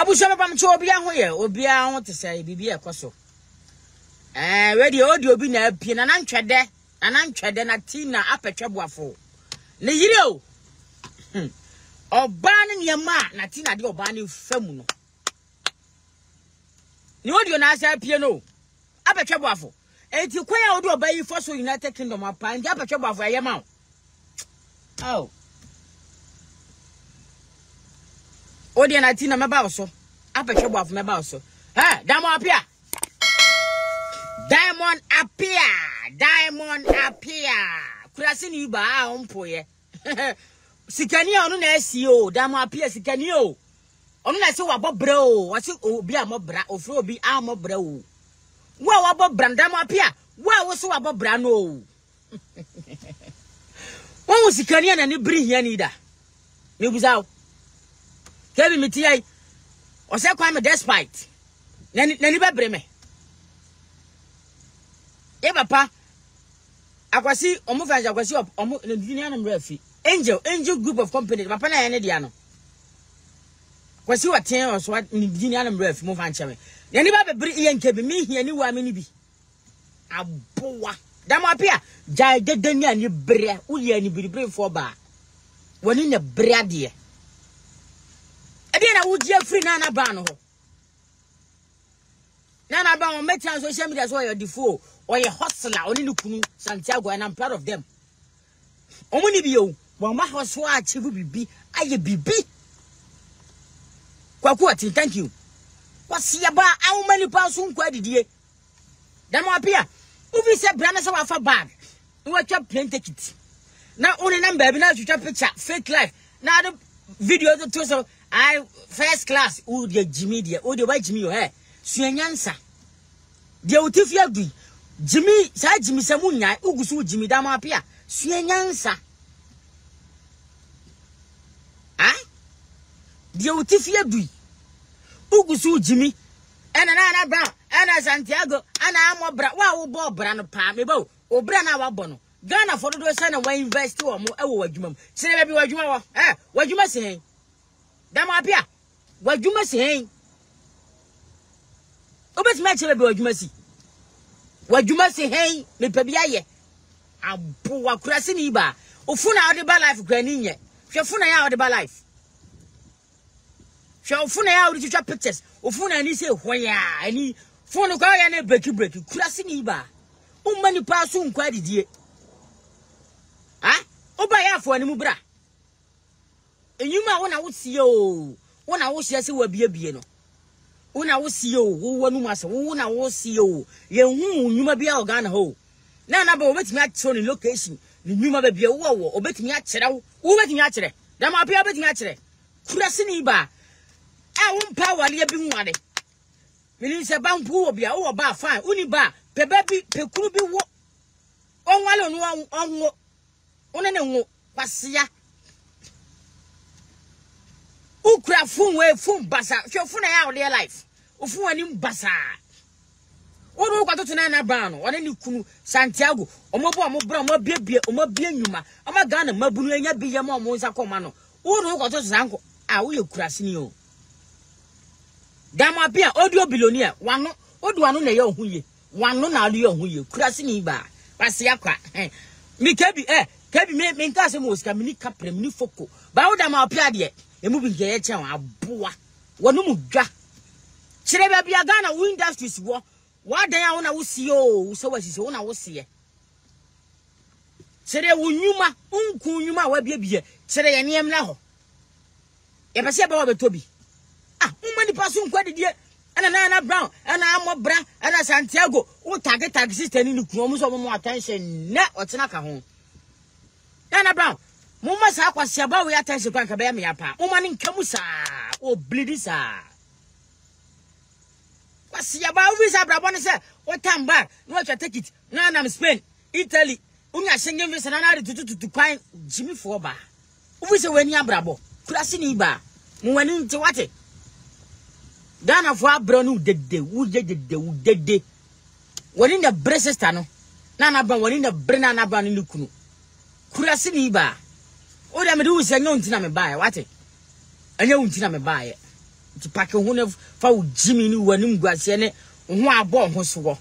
Abusha papa mcho obi a ho ye obi a ho te say bibi ekoso ready odi obi na apie na nantwede na tina apetwe boafo ne yire o oba ne niema na tina de oba ne famu no ni odi na asa apie no apetwe boafo enti kwaya odi oba yi for so United Kingdom apa ndi apetwe boafo ayema o odi na tina meba oso apetwe boafo meba oso Diamond appear. Kurasi ni ba ompoye. Sikani onu na SEO. Diamond appear sikani o. Onu na se wabobra o. Wasi obi amobra, ofro obi amobra o. Wa wabobra Diamond appear. Wa wo se wabobra no. Won sikani na ni bri hia ni da. Me buzawo. Kebi mitiai. O se kwa me despite. Nani bebre me. Papa akwasi omufanja akwasi omu ndini na mrefi Angel group of company papa na ene dia no kwasi waten oso ndini na mrefi mu fanche me yani ba bebri iye nkebi mi hia ni wa me ni bi aboa dama apia jai dedani ani bre uye ni biribre fo ba woni na bre ade e dia na wuji free na ba no ho na ba on meti on social media so your defo or a hustler only Nukunu Santiago, and I'm proud of them. Omuni bio, Mama was watch bibi, aye bibi. Kwakuati, thank you. What's your bar? How many pounds soon quite ye? Damo appear. Ubi said Branners of a bag. What your plane ticket? Now only number, now you try picture, fake life. Now the video the two so I first class, oh dear Jimmy dear, oh the white Jimmy your hair. Suyansa. Dear Utifia do. Jimmy, sa Jimmy Samunya, Ugusu Jimmy Dama appear. Suyansa. Ah? Dear Utifia do. Ugusu Jimmy. And another brown, and a Santiago, and I'm a bra. Wow, Bob Brano Pamebo, or Brana Wabono. Ghana for the son of Wayne Invest or more. Oh, what you mum. Say, baby, what you want? Eh, what you must say? Dama appear. What you must say? Oh, but match what you must see. What you must say, hey, me pebiaye. A boa crasini ba. Ofuna out the bad life, graninye. Shafuna out the bad life. Shafuna out the teacher pictures. Ofuna and he say, why, any phone of guy and a breaky, crasini ba. Many pass soon quite dear. Ah, oh, by half one mubra. And you might when I would see you. When I was yes, it will be a bieno. Una wo see you, who must una wo see you. You may be our gun ho. Nana bo bet me at Sony location. You may be a war or bet me at Chero, who bet me at Chero. Dama be betting at Chero. Crasini ba. I won't power near being one. Means a bamboo be our bar fine, uniba, pebebi, pekubi wo. On one, Passia. Who craft fun way fun basa, your fun out their life. Ufu anim basa. Odo kwato tena ba no, one ni kunu Santiago, omobo amobra mo biebie, omo bie nyuma. Ama Ghana mabunu anya biye ma omo nsa koma no. Odo kwato sanko, wo ye kurasini o. Dama bia audio billionaire, wano, odo anu na ye ohuye. Wano na ali ohuye, kurasini ba. Pase akwa. Mi kebi me nka se mo sika mini kapre mini foko. Ba oda ma opia de. Emu bi ye che wan aboa. Wonu mu dwa. Chire ba bia Ghana wo industries wo. Wa dan ya wo na wo sie o, so wa sisi wo na wo sie. Chire wo nyuma, unku nyuma wa bia bia. Chire ye niem na ho. E ba se ba wa betobi. Ah, umani pasu nkwa de die. Ana brown, ana amobra, ana Santiago. Wo tag sister ni ku omo so mo attention na otena ka ho. Ana brown. Muma sa kwasi aba we attention kwa nka be me apa. Muma ni nkamu sa o bleedi sa. Kwasi aba we sa brabo ne se o tamba no twa take it. Na na Spain, Italy. Unya Schengen visa na na tutu kwan Jimmy for ba. We se wani abrabo. Kurasi ni ba. Mu wani nti wate. Ghana for abranu dede, udede. Wani na bre sister no. Na na ba wani na bre na ba ni kunu. Kurasi ni ba. Oda me do se nya untina me bae wate anya untina me bae ti pack ho ne fa wo Jimmy ni wanim guase ne ho abo ho so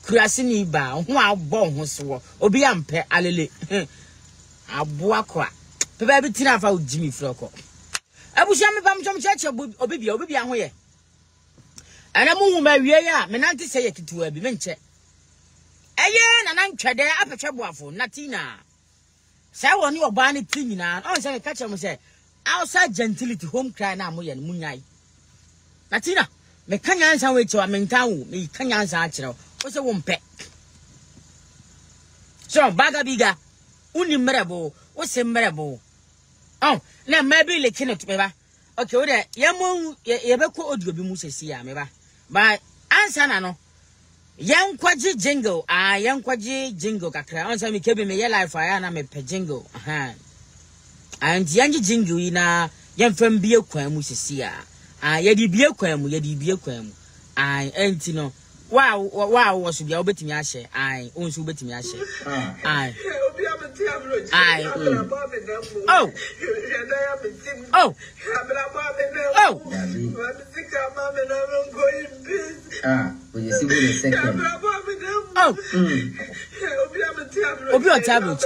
kurase ni ba ho abo ho so obi ampe alele abo akwa pe ba bi tina fa wo Jimmy froko abusia me bam chom cheche obi bia ho ye ana mu hu ma wie ya me nante se ye kituwa bi me nche eye na nantwede apetwe boafo natina say woni oba ne ti nyina on say ka chem say outside gentility home cry na moye mu nyai natina me kanya ansa we chewa mentan wo me kanya ansa a kire wo se wo mpe so baga biga uni mrebo wo se mrebo oh na maybe le kine to me ba okay wo de ye be ko audio bi mu sesi ya me ba ansa na no yankwaji jingle yankwaji jingle kakra on say me kebe me ye life aya na me pe jingle and yanji jingle ina yemfam bie kwan mu sisi ye di bie kwan mu enti no wow was bia obetimi ahye onso obetimi ahye oh when you see the second obi o tablet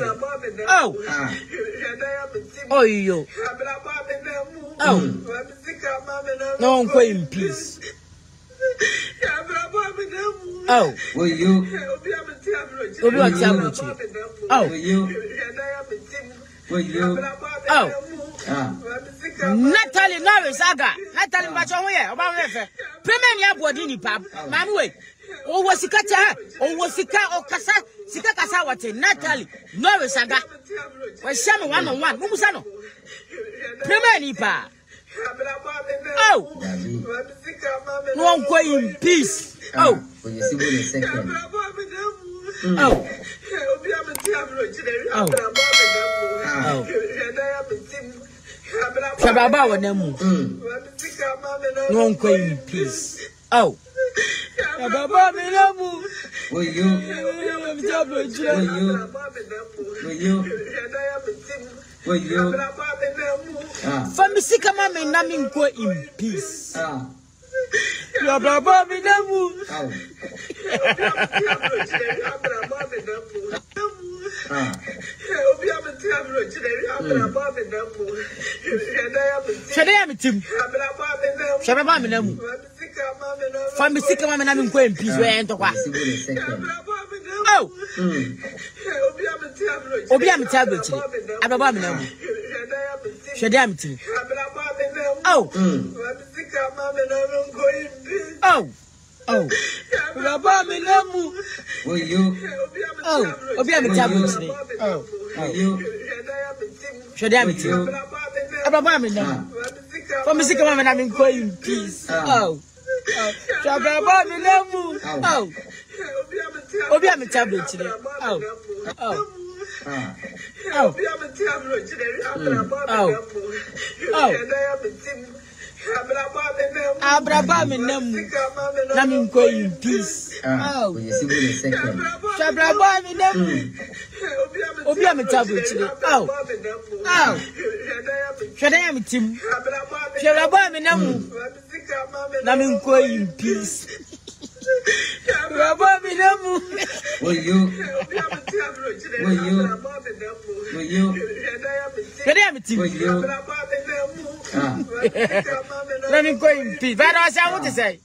yo no one in peace will you obi o tablet Natalie Norris aga Natalie bacho ho ye oba ho fe premier ni abodi ni pap mami we o wasika cha o wasika o kasa sika kasa wate Natalie Norris aga we shame 1-on-1 mumusa no premier ni pa no one go in peace when you see the second Shababa wanamu no one go in peace Shababa minamu will you Famisika mama nami go in peace Your baba minamu Shababa minamu Famisika mama nami go in peace we ento kwa Obi am tablet ababa minamu Shade am tim Baba minamu will you obi am tablet Shade am tim ababa minamu Famisika mama nami go in peace Shababa minamu obi am tablet Abraba minamu nami go in peace when you see the second Shababa minamu obi am tablet Shade am tim Shababa minamu nami go in peace Baba minamu will you Shade am tim let me go in peace. But I want to say,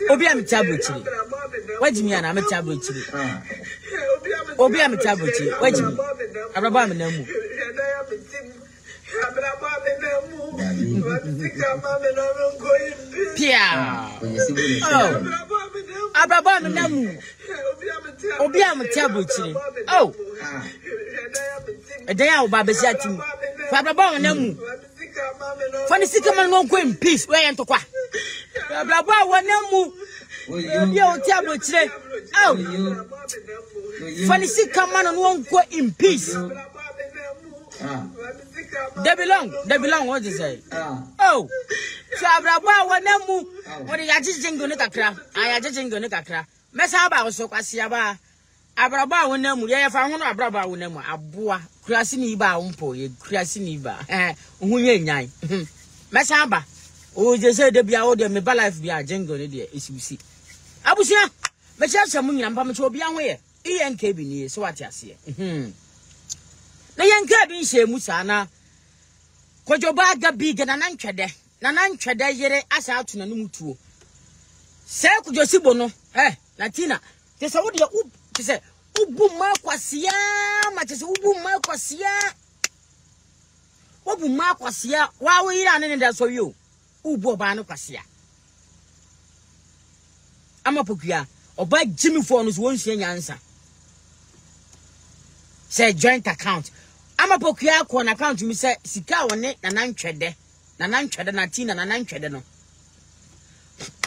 Obi am tablet. What do you mean? I'm a tablet. Obi am tablet. What do you mean? Abraba minamu. Pia. Abraba minamu. Obi am tablet. Edaya obabesi atim. Abraba minamu. Fani sika man won go in peace. We ento kwa. Abraba wanamu. Obi o tablet. Fani sika man won go in peace. They belong, what you say? So Abraba wanamu. What ya jingo ne kakra. Aya jingo ne kakra. Mesa ba so kwasi aba. abraba wonamu ye fa hono abraba wonamu aboa kurase ni ba wompo ye kurase ni ba hunye nyan mesamba o je se de bia o de me ba life bia jingle ne de esibisi abusia me cha chamu nyina mpa me che obi anwo ye ENK bi ni so wate ase na yenka bi nhye mu sana kojoba ga bi ga na nantwede yere asa atuna no mutuo se kujosibo no na tina te se wo de te se ubu makwasia ma te se ubu makwasia obu makwasia wa wo yira ne da so yo ubu oba ne kwasia amapokua oba jimi fo no so wonsia nyansa say joint account amapokua ko na account mi say sika woni na nantwede na tina na nantwede no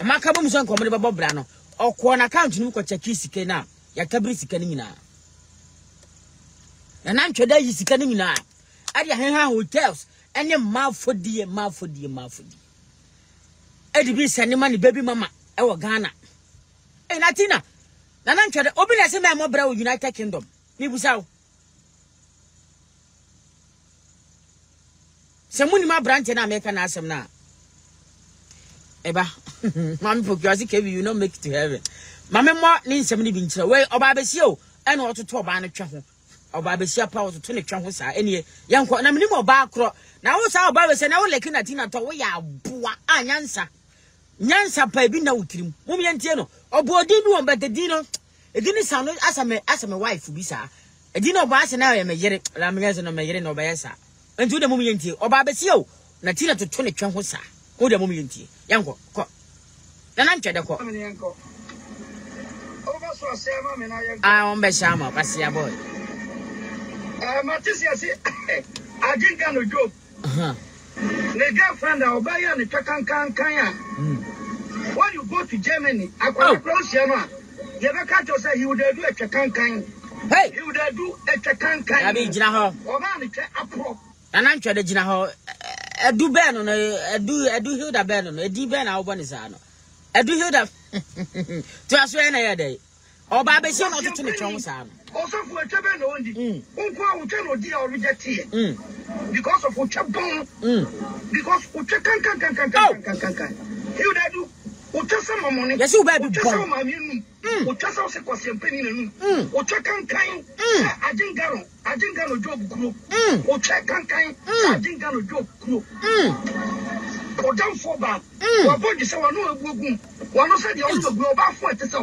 amaka bom so nkomode babo bra no okwo na account ni ko check sika na ya kabri sika ni nyina na nantwede yi sika ni nyina ade ahenha hotels ene mafodie edi bi sene ma ni baby mama e wo Ghana na tina na nantwede obi na se me mo bra wo United Kingdom ni busawo se muni ma branche na America na asem na eba mami pokuasi kebi you no make it to heaven mami mo ni nsem ni bi nkyere we oba besi o ene ototo oba na twa ho oba besi apa ototo ne twa ho sa ene yanko na mini mo oba akro na wo sa oba besi na wo leki na tina to wo ya aboa nyansa pa bi na wutirim mum yentie no obodi bi won betedi no edini sa no asame wife bi sa edini oba ase na ya meyere la meyeze no meyere no oba yesa entu de mum yentie oba besi o na tina to ne twa ho sa ko de mum yentie yanko ko na nantwede ko over so asema me na yanko on be shama pasia boy matisia si ajinga no job the girlfriend obaya ni kan when you go to Germany akwa cross here no you be catch you say he would do a kan hey he would do a kan abi jina ho oba ni che apro na nantwede jina ho edu ben no edu hilda ben no edi ben na obo ni sa no edu hilda to aso na ye dey oba be si no to ne twon sa no osofu etebe na ondi unko awuche no di reject here because of uchabon because uche kan hilda do uche sama money yes you baby uche sama mami uche sama se kwase mpeni na nu uche kan ajingaro job kuro uche kan ajingaro job kuro odam for ba wa body se wa no agugun wa no se de o agugun oba fo ete se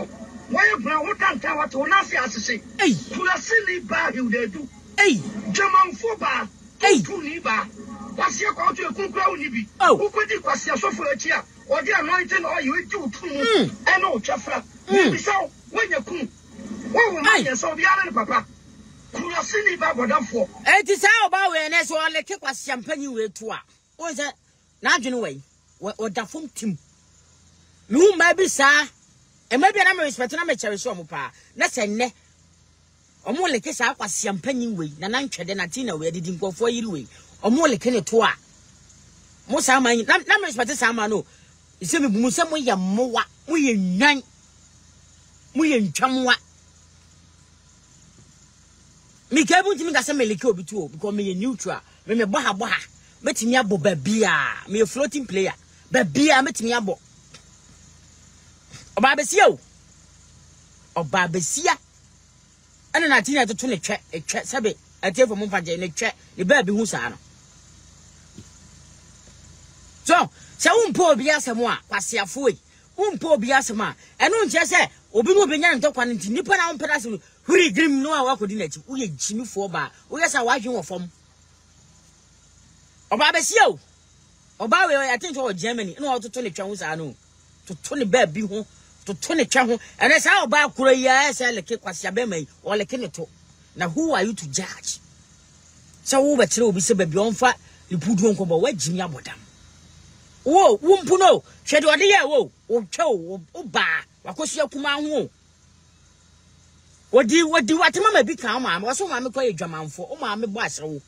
why bra wo tanta wa to na se asese kula sili ba hilda do German for ba tu ni ba kwase kwa to ekunkura oni bi ukodi kwase asofo achi a odi anointing oil you eji utunu e no chafra ni bi saw wanya kun wo ma ye so bi ara ni papa kula sili ba bodafo ti sa oba we na so le ke kwase ampanyi we to a o se na adwene we odafom tim mi ma bi sa e ma bi na me respect na me cherish o mo pa na se nne omo le ke sa kwase ampanyi we na nantwede na tina we adidi nkofo yiri we omo le ke ne to a mo sa man na me respect sa man no ise me bu se mo ye mowa mo ye nwan mo ye ntwamwa mi ke bu ntimi ka se me le ke obi to because me ye neutral me boha metimi abo babia me floating player babia metimi abo oba besia ana na tina to ne twa sabe atefo mo faje ne twa ne ba bi hu saa no so se umpo obi asemo a kwasiafo yi umpo obi asemo a eno nche se obi no obenya ntokwa ne nipa na umpeda se huri grim no a wakodi na chi uye jimifo ba uye sa wadwen wo fom oba besia oba we I think to Germany no to ne twa hu saa no to ne ba bi hu to ne twa ho ene sa oba akuro ya se leke kwasia be mai o leke ne to na who are you to judge so wo be kire obi se ba bi onfa lipudu onko ba wajimi abodam wo wumpu no hwede ode ye wo twa wo ba wakosia kuma ho wodi watema ma bi kan ma wo so ma me koye dwamanfo o ma me bo asere wo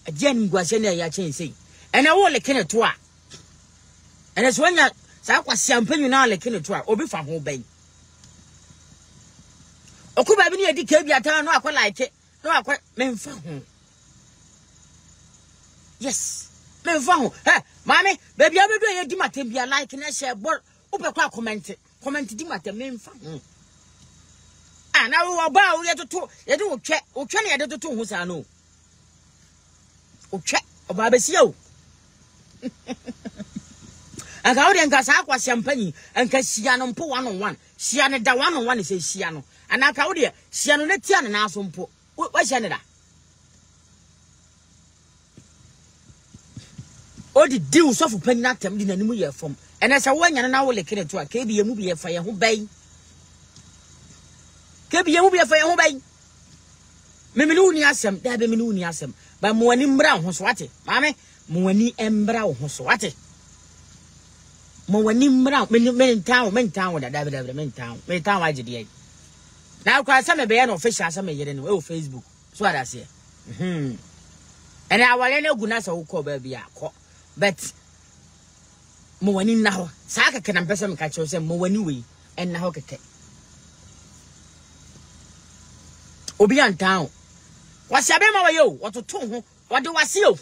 agian ngwase na ya chen sei ene wo leke ne to a ene so nya sa kwasia mpanyu na leke ne to a obi fa ho ban okuba bi ne edi ka bi atan no akwa like no akwa memfa ho yes memfa ho mami baby abedo ye di matem bia like na share ball upekwa comment di matem memfa ho na wo ba wo ye toto ye de otwe ne ye de toto ho sa no otwe oba besia o aka odi nka sa akwa champagne nka sia no mpo 1-on-1 sia ne da 1-on-1 se sia no anaka odi sia no ne tia ne na aso mpo wa sia ne da odi diu sofu panyi na tem di nanimu ye fom ene se wo nya na wo lekene to a ke bi ye mu bi ye fa ye ho ban ke bi ye mu bi ye fa ye ho ban memini uni asem da be mini uni asem ba mo ani mbra ho so ate maame mo ani embra ho so ate mo wani mbra men town da da men town agide ye na kwa sa me be na official sa me yere no e Facebook so ada se ene awale na gu na sa wo ko ba bia ko but mo wani na ho sa ka kana mpesa me ka che se mo wani we en na ho keke obi an town wasi be ma wa yo wototo ho wode wasi yo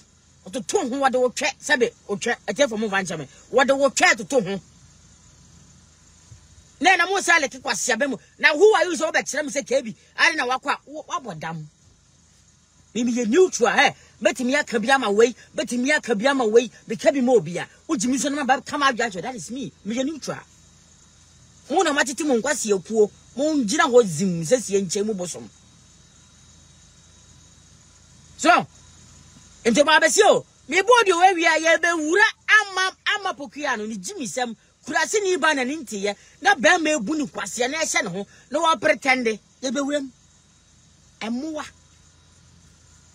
ototo ho wode wo twe sebe otwe atefo mo vancha me wode wo twe toto ho na mo sale ke kwasi abe mo na who are you so be kire me se kebi ari na wakwa wabodam mimi ye neutral betimi aka bia ma wei betimi aka bia ma wei be kebi mo bia ujimi so na ba kama adwa that is me ye neutral mo na matiti mo nkwasi ekuo mo ngira ho zim se sie nche mu bosom so ente ma besio me bodi we wia ye be wura ama pokua no ni jimisem kurase ni ba na ni ntiye na ba ma ebu ni kwase na ehye ne ho na wa pretend ye be wuram emuwa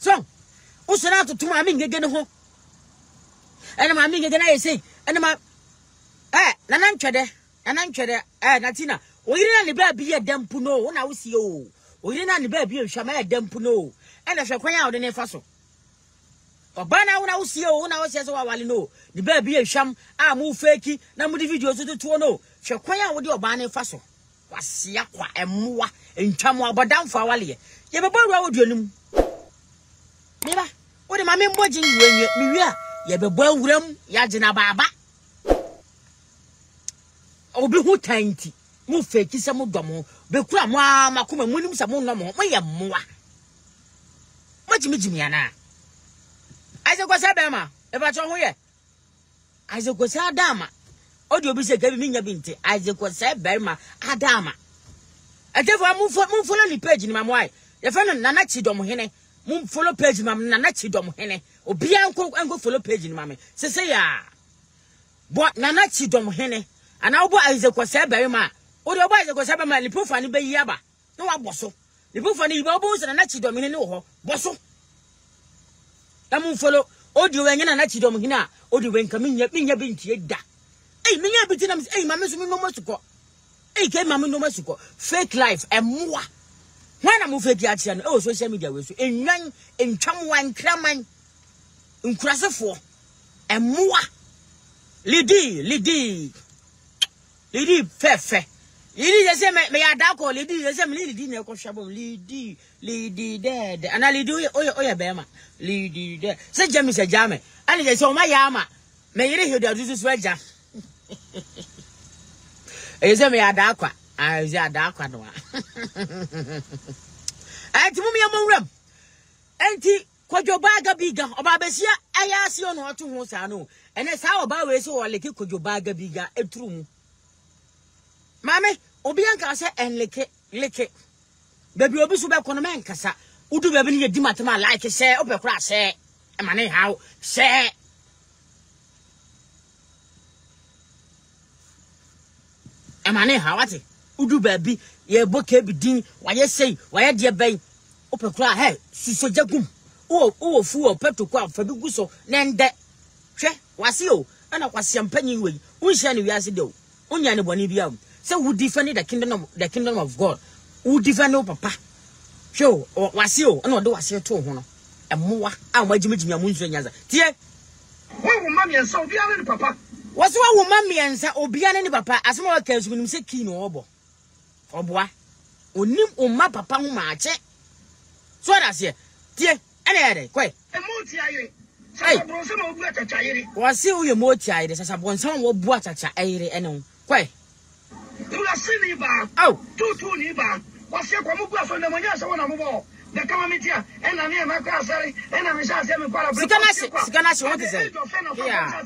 so usana to tuma mi ngege ne ho ene ma mi ngege na yesi ene ma na ntwede natina oyire na ne ba bi ye dampu no wo na wo sie o oyire na ne ba bi ye hwama ye dampu no ene hwe kwan a wo de ne fa so obana una usie so wawale no the baby e hwam a mu fake na mu video so to no hwe kwan a wo de obana fa so wasia kwa emmoa ntwam abodamfo awale ye beba ruwa woduanum meba wo de ma me mboji nwenye mewi a ye beba awuram ya gina baba obi hu tanti mu fake se mu dom be kura mu amakoma munim se mu no mo ye mmoa majimijimi ana Aise ko se be ma e ba cho ho ye aise ko se adama odi obi se gabi minya binti aise ko se be ma adama atefo mu follow ni page ni mamwai ye fe no nana chidom hene mu follow page mam nana chidom hene obi anko follow page ni mame se ya bo nana chidom hene ana obo aise ko se be ma odi obo aise ko se be ma ni profa ni be yi aba no wa boso ni profa ni ba obo se nana chidom hene wo boso amun follow audio wenye na chidom hina audio wenka minya binti eda minya binti na mame so no masuko ke mame no masuko fake life emwa wana mu fake ya tia no social media we so enwan entwam wan kraman nkurasefo emwa lidi fefe lidi je se me ya da ko lidi je se me lidi na ko hwabom lidi dead ana lidi oya bema lidi dead se jami se jame ani je se o ma ya ma me yire he da dusu so ja e se me ya da kwa a je da kwa no a ti mu me mo wram enti kojoba aga biga oba besia aya ase ono oto ho sa no ene sa oba we so oleke kojoba aga biga eturu mame obi anka se enleke baby obi so be kono men kasa udu baby ni yedi matema like se obekura se e mane how se e mane how ati udu baby ye boke bidin waye sei waye de ben obekura he siso jagum o fu o peto kwa fa bi guso nende hwe wase o ana kwase ampanyi we unhia ne wiase de o unya ne boni bia say who defend the kingdom of God who defend no papa show wase o na ode wase to ho no emmoa a magimigimi amunso nyaza tie wo mama ensa obi ane ni papa wase wo mama ensa obi ane ni papa asema wa kansu nim se ki no obo oboa onim umma papa ho maache so that say tie ene yede kwai emoti ayire sasabron se ma obu achacha ayire wase wo ye moti ayire sasabron se wo bu achacha ayire ene ho kwai ula sini ba tutu ni ba wase kwa mu bu aso na manya se wona mo bo de kama metia ena ne ma kwa asari ena me sha se me kwala sikana se what is it yeah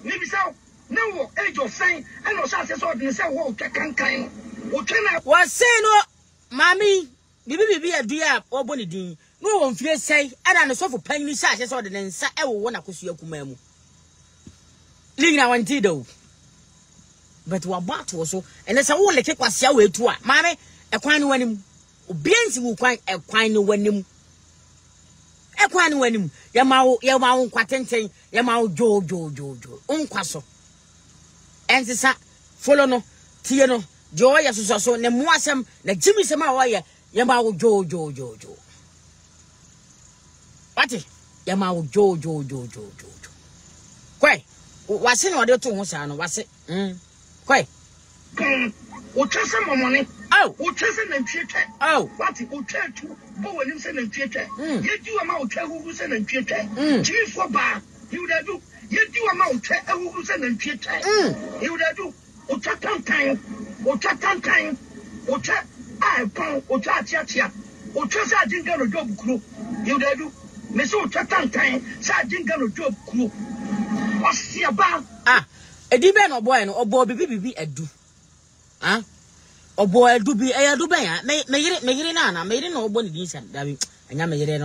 ni bisa no age of saying and no sha se so de se wo kankan wo twena wase no mami bibi adua obo ne din no won fie sei ana no sofo pan ni sha se so de nsa e wo na kosua kuma mu ligna wanti do but wa bat wo so ene se wo leke kwasia we tu a mami ekwan ni wanim obiansi wo kwan ekwan ni wanim ekwan ni wanim ya mawo kwatenten ya mawo jo onkwaso ensisa follow no tie no joya so ne muasem na jimi sema woye ya mawo jo Wati ya mawo jo kwai wase no de to ho sa no wase kwai o chese momoni o chese na ntwetwe wati o twetwu bo wanim se na ntwetwe yedu ama o twetwu se na ntwetwe chifo ba yudadu yedu ama o twetwu se na ntwetwe yudadu o tatantan o cha ai pon o cha tia o chese adinga no job kuro yudadu me so tatantan sa adinga no job kuro wasia ba edibe no boy no obo bibi edu obo edu bi edu ben ya me yire na me yire no obo ni din san dabi anya me yire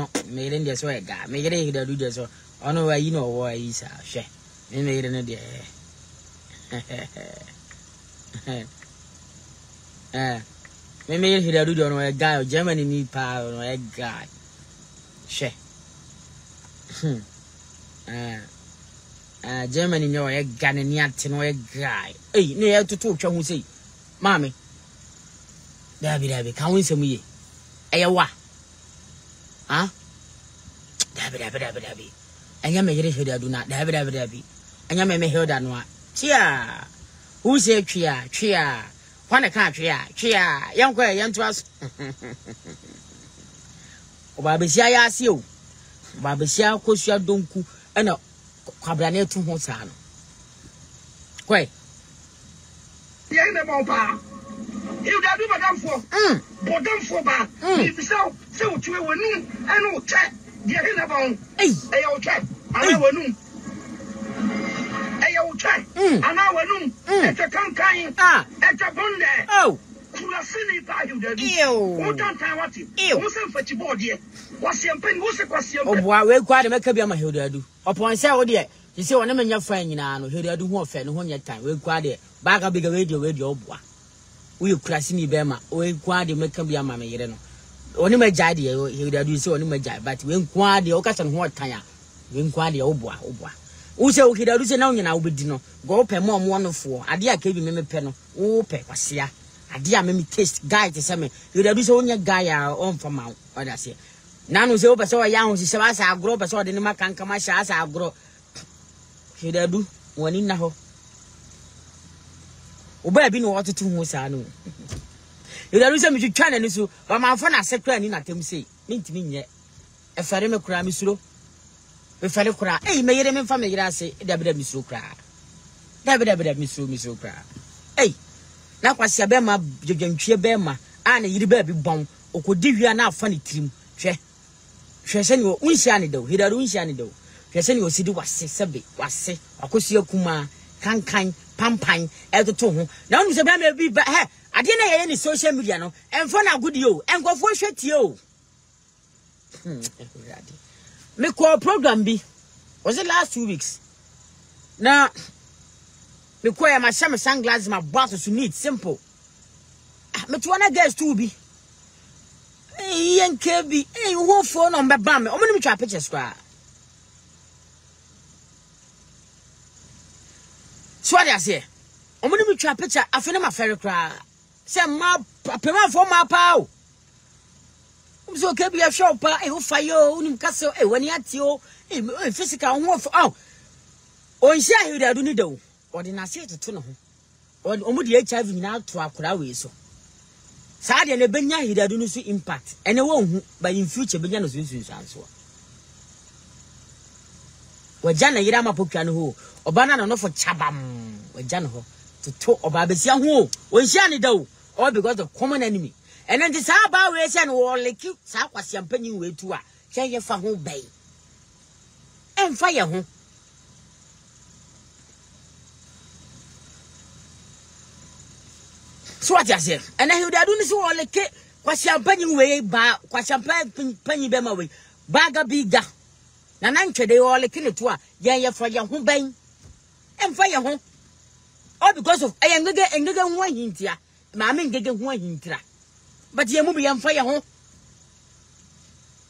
ndi so e ga me yire hida du de so ono wa yi no wo yi sa hwe me yire no de me yire hida du de ono e ga Germany ni pa ono e ga hwe Germany no e ga ni ate no e ga ne ya tutu twa hu sei mami dabi kan won semu ye eyewa dabi anya me yire heda du na dabi anya me heda no a tia hu se twia kwana ka twia yankwa yantu as obabesia ya ase o obabesia kosua donku ena kwabra na etu ho sa no kwai ye ne mo pa you da do bodam for ba if so se o twe wonu enu o che de he na bon e ya o che ana wonu e ya o che ana wonu e che kankan e che bonde kula sini pa you da do o tan tan wati o se fachi body wase mpani wo se kwase mpani oboa we kwa de meka bia ma hedadu opon se wo de you say wona menya fa nyina no hedadu ho ofe no ho nye tan we kwa de baga biga we de oboa we kurasi ni be ma we kwa de meka bia ma me yire no oni ma jade hedadu say oni ma jade but we kwa de o ka san ho tan ya we kwa de oboa wo se o hedadu say na nyina wo bedi no go pe mo no fo ade a ka bi me pe no wo pe kwasea ade a me taste guy te say me hedadu say onya guy a on for ma o da say nanu se o pese o ya ho se ba sa agro pese o de ni makanka ma sha sa agro hedadu woni na ho o ba bi no wotutu hu sa no hedadu se mi twitwa na ni so ba manfo na sekra ni na tem sei mintimi nye e fare me kura mi suro me fare kura me yere me fa me yere ase dabida mi suro kura dabida mi suro kura na kwase be ma jojantwie be ma a na yiri ba bi bon okodi hwia na afa ni tirim hwese ni unhia ni do hedadu unhia ni do hwese ni osidi wase sebe wase akosi akuma kankan pampan etoto ho na onu se ba me bi ba ade na ye ni social media no enfo na agudi o enkofo hwetie o me call program bi was it last 2 weeks na me call ya ma shame sunglasses ma boss to need simple me to na guys too bi yankebi wo phone on be bam o me twa pictures kwa so what I say o me twa picture afene ma fere kwa say ma pema for ma pa o so kebi a shop pa wo fa yo unim kase wani ati o physical ho o nsia hedadu ni do o de na se to no ho o mu de HIV nyina to akora we so saa de ne benya hidadu no so impact ene wo hu but in future benya no so so waja na yira mapokwa no ho oba na no for chabam waja no ho to oba besia ho o hia ne dawo all because of common enemy and then this about we say no leki sa kwase ampanyin we tu a hia ye fa ho bai emfa ye ho so what you say and then hidadu ni so leki kwase ampanyin we ba kwase ampanyin be ma we baga biga na nantwede wo leki ne tu a ye fa ye ho bai emfa ye ho all because of engege ho hintia maame ngege ho hintira but ye mu be yamfa ye ho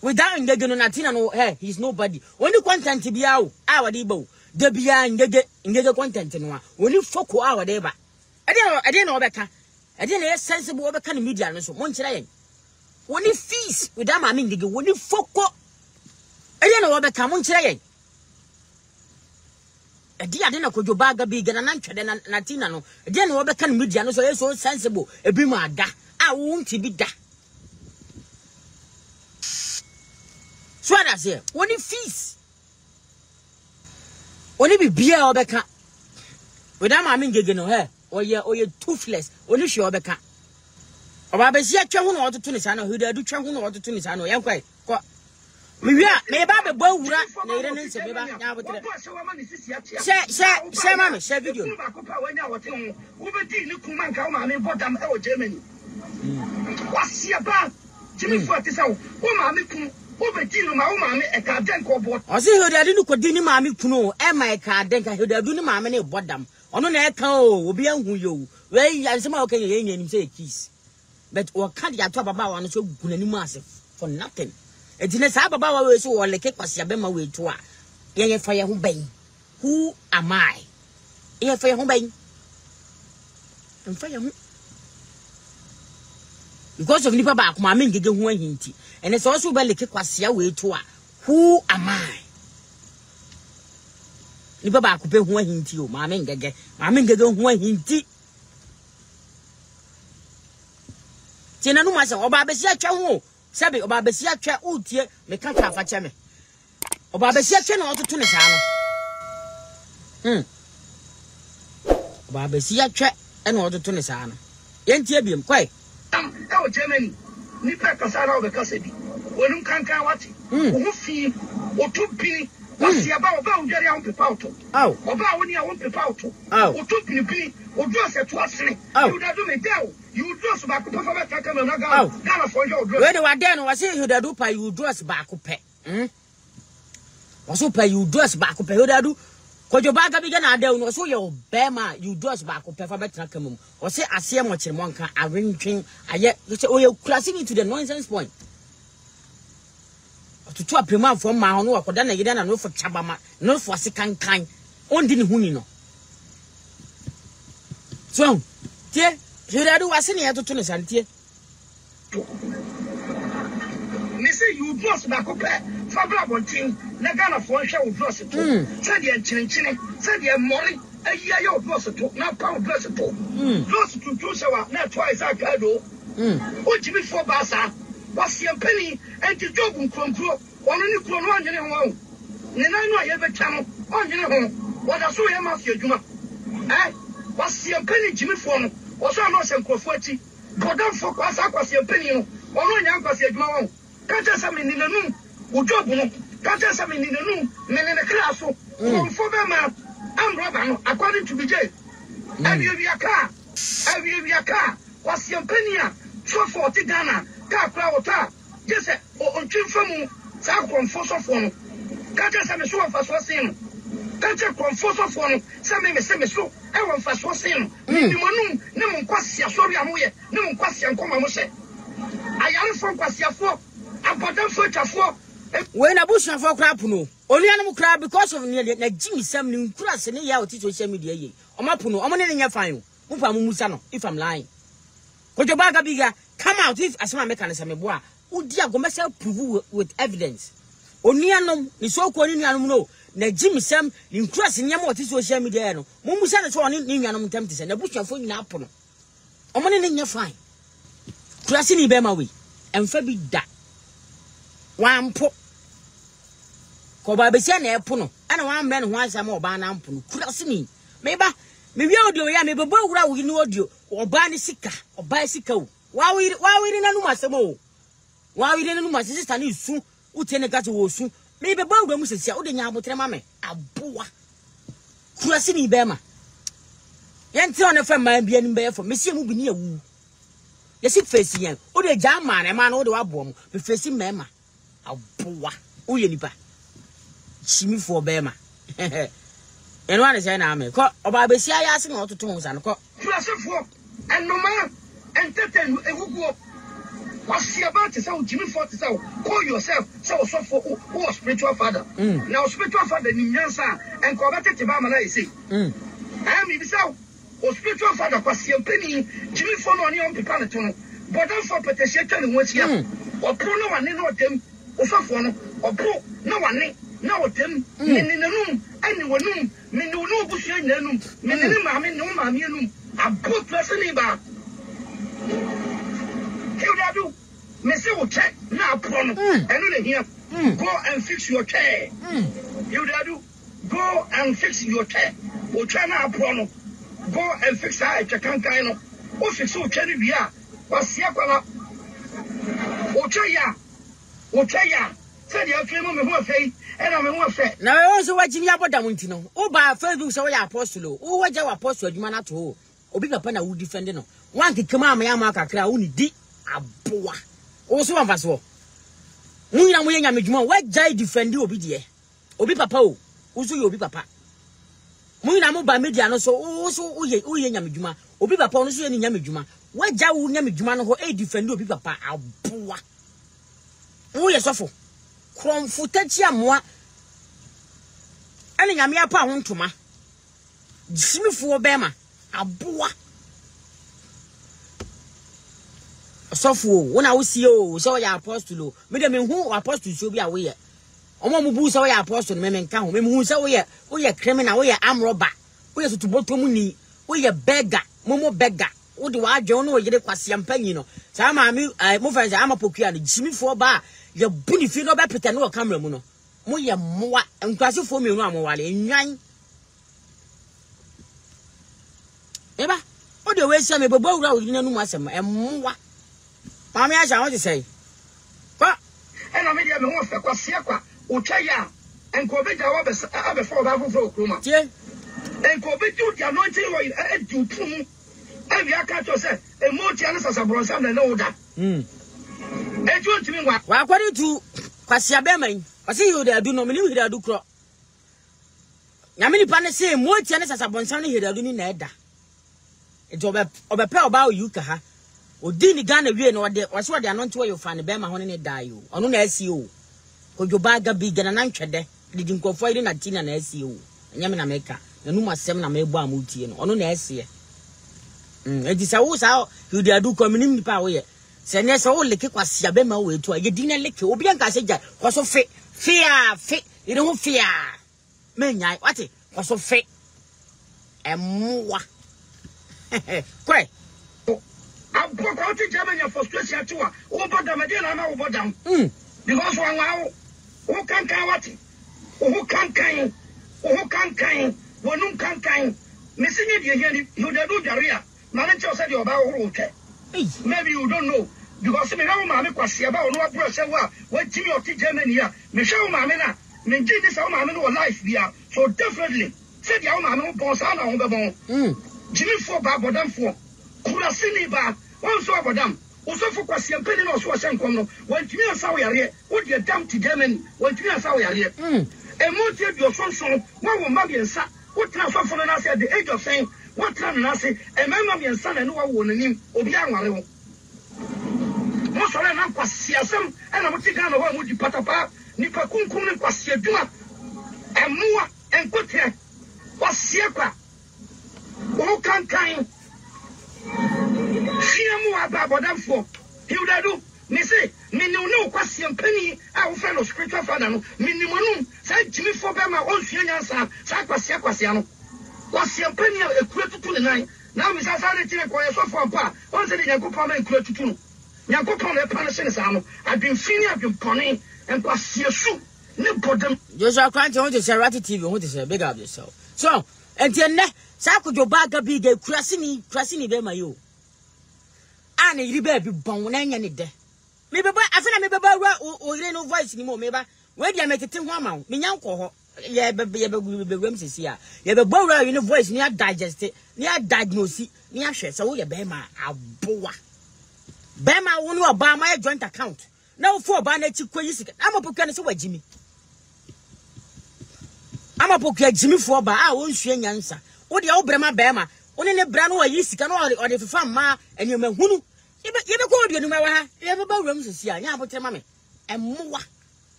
without ngege no natina no hey he's nobody only content bia o a wade ba o de bia ngege content no a only foko a wade ba ade na obeka ade na sensible obeka no media no so mo nkira yen only fees without maame ngege only foko ade na obeka mo nkira yen edi ade na kojo baga biga na ntwede na natina no edi na obeka no media no so ye so sensible ebi mu ada a wo nti bi da so ada say woni fees woni bibia obeka weda ma ngege no he oye toothless oni hwe obeka oba be sia twa hu no ototo ni sa na hidadu twa hu no ototo ni sa na yenkwai ko Mia, me ba be bo wura na ire ne nse me ba nya abotre. Share mama, share video. Wo be di ni kuma nka wo ma me bodam e wo Germany. Wasia ba. Jimi fu ati sa wo ma me kun, wo be di no ma wo ma me e ka den ko bo. O se hodadu ni ko di ni ma me kunu e ma e ka den ka hodadu ni ma me ne bodam. Ono na e kan o obi anhu yo. We yansema o kan ye nyanim say kiss. But o kan ya to baba wa no so gunani mu ase for nothing. Ejine sa baba wa we so wo leke kwase abema we to a ye fa ye ho ban who am I ye fa ye ho ban fa ye ho because of nipa ba akoma me ngege ho ahinti ene so so be leke kwase we to a who am I nipa ba akope ho ahinti o ma me ngege ho ahinti tina no ma se oba be si atwa ho Sabi oba besi atwa utie me ka twa afa che me oba besi atwa na ototo ne saa no oba besi atwa e na ototo ne saa no yentie biem kwai o Germany ni pa kasara o be kasebi wonum kankan wati wo fi o to bini wasi aba oba unjeri a pepa auto oba woni a won pepa auto o to bini o do se to asene you da do me deo you dress back up for that camera na Ghana for your dress. Where they were there, was you that do pay you dress back up. Was you pay you dress back up? Who that do? Cause your bag began a day, no so your bema you dress back up for better come. Or say I see much in one car, I ring, I yet you classing it to the nonsense point. To a prima from my own work, then again, I know for Chabama, no for second kind, on didn't who so, dear. Hidadu wasini ya tutu ni santie. Me say you dress back up fabla bontin na Ghana for hwe wo dress to. Say the chinchine, say the money, ayi ya wo dress to, na pound dress to. Dress to shower na twice akado. O jibi for basa, wasi empeni enti job nkronkro, ono ni kro no anyene ho. Ne nan no aye betwa no, onyene ho. Wada so ye ma fi adwuma. Wasi empeni jibi for no. Also no se nkrofoti bodam for kwasa kwase empeni no ono nya kwase adwuma won ka cha sa me ni nanu wo job no ka cha sa me ni nanu me ne kra so for be ma am roba no according to BJ awie aka kwase empeni a so 40 Ghana ka kra wota je se o ntwimfa mu sa konfo so fo no ka cha sa me so fa so sin no ka cha konfo so fo no sa me se me so e won fa so sin ni monum ne mon kwase asori amoye ne mon kwase ankoma mo se ayare fo kwase afo abodam fo twafo we na busha fo kra puno onianu mu kra because of na Jimmy Sam ni nkura se ne ya oti social media ye omapuno omo ne nya fan mo fa mo musa no if I'm lying kojo baga biga come out if asema mechanism me boa udi agomesa prove with evidence onianu ni so ko ni anu no na Jimmy Sam ni nkura se nya mo oti social media no mo musa ne so oni ni nyanom temte se na busha fo nyina apono omo ne nya fan Kurasi ni be ma we. Emfa bi da. Wampo. Ko ba be sia na epo no. Ana wan mbe no ho asam oba na ampo no. Kurasi ni. Meba me wi audio ya me bebo wura wo ni audio. Oba ni sika, oba sika wo. Wa wi na no masem o. Wa wi na no masem sister ni su. Utie ne gato wo su. Me bebo wura mu sesia wo de nya abotre ma me. Aboa. Kurasi ni be ma. Yenti on fa man bia ni be for. Me sie mu bi ni awu. Yesi face yen. O de jama na ma na o de wabo mo. Me face mema. Aboa. O ye nipa. Chimi for bema. Eno ane say na me. Ko oba be sia ya ase na ototo ho sa no ko. Kurasefo enoma entertain eguguo. Wasi about to say Jimmy for to say call yourself so for spiritual father. Now spiritual father ni nyansa and ko bete te ba mala isi. I am be o spiritual father kwasi empeni Jimmy for no oni on pepa ne to no. But don't for petition tell what here. O pro no wane no dem o sofo no o pro no wane na o dem ni nanum ani wonum ni no busu nanum ni maame no maame anum abo person ni ba. You me say o check na pro no eno here. Go and fix your chair. You do go and fix your chair. O chair na pro no. Go and fix that kankan no. O fix o chair ni bia. Wasi akwala. O chair ya. Say the afemu me ho afei. E na me ho afe. Na we so wagimi aboda mo ntino. O ba Facebook so we apostle. O waja wa apostle adwuma na to. Obi papa na wo defend no. Wan kekema ama kakra wo ni di aboa. O so wan faso. Mu nyina mo yenya medwuma waja defend obi de. Obi papa o. Wo so ye obi papa. Mu nyina mo ba media no so o so o ye nya medwuma. Obi papa no so ye ni nya medwuma. Waja wo nya medwuma no ho e defend obi papa aboa. Wo ye sofo. Kromfutachi amoa. Ani nyame apa ho ntoma. Jimifo bema aboa. Sofo wona wo sie o so ya apostle me de me hu apostle so bi a wo ye. Omo mu bu so ya apostle me nka ho me hu so wo ye criminal wo ye arm robber. Wo ye sotuboto mu ni wo ye beggar momo beggar. Wo de wa adwe no yire kwase ampanyi no. Sa ma me mo fa za amapokua no jimifo ba ye buni fi no be pete no camera mu no. Mo ye moa nkwase fo me nu amowale enwan. Eba o de we sia me bebo wura wo nyina nu asem emmoa. Mama ya sha what you say? Kwa E na me dia me ho fe kwase akwa o twa ya enko be ja wo be fo ba fo kroma. tie Enko be ju dia no nti wo e du pum. E bi aka to say e mo tia na sasa bronsa na no da. E ju ntimi wa. wa kwari tu kwase abeman. Wase you dey do no me ni hira do kro. Nyame ni pa ne say mo tia ne sasa bronsa ne hira do ni na eda. Ejo obepe oba o yuka ha. Odi ni Ghana wie no de wase wode anonto wo yofa ne be ma hono ne dai o. Ono na asi o. Kojoba ga bi gana na ntwede. Didi nkofo ire na tina na asi o. Nyame na meka. Na nu masem na mebu amutie no. Ono na asi e. Edi sa wo sa you dey do communim ni pa wo ye. Se ne so wo leke kwase abe ma wo etu a ye di na leke obi anka se ja kwaso fe ire ho fe a menya wate kwaso fe emwa kwe Aboko ti jama nya frustration tiwa wo bodam de na ma wo bodam because wan wa wo kankan wati wo kankan wonum kankan mesinye die here you dey do jaria na nche o say the oba wo twe maybe you don't know because me hawo ma me kwase aba ono abro se wa timi o ti Germany ya me hawo ma me na me ngi dis hawo ma me no life bia so definitely say the hawo ma me bon sa na ho be bon Jimmy for ba bodam for Kurasi ni ba won so abodam wo so fo kwase empeni na so hye nkom no wantumi ansa wo yare wo de dam ti Germany wantumi ansa wo yare emotie bi osonson wo ma biensa wo tena so fo no na say the age of saying what tena na say emema biensa na no wo nanim obi anware wo mo so le na kwase asem na mo ti Ghana wo mo di patapa ni pa kunkum ni kwase adwuma emua enkote kwase kwa wo kankan Fiamu ababodamfo hiudadu me say me no kwase empani a wo fa no spiritual father no me ni monum sa Jimmy for be ma onsuya nyansa sa kwase ano kwase empani ekura tutu ne nan na me sa ne tire ko yeso fo mpa on se de Yakobon ma ekura tutu no Nyankopon e punishing sano. I've been pony and pasiesu ne bodem. Just our crime to say Ratty TV, want to say big up yourself. So, and then Sako jo baga big crasini be my you. And a baby bone any day. Maybe I feel maybe or no voice anymore, maybe where you make it in 1 month. Me uncle, yeah, baby, Ramses here. You have a borrow in a voice near digested, near diagnosis, near share. So you bema a boa. Bema won't buy my joint account. No 4 banner quiz. I'm a book and so Jimmy. I'm a book Jimmy for by I won't share answer. What the old Brema Bema, only the brand or yeast can or the farm ma and you may who. You ever go to you ever go rooms to see a but mammy and more.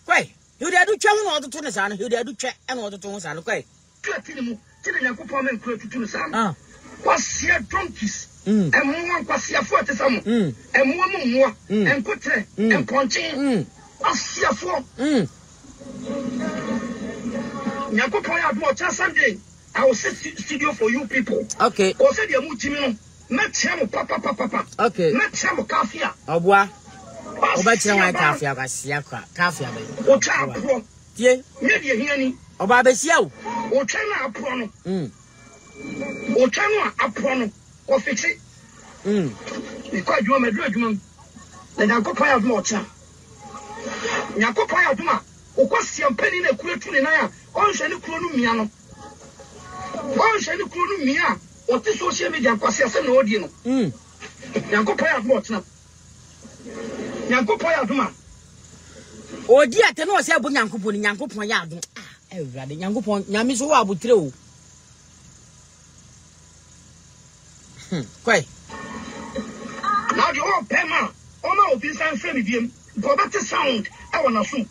Quay, you dare do channel all the tunnels and you dare do check and all the tunnels and quay. Tell Yankopon and Clerk to Sam. Was here donkeys and one was here for some and one more and put and ponching. Was here for Yankopon had more Sunday. I will set studio for you people. Okay. Or said your Mutimino. Papa. Okay. Not some coffee. Oh, boy. Oh, but you want coffee. I was coffee. Oh, child. Yeah. Maybe a hearing. Oh, Baba's you. Oh, China, a prono. Oh, China, a prono. Or fix it. Because you are my dreadman. Then I'll go pay out more time. Yako pay out ma. O kwasi penny na kuletu ni na. On shani kronu miano. On shani kronu mia. What is social media kwasi ase na odi no. Yanko pay out more time. Yanko pay out ma. Odi ate no se abu Nyankopon ni Nyankopon ya adu. Ah, ewrade Nyankopon nyame so wa abutre o. Quay. Now you all pema. Oma obi san frame biem. Go back to sound. I wanna soon.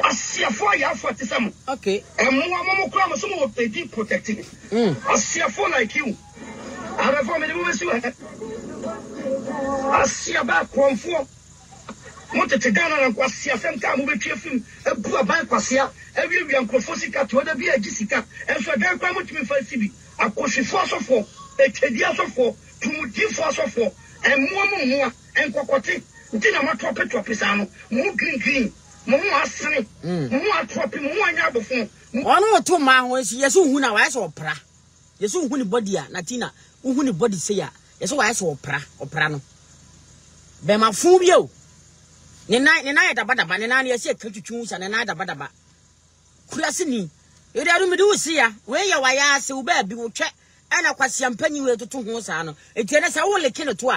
Asia for ya for tisam. Okay. And more crime some of the deep protecting. Asia for like you. I have for me the Asia back from 4. Wanted to down and Quasia sometime we cheer him a poor bank Quasia, every young Profosica to other be a Jessica, and so don't come to me for CB. A Quasi force of 4, a Tedias of 4, to give force of 4, and more and Cocotti, Dinama Tropisano, more green. More asleep, more tropping, more yabofon. One or 2 miles, yes, who now I saw pra. Yes, who body, Natina, who body say, yes, I saw pra or prano. Bema fubio. Nina badaba, Nana, yes, a choose and another badaba. Crassini, you don't do see ya, where your wire, so baby will check, and a quasiam penny way to 2 Hosano. It tells us only kin to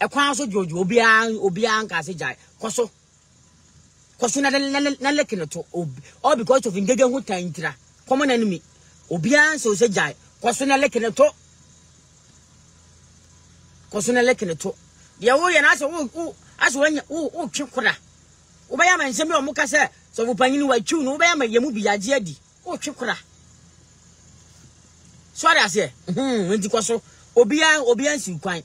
a council George will be an Cassijai, Cosso. Cosuna Nalekin to all because of engaging with Taintra, common enemy. Obian so say jai, Cosuna Lekin to Cosuna Lekin to. The away and as when you chukura. Obayam and Samuel Mukasa, so Upanu white tune, Obama Yamubi Ajedi, oh chukura. So I say, when the Cosso, Obian Suquine.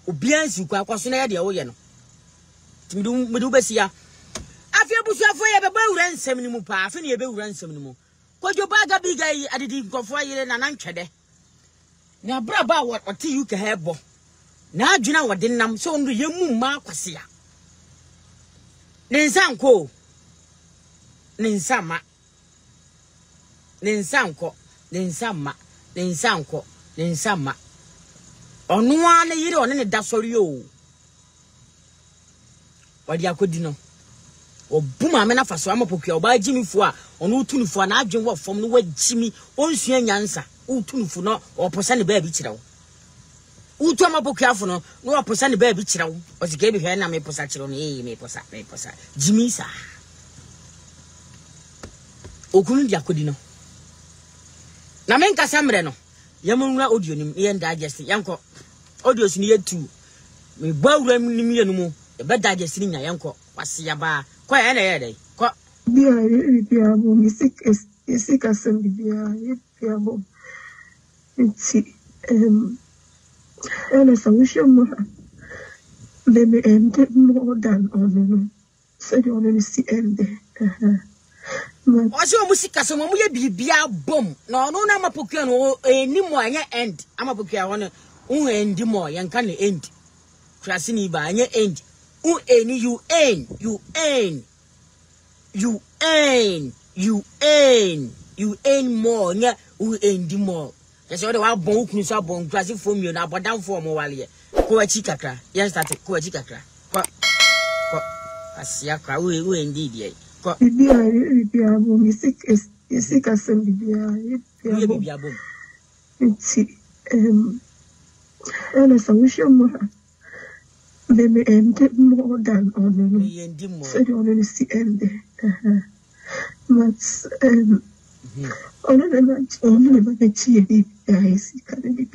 Obian Suqua, Cosuna the Oyano. Medubesia. Afia busu afo ye beba uransem ni mu pa afi ne ye be uransem ni mu kojo baga biga yi adidi nkofo ayire na nantwede na braba what you can hebo na adwuna wode nam so ndu ye mu ma akwase ya ne nsanko ne nsama ne nsanko ne nsama ne nsanko ne nsama onu ane yire one ne dasori o wadi akodi no Obuma mena faso amapokua oba jimifo a ono tunufo na adwen wo fom no wajimi onsua nyansa utunufo no oposa ne ba bi kire wo utu amapokua fo no no oposa ne ba bi kire wo osike bi hwe na me posa kire no me posa jimisa okunu dia kodi no na menka samre no yamunwa audio nim ye digest yanko audio sini yetu me bawura nim ye no mu e be digest ni nya yanko wase yaba kwa ene yede kwa bia bo misik asem bia bo nti ene solution mo baby more than on so you want to see end Oso musika so mo ye bibia bom na ono na mapokua no eni mo anya end amapokua wono end mo ye nka ne end Krasini ba anye end. You earn. You earn more. Nya you earn the more. That's all the wa bon ukunu so bon krasi from you na bodam for mo wale. Ko achi kakra. Yes start ko achi kakra. Ko asia kwa we indeed ye. Ko bibia bo music asem bibia bom. Nti ana solution mo they may end more than on so you only see end but only the chief guys can be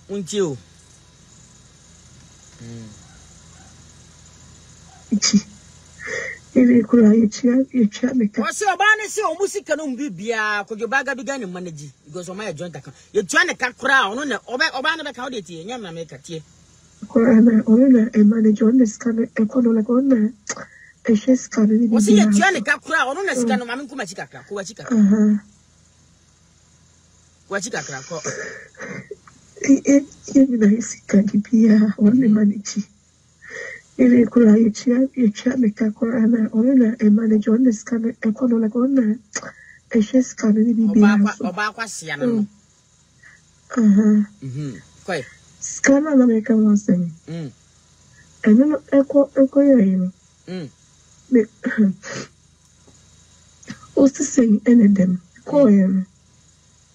until Because Obana say o musika no mbibia ko jobaga biga ne manage because o my joint account ye tua ne kakra ono ne Obana be ka o de tie nyam na me ka tie ona e manage on this kind economy like on e shes can be o say ye tua ne kakra ono na sika no ma me kuma chi kakra ko wa chi kakra wa chi kakra ko e na sika bibia on the manage Ili kula ichia meka kwa ana ona e manage on this kind economy like on e shes can be oba kwa sia no Koi Skana na meka monsem eno eko yo me o se say enedem ko yo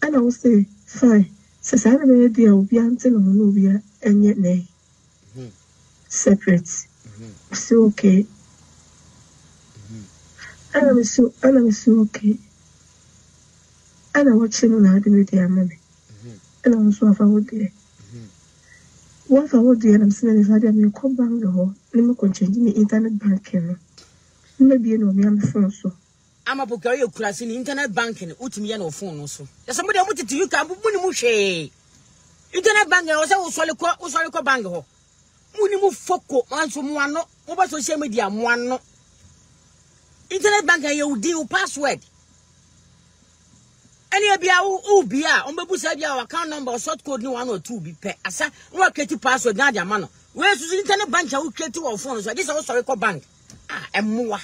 ana o say fine se sa na me dia obi ante no no obi enye nei separate so okay ana so okay ana watching na ade me dia mame ana so afa wo dia what I would do and saying is I didn't come back the whole never change me internet banking maybe no me am phone so I'm a book you class in internet banking utimi na phone so somebody want to you can muni mu hwe internet banking o say wo sole ko bank ho muni mu foko anso mu ano mo ba social media mu ano internet banking you din password any bia o bia on bebu say bia account number or short code ni 1 or 2 bi pe asa no create password na dia ma no we so internet bank you create your phone so this is sorry ko bank emmo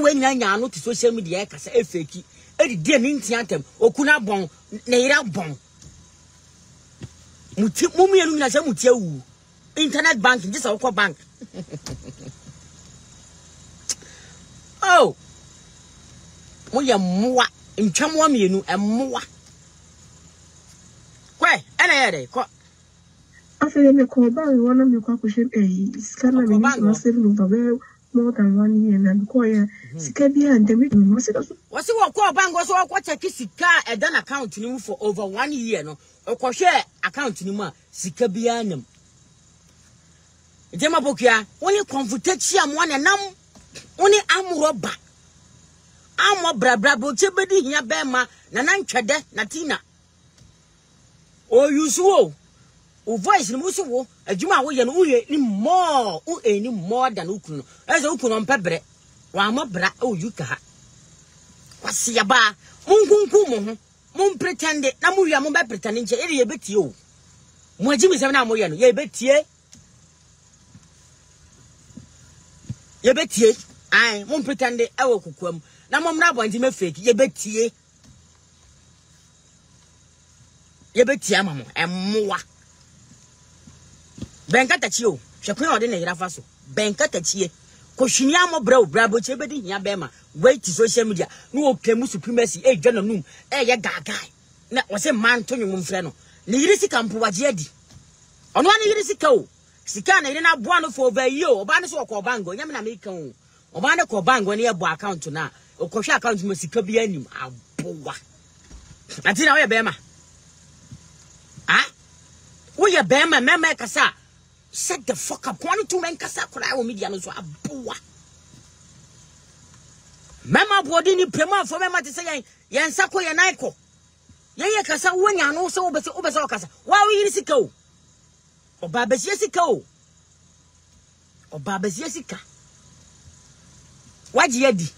we nya no to social media ka say fake e di ni ntiantem okuna bon na ira bon muti mumienu na say muti awu internet banking this is ko bank oh mo ya mwa ntwamwa mienu emmoa kwe ena yede ko after me call bank one me kwa kushe scanner me no save no more than 1 year and ko ya sika bia and me no se so wasi wo call bank so wo check sika e dan account ni for over 1 year no o ko hwe account ni mu a sika bia nam ejema bokia woni confutachi am wane nam woni amroba amo brabra bo chebedi hia bema na nantwede na tina o yusuo o voice ni muso wo adwuma wo ye no uye ni more o eni more than ukunu eze ukunu mpebre wa amobra o yuka ha kwase ya ba munkunku mo ho mun pretend na mu wi am be pretend nche eri ye betie o mo agimi se na mo ye no ye betie ai mun pretend e wo kukwam na mom na bonti me fake ye betie amamo emmoa benka tachi o hwekwe ode na yira fa so benka tachi ko hwini amobra o brabo che bedi hia bema wait social media no o kemu supremacy e dwana num e ye gagai na wo se man to nwum mfre no ne yiri sika mpo waje adi ono na yiri sika o sika na yiri na boa no for over year oba ne so ko bango nyame na me kan o oba ne ko bango ne ye bo account na okosha account mo sika bia nim abowa ati na we bema we ye bema mema kasa set the fuck up one two men kasa kura wo media no so abowa mema body ni prema for mema te say yen sako ye naiko ye kasa wonya no so obese kasa wa we yiri sika o oba besie sika waji edi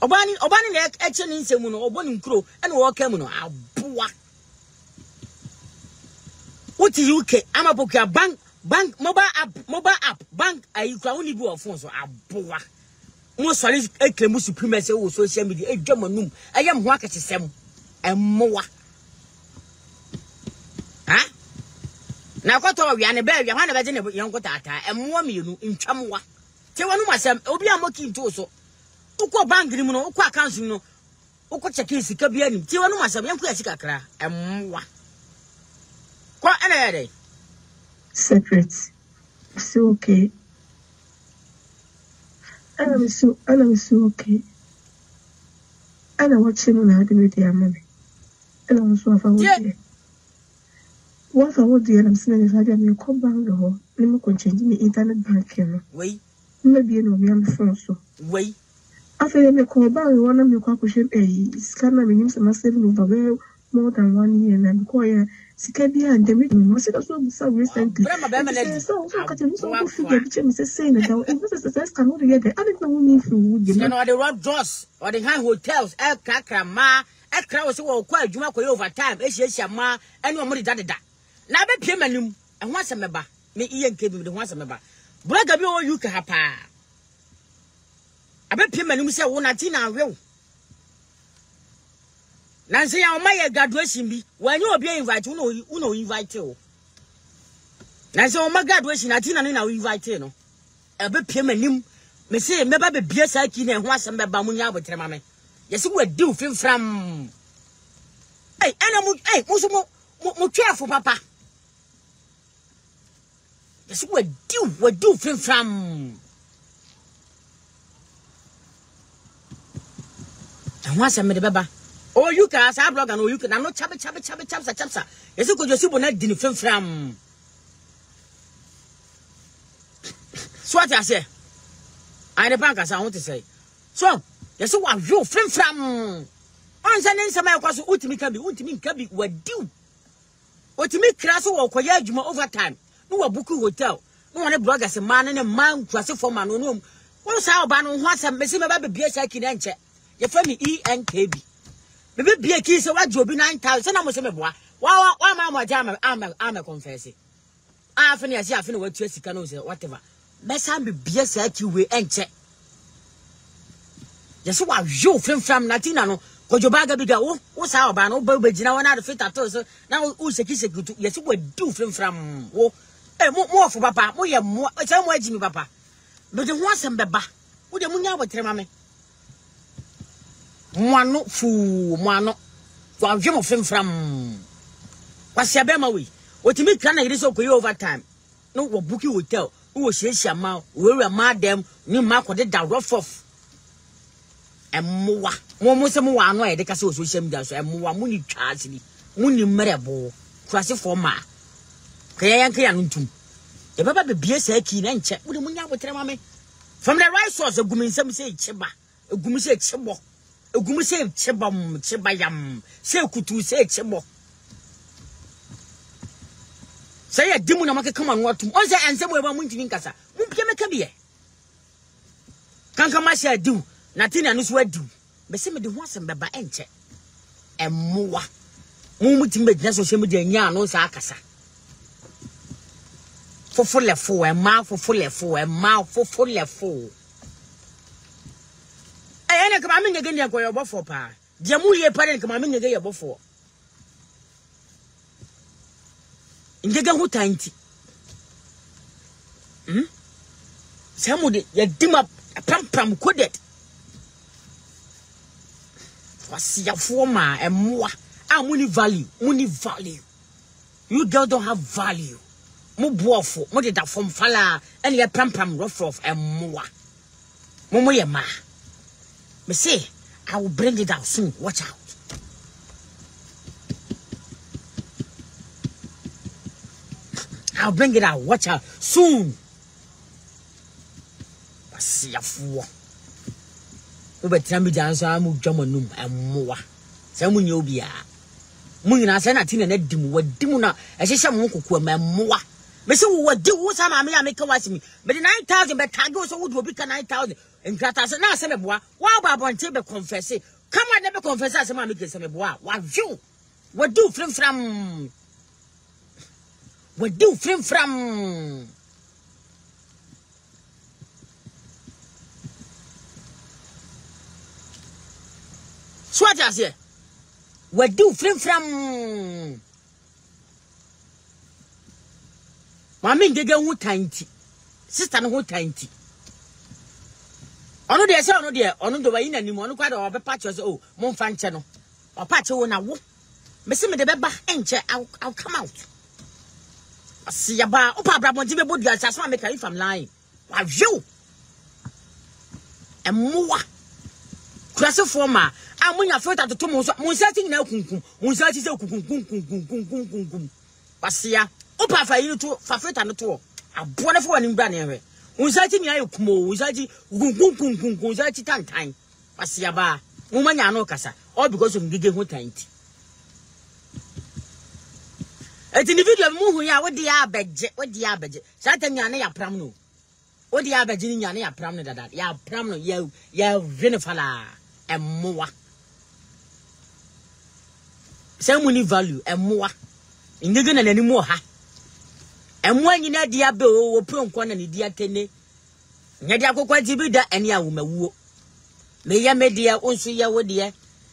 obani na eche ni nsemu no oboni nkro ene wo ka mu no aboa Uti UK, I'm a book bank, mobile app, bank, you can only go on phone, so a boa. Most solid a claim supremacy or social media, a German, I am working to some and more. Huh? Now, got all Yana Bear, you want to young Gotata, and warm you in Chamwa. Tell one myself, Obia Mokin Toso. Uko bank, Uko council, Uko Chakis, Kabian, tell one myself, young Classica, and more. What any separate. So okay. And I'm so okay. And I watch him on the media, mommy. And I was so far away. What I would do, and I'm saying is, I didn't come back the hall. Let me continue the internet banking. Wait, maybe no me on the phone so. Wait. After me call back, one of my question is scanner names and myself over more than 1 year and I'm quite. Sikabia and the meeting was also so recently. So, saying that investors cannot get the other thing through. You know, the road draws or the high hotels, El Cacrama, El Crows will quite you over time, Shama, and no money that. Now, be Pimanum, and once a member, me Ian came with once a member. Brother, you can have. I bet Pimanum say, one Atina will. Nancy, I my graduation be when you are being invited, uno invite you. Nancy, my graduation, I think I know invite you. A bit Pimanim, me say, maybe be beer cycling and once a member Munya with Tremame. Yes, you would do film from. Hey, animal, hey, more careful, Papa. Yes, you would do film from. And once I made a baba. Oh, you can say blog and you can not chapsa. Yes, you could just see bonnet din from. So what I say? I the bank as I want to say. So, yes, you are you from. On Sunday, some of us ultimate can be what do. What to make class or Koyajuma overtime. No a book hotel. No one a blog as a man and a man to a for man room. What's our ban on once and messing about the beer shaking and check. Your family ENKB. Maybe be a key so what you be 9,000. I'm a boy. Wow, my jam, I'm a confessor. I finish, I finish what Tracy can say, whatever. Best I be BS you will and check. Just what you from Latina, because your bag bigger. What's our ban? Oh, baby, you know, another fit at all. Now, who's a kiss a good? Yes, you would do from. Oh, more for Papa, more, some way, Jimmy Papa. But the one some baba. Would the Munya with Tremame? One fool, one for Jim of him from. What's your bema? What you make can I so quick over time? No, what book you would tell. Who was your mouth? Where are madam? New mark what did that rough off? And more annoyed the castle with him does and more money charge me. Money merable, cross it for ma. Kayankiantum. The Baba be BS keen and check with the Munya with Tremame. From the right source of Gumin, some say Chiba, a Gumi say Chibo. A Gumi say Chibam, Chibayam, say Kutu say Chibo. Say a demon make come on what to answer and somewhere one winning casa. Won't be a cabie. Can't come I do, nothing and this word do. But some of the ones and Baba enter. And more. Moving with social media, no Sakasa. For full left for a mouth for full left for a mouth for full left for. I ain't coming again, you're going to for pa. Jamuya parent coming again before. In the who tiny. Somebody, you dim up a pam could it. What's your former and more? I'm money value. You girls don't have value. More boaful, more did that from Fala and your pam rough and more. Momo ma. Me say, I will bring it out soon. Watch out. I'll bring it out. Watch out soon. I see a fool. Over Tammy dance, I move Jamanum and more. Someone you'll be a moon. I send a tin and a dim with dimuna as if some uncle my more. Miss what do some I make a watch me, but the 9,000 but Tagos would be 9,000 and Gratas and now some of wow, Baba and table confess it. Come on, never confess as a mammy gets some of wow. What you? What do from? What do from? Swat as here. What do from? Mammy Gaga who tiny. Sister who tiny. Ono de say ono de ono do wayi nani mo ono kwada obe patch say oh mo fan che no o patch wo na wo me se me de beba enche I'll come out asi ba o pa bra mo be bodi asase ma make if I'm lying wa view emoa klase forma amunya filter to mo so mo searching na kunkun mo searching say kunkun pasia o pa fa yi to fa filter no to abo na fo wani bra na ehwe unsachi mi ayo kumo unsachi gungun unsachi tantan pasia ba mo manya no kasa all because of ngige ho tanti eti ni video mu hu ya wodi ya beje sata nya na ya pram no wodi ya beje ni nya na ya pram no dada ya pram no ya venefala emmoa say money value emmoa ngige na nani mu ha emwa nyina dia be wo pronko na ne dia tene nya dia kokwa jibi da ene a wo mawuo me ya media onso ya wo dia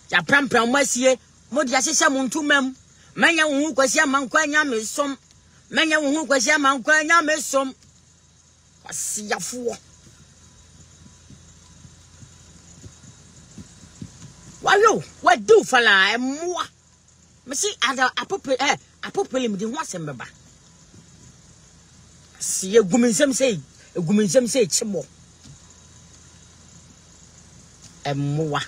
ya prampram masie mo dia hyehyɛ mo ntumam manya wo hu kwasi amankwa nya me som manya wo hu kwasi amankwa nya me som asiafo wayo what do fala emwa me si ada apopele me di ho asem beba si egumensem say chimo emwa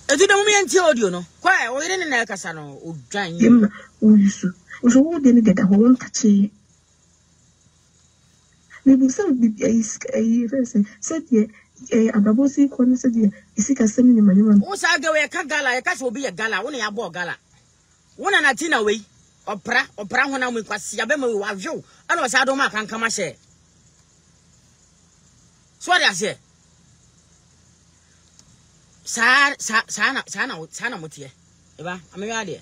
edu dem mi enti audio no kwa o yire ne na kasa no odwan yem o yusu o so wo de ne deda ho won kache me bi se bi ai rese se die ababosi ko ne se die isika sem ni manyama o sa ga we ka gala e ka so obi ye gala wo ne ya bo gala wona na tina we opra ho na mu kwasi ya be ma we wa view ana wasa do ma kan kama she so what ase sana mutie eba amewa de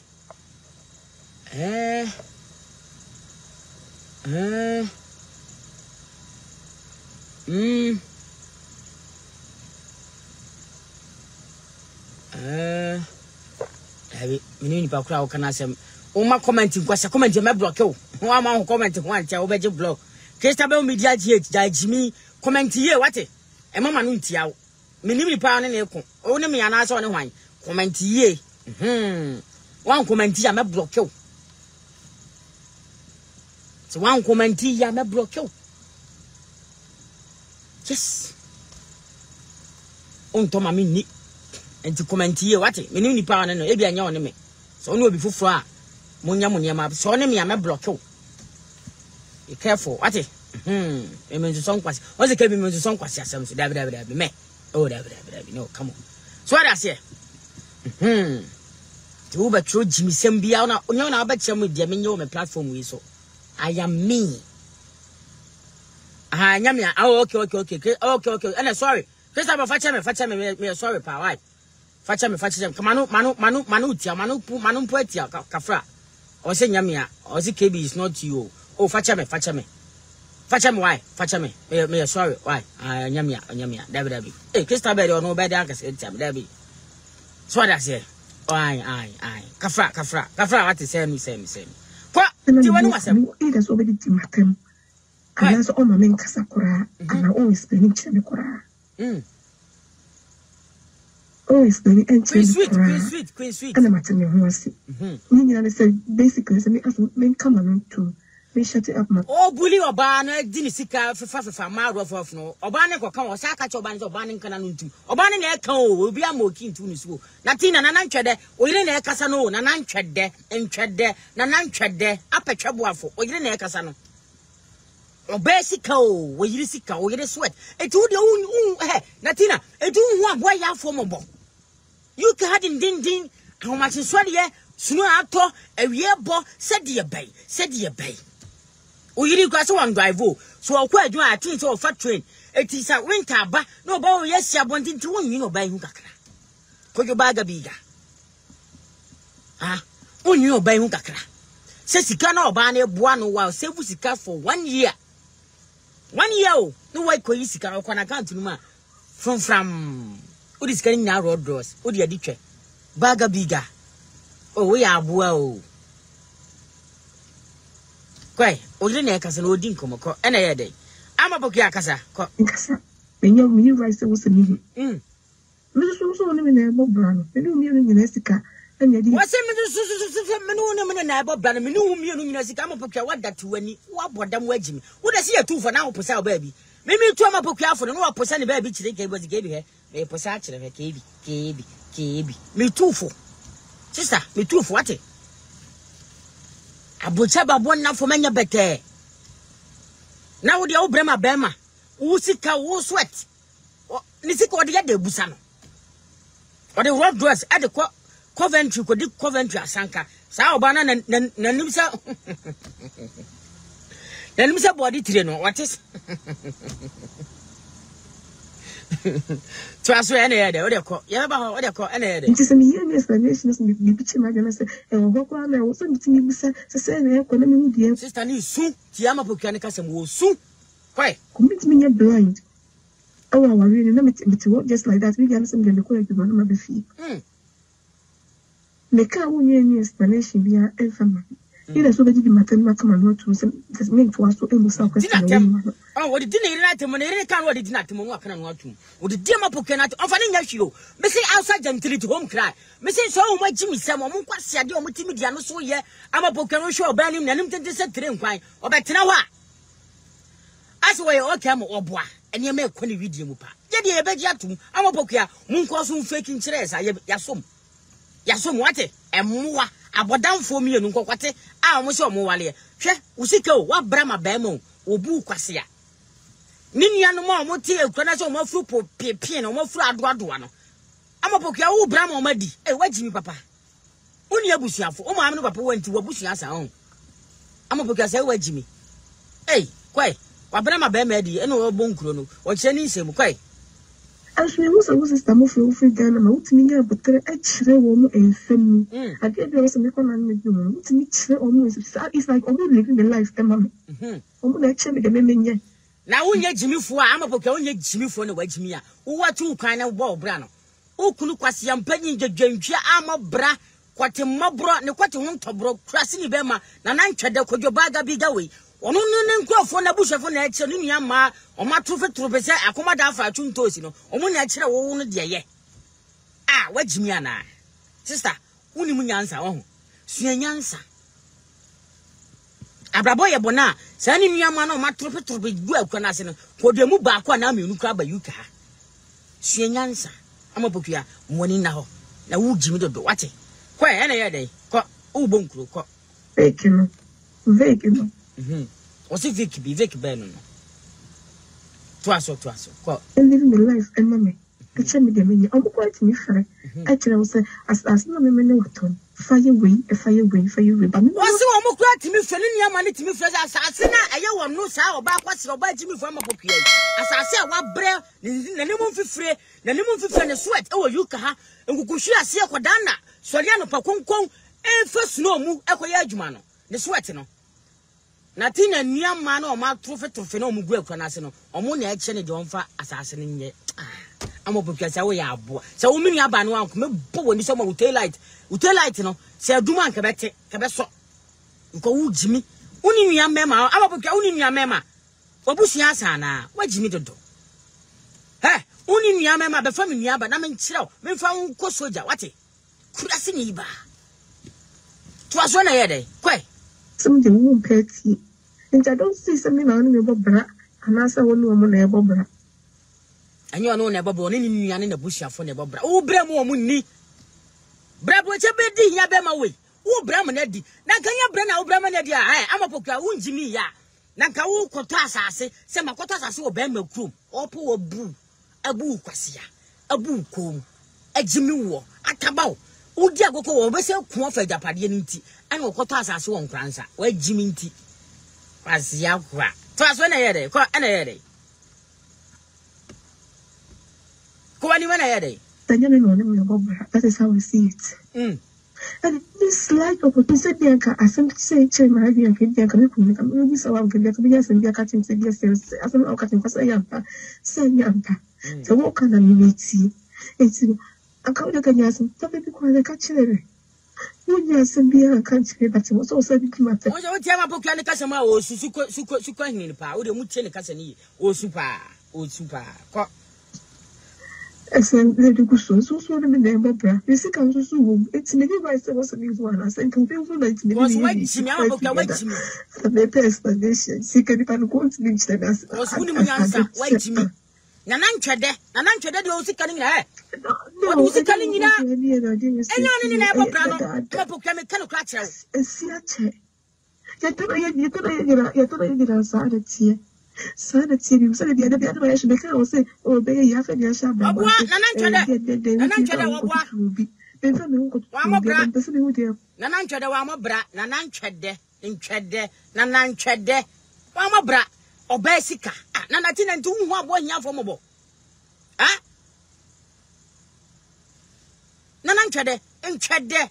abi minini pa kura o kana sem o ma commenting kwasa comment me block o ho ma comment ho antia o beje block Christabel media gh da jimi comment ye wate e mama no ntia o minini pa ne ko o ne me yana so ne hwan comment ye wan comment ya me block o so wan comment ya me block o yes on to mama ni enti comment ye wate minini pa ne no e bia nya o ne me so no obi fufuro a munya munyama so ne me block o be careful wate me menzo son kwasi o se ke me menzo son kwasi asem so da me oh da no come on so what I say to ba tro jimi sem bia na onyo na ba chem dia me nyo me platform we so I am me nya me okay and sorry Christopher facha me sorry pa why facha me manu tia manu poetia kafra o se nya me o se KB is not you oh facha me why facha me sorry why nya me dabi eh Christopher no be dey akase tia dabi so what I say ai kafra what is say kwa ti wanu masem e da so be di matem ana so o ma men kasa kura ana o explain chime kura oh, it's very queen sweet. And I'm at your horse. You said basically, me come on to me shut it up. Oh, bully or banner, didn't see car for my rough of no. Or banner or come or Saka or banner or banning canon too. Or banning echo will be a more keen to Miss Woo. Natina, Nanan tread there, or in a casano, Nanan tread there, and tread there, Nanan tread there, up a trouble or in a casano. O basico, where you see cow, you sweat. It would own Natina, it don't want why you formable. You can't ding, how much is what ye? Sooner after a year bo said ye bay. Oh, you got one drive, so I'll quite do a thing to a fat train. It is a winter, but no boy, yes, I wanted to win, you know, by Hukaka. Could you bag a bigger? Ah, oh, you know, by Hukaka. Se sika na oba na eboa no wa save sika for 1 year. 1 year o. No why ko yi sika o na account no ma. From odi sika ni na road doors. Odi adi twa. Baga biga. Oh we aboa o. Kwai, odi na ekasa na odi nkomoko. Ena ye dey. Ama boku akasa. Ko. Nkasa. Me rice was a meeting. Me so no me na ebo brano. Me no me no sika. What's a minute na ebo brano. Me no me no sika ama boku wa that wani. Wa bodam wagimi. Wo da see ya 2 for now posa baby. Me tu ama boku afo no wa posa ne baby chire ke bozi gebi he. Me posa chire he kebi. Me 2 for. Sister, me 2 for what? Abucha babon na for manya bete. Now the old brema bema. Usika wo sweat. Nisika odi ya de busa no. Or the road dress at the Coventry ko di Coventry asanka. Sa obana na nimsa. Na nimsa body tire no. What is? So aso ene ya de. Odi ko. Ya ba odi ko ene ya de. Nti se me ye explanation so me bichi ma na se e wo kwa na wo so bitimi busa se na e ko na me hu die. Sister ni su ti ama pokua ne kasem wo su. Why? Commit me blind. Oh, I really know me just like that. We can some get the correct one, my fee. Make a one explanation via every. Either so that you mathematical not to some mean to us to end the question. Oh, what did you not when they can't what did not work on what to? Would the dear Mapocanat of an issue? Missing outside gently to home cry. Missing so much Jimmy Sam or Muquasia, the only Timidiano so ye. I'm a Pocano show, banning and him to set to them cry or better now. As way or cam or bois, and you make quany video mupa. Yet ye beg yatu, I'm a pokia, Munkosum faking chairs, I yasum. Yasum wate, and mua, about down for me and unquate, I almost saw more. She, Usiko, what Brahma Bemo, Ubu Quasia. Ninian more motil, Conazo more fruit, piano, more flat guaduano. I'm a pokia, oh Brahma Madi, a wedgie papa. Only a bushia for my papa went to a bushias own. I'm a pokia, say wedgie. Hey, quite. Wabana bemedi eno obonkro no o cheni semu kwai aswe wo so sister mo fi Ghana ma utimi ya botere e chire wo mo enfam ade bi wo so me kona me bi mo utimi chire o mo it's like obi living the life mama o mo na chire me de menye na wonye jimifo a amapoka wonye jimifo na wajimi a wo watu kwan na bo bra no okunu kwase ya mpanyi dwantwa amabra kwate mabro ne kwate ho ntobro krase ni bema na nantwede kodwo baga biga we ono ne nkrofo na bushefo na eche ne nua ma o matrufe trobese akomada afa atwuntosi no o mu na kire wo no de ye wajimi ana sister woni mu nyansa wo ho sua nyansa abrabo ye bona sa ni nua ma na o matrufe trobe gu akwana ase no kodemu ba akwa na amenu kra ba yuka sua nyansa amapokua mwoni na ho na wujimi dodo wate kwa ene ye dey ko ubonkuro ko vekino What's Vicky Ben? Twaso, ko. Living the life and mommy. I tell me the menu. I'm quite me for it. Actually, I was as no me know what on. Fire away. But what's the one more to me for any money to me for assassin? I don't know how about what's your bad Jimmy from a book. As I said, what bread, the name of free, the name of free and sweat. Oh, you can and Kukushia see a Kodana, Soliano Pacon, and first no move Equayajmano, the sweating. Natina nia mano ma trofe no mu gu akwana no omo na eche ne de onfa asase ne nye amopokya se wo ya abo se wo mini aba no anko me bo woni so ma hotel light no se aduma anka bete ka be so nko wu jimi uni nua mema amopokya uni nua mema obusua sana wajimi dodo uni nua mema be fami nua aba na me nkire o me fa nko soja wate kurase ni ba to aso na ye dey kwai some the womb petty. And I don't see something on your bobra, and answer one woman a bobra. And you are no never born in the bush for never bra. Oh, Bramo Muni Brab, what's a bed, Yabema way. Oh, Bramanedi. Now can you bring out Bramanedi? I'm a poker, won't Jimmy ya. Nanka Kotasa say, Sama Kotasa so Bambo crew, or poor boo, a boo quasia, a boo comb, a Jimmy war, a cabal. Oh, dear, go over so quaffed up at Yenity, and Kotasa so on Cransa, where Jimmy tea. As Yakwa. Twas when I had a car and I had a. Go anywhere I had a. That is how I see it. And this light of what said Bianca, I sent say, my Bianca, Bianca, maybe so I'm going to be yes and Bianca to say yes, as I'm not cutting for Sayampa, Sayampa. So what can I meet? It's a couple of years and probably quite a catcher. Yes, and Bianca, but it was also the matter. What you tell about Canicasama or Suko in the power, the Mutin Cassani, or super. As a lady Gusson, so sort of the name of Bra, you see, comes to Zoom. It's maybe by was a new one. I said, confused like me. Was waiting to me. The best explanation. See, can if I go to reach the us. Was who answer? Wait to me. Nanancha de, you also coming there. What was it coming in? And never proclaim a catch. And see a chair. You're outside it here. Sanity, you said the other way I should make her say, oh, baby, you have any shop. Nanancha, Obesica, Nanatin and 2 1 year for mobile. Ah? Nananchade, and Chade.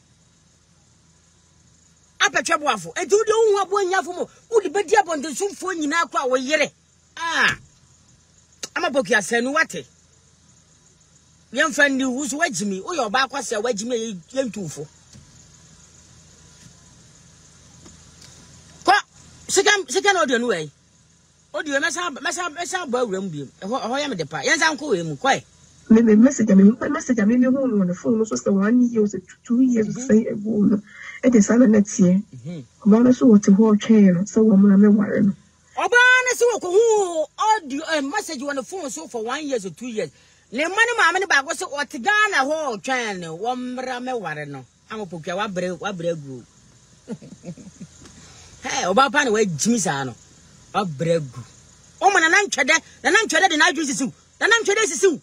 Aperture waffle, and 2 1 year for more. Would the bed up on the soup for you now? Ah, I'm a book, yes, and what? Young friend, you who's wedging me, or your back was a wedging me, young two for. Second order way. Oh, do you mess up room beam? Oh, I am the part. Yes, Uncle him quite. Maybe message, I mean, on the phone was the 1 year, 2 years to say a woman. It is on next year. One is what to hold chain, so I'm worrying. Obana so who audio a message on the phone so for 1 year or 2 years. Le money mamma back was what to Ghana whole chain, 1 rame wareno. I'm a poker, what bread grew. Hey, Obapa, wait, Jimmy Sano. A bread grew. Oh, man, and I'm cheddar, and I do this. Then I'm cheddar is soon.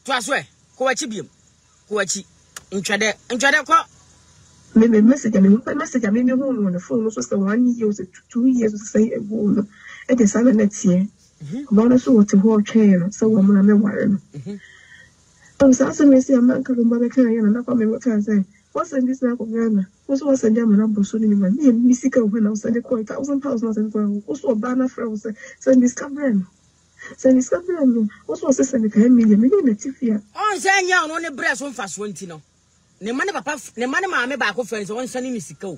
Twaswe, Coachibium, Coachi, in cheddar, maybe message, I mean, on the phone was the 1 year, 2 years to say a woman. It is on next year. One is what to hold chain, so I'm worrying. I was asking me, see, I'm not coming by the carrier, and I what can say. What's in this lap of Ghana? Was a German number soon in my name, Missica when I was at £1,000 and well, also a banner froze, send this covering. Send this covering. What was the 10 million a Tifia? Oh, saying young on a breast on fast wintino. The money papa, the money mamma back of friends on Sunny Missico.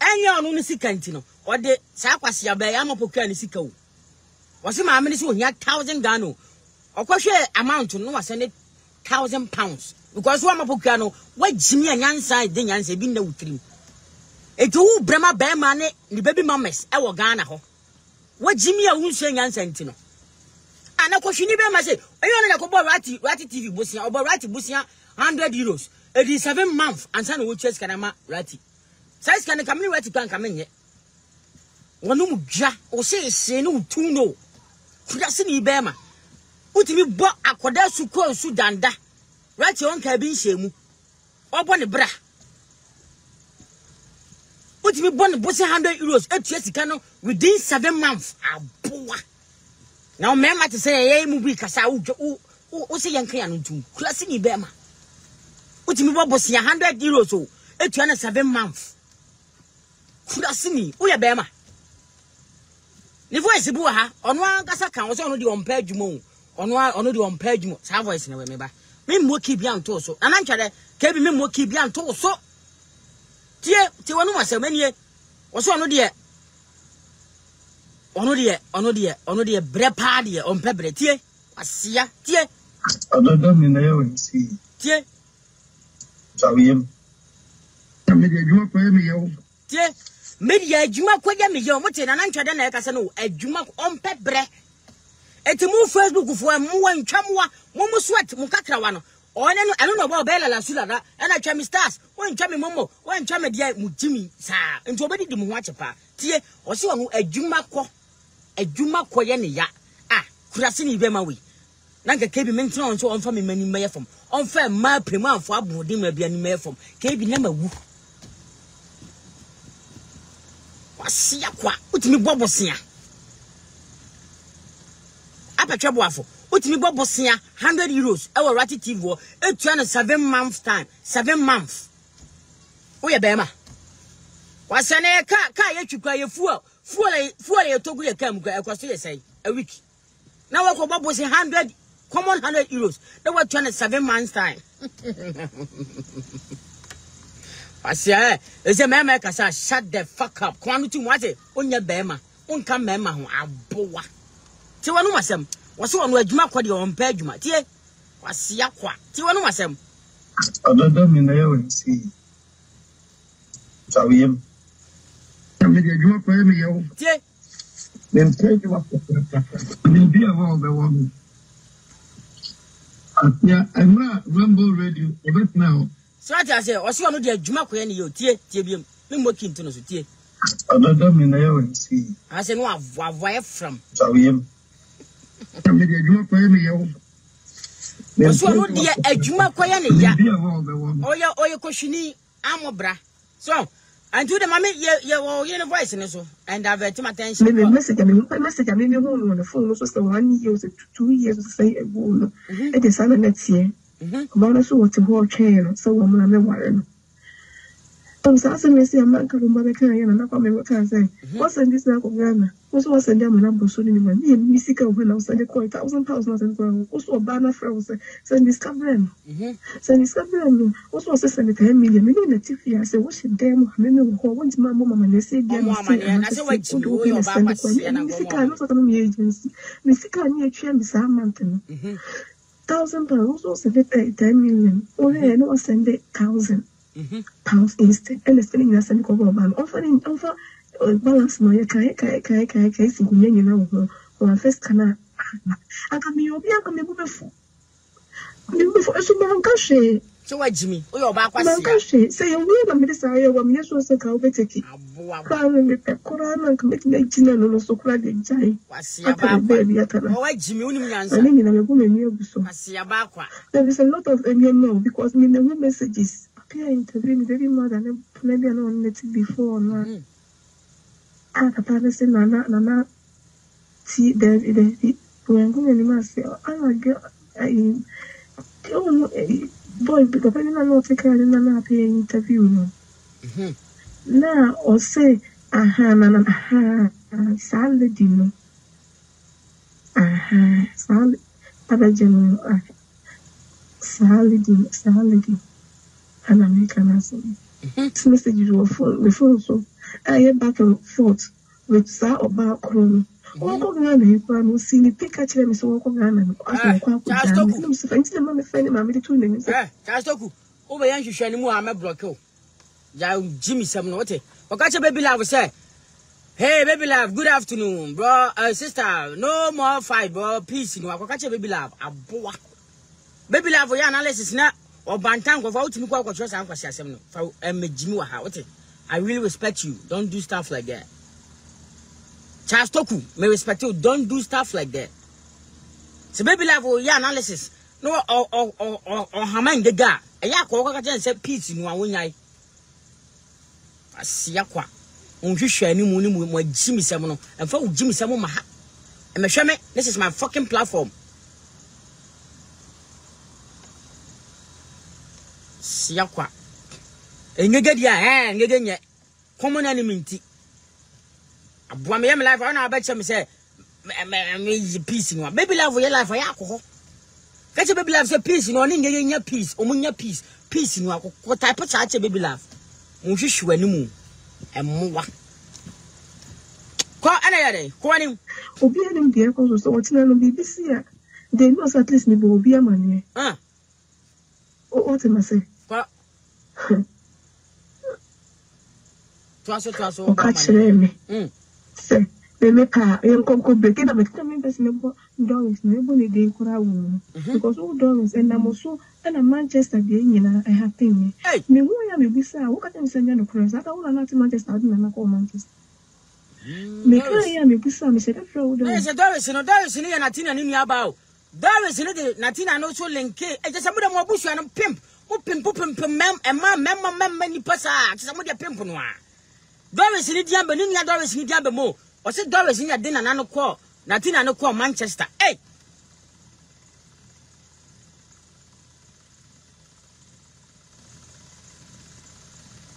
And young on the Sicantino, or the Saquasia by Amapoca and Sico. Was it my minister who had £1,000 or question amount to no send £1,000. Because one of Pocano, what Jimmy and Yanside, then Yansay been no three. A 2 Brema bear money, the baby mammas, our Ghana. What Jimmy won't say Yansantino. And of course, you never must say, I don't know about Ratty TV Bussia or Ratty Bussia, €100. It is 7 months, and son will chase Canama Ratty. Size can come in Ratty can come in yet. One no ja or say no 2 no. Frasini Bema. Put me bought a Kodasu Ko Sudanda. Right on cabin shame. Open the bra. Put me born €100 8 years cano within 7 months. Ah, boy. Now, Mamma to say, a movie Casau, who say young can do. Classini Bema. Put me bobos €100 so 8 months. Classini, we are Bema. The voice Buha on one Casaka was only on Pedjumo. On one Pedjumo. Have voice in a way, me mo keep yan toso na nanchade ke bi me mo keep yan toso tie wonu wasem anie wo so ono de brepa de on pebre tie asia tie ododo mi na yawo si tie tawiem media adwuma kwa me yawo tie media adwuma kwa me yawo mo tie na nanchade na e kase no adwuma on pebre eti mu Facebook fo mu wantwamwa mu sweat mu kakrawa no one no I don't know about Bella la sula da na twam stars wantwa me momo wantwa me dia mu jimi sa enti obedi di mu ho achepa tie o se wonu adwuma kɔ ye ne ya ah kurase ni be ma we na nka kebi mentina on so on fa me mani meye fam on fa ma premu anfo abodi ma bia ni meye fam kebi na mawu wasia kwa utimi bobosia apatwa boafo Utimi bobosia 100 euros. Ewo rati TV wo. Etua no 7 months time. 7 months. Oye bema. Wasane ka ye twikwa ye fuel ye togu ye kam kwa ekwaso ye say a week. Now we ko bobosia 100 common 100 euros. They were 7 months time. Asia, is a man kasa shut the fuck up. Quantity wate onya bema. Unka mema ho aboa. Ti wanu masem. Waso wanu adwuma kwade on pa adwuma. Tie. Wasia kwa. Ti wanu masem. Ododo mi na ye wonsi. Tawiem. Me de adwuma kwa me ye wo. Tie. Dem tell you what. Me be a wo be wo. Yeah, I'm not Rumble Radio right now. So I say, waso wanu de adwuma kwa ne yo. Tie biem. Me mo kinto no so tie. Ododo mi na ye wonsi. I say no avoid from. Tawiem. Me de adwuma kwa me ye wo. Waso wanu de adwuma kwa ne ya. Oye koshini amobra. So, and to the mommy ye voice in so and I've my attention. Maybe message me home on the phone so 1 year or 2 years say a woman. It is on next year. About us what to hold chain so woman and worry. I'm saying a man can remember and I come and say, what's in this now of Ghana? Was in them number so many money and musical when I was at the quite £1,000 also banner friends send discovering. Send discovering also send 10 million the TV. I say, what's in them? I mean, once my mom and they say, I say, what you send the agency. Musical near Chem is a mountain. £1,000 also send 10 million. Only I know send 1,000. Pounds instead, and the spending as a government offering over balance my kai you know, or first can I can be before. Before so cash. So what Jimmy? Oh, back say a word of Messiah, one years was a cow betty. Crying with a Koran and committing 18 and also cried in Jai. What's your baby at all? Jimmy, answer. There is a lot of them because me the messages. Appear interview me very more than maybe I know it before. Ah, Papa say Nana. See the when going to say, I get boy, because I didn't know take care of Nana pay interview. Now or say, salad, you know. Salad, Papa General, salad. And American answer. This message was the phone so I get back and forth with Sa about Chrome. Walk around and you see me pick at them so walk around and ask Chastoku, over young Shanimu, I'm a blocker. Jimmy Samnote. Or catch a baby love say, hey, baby love, good afternoon, bro, sister, no more fight, bro, peace, you know, catch a baby love, a boy. Baby love for your analysis now. Or Bantan go out to me quite trust and question for Jimmy. I really respect you. Don't do stuff like that. Charles Toku may respect you. Don't do stuff like that. So baby level yeah analysis. No or Haman the guy. A yak or say peace in one night. I see a quack. On you share any money with Jimmy Samuel and for Jimmy Samuel. And my shame, this is my fucking platform. Siakwa. Engege dia ngege nye. Common enemy nti. Abua me life I na bet me say me peace no. Baby life your life ya akọ. Kache baby life say peace no ni ngege nya peace. Omunya peace. Peace no akọ type cha baby life. Nhwehwe animu. Emwa. Ko ana ya dey. Ko ani. Obi anim dey ko so what na no BBC a. They know at least me obi amane. What am I say? Twaso catch me. Say, they make a young break in a becoming person Doris, never need in Korawu. Because all Doris and I'm also and a Manchester being in a happy me. Me, why am I bizarre? What can I send you across? I don't want to Manchester and I call Manchester. Me, I am a bizarre, Mr. There's a Doris and a Doris in Natina in Yabao. Doris in the Natina no so link. It is somebody more bush and pimp. Pim, mem, and my many passage. Somebody a pimp on one. Doris in the Diamba, Nina Doris in the Diamba more. Or said Doris in your dinner, no call. Natina no call Manchester. Hey!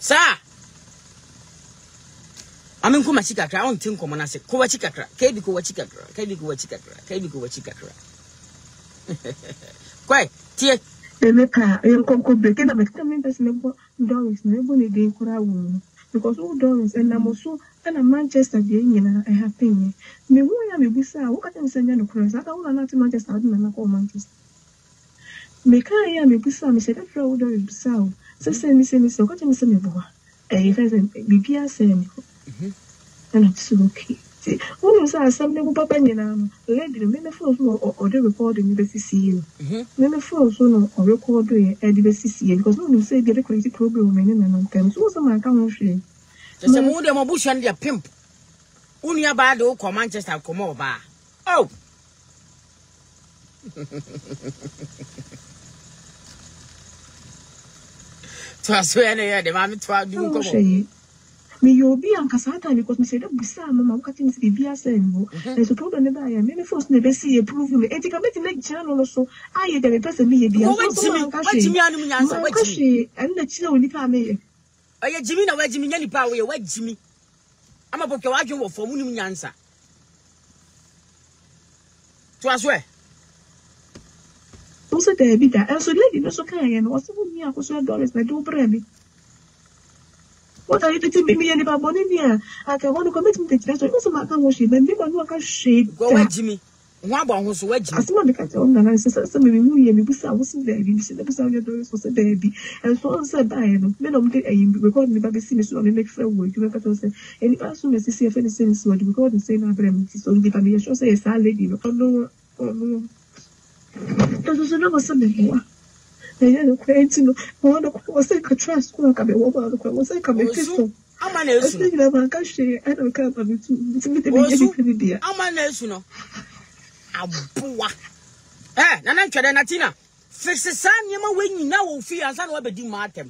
Sir. Amen kuma chikakra on tin komo na se ko wachikakra kebi ko wachikakra kwai tie Emeka yenkonko break na make me person nebo Doris na ebo ne dey kura wo because who Doris and namoso na Manchester dey nyina I happen me hu ya me busa wo kata nsanya no kura saka wo na Manchester adu na ko Manchester me ka ya me busa me se da fra wo Doris busa wo se me kata me se me bo first bibia se ni and I'm so okay. See, when you say something, Papa, you know, lady, many folks or the recording the CCU. Many folks know or record the CCU because no one say the crazy program and I'm so some account shame. Just a mood of bush and your pimp. Unia bado come Manchester come over. Oh. To a swear the mammy to do. Me you be an casata because me said busa mama cutting the bia saying there's a problem never I many folks never see a proof me and can make the channel also I get a person me be and the chill when you come here. I Jimmy no Jimmy any power where Jimmy. I'm a book of for Munim answer. To us where? Also there be that and so lady no so kind and what's me I was $1 na do bremi. What are you telling me about Bonivia? I can want to commit me to the also my wash it, then people who can shade. Go away, Jimmy. One was wedging. As one look at your own analysis, some of me and Busa wasn't there. You see the Busa your doors was a baby. And so on said, I am men of the recording the baby scenes on the next word. You have to say, and if I assume as you see a funny sense, what you record and say, no, so the baby, I should say, a lady. Oh, no. That was another something. I don't know. I was like a trust. I was like a pistol. I'm an else. I don't care about it. I'm an else, you know. Eh, Nana Natina. Fix the sun, you know, when you now will fear and son will be demartem.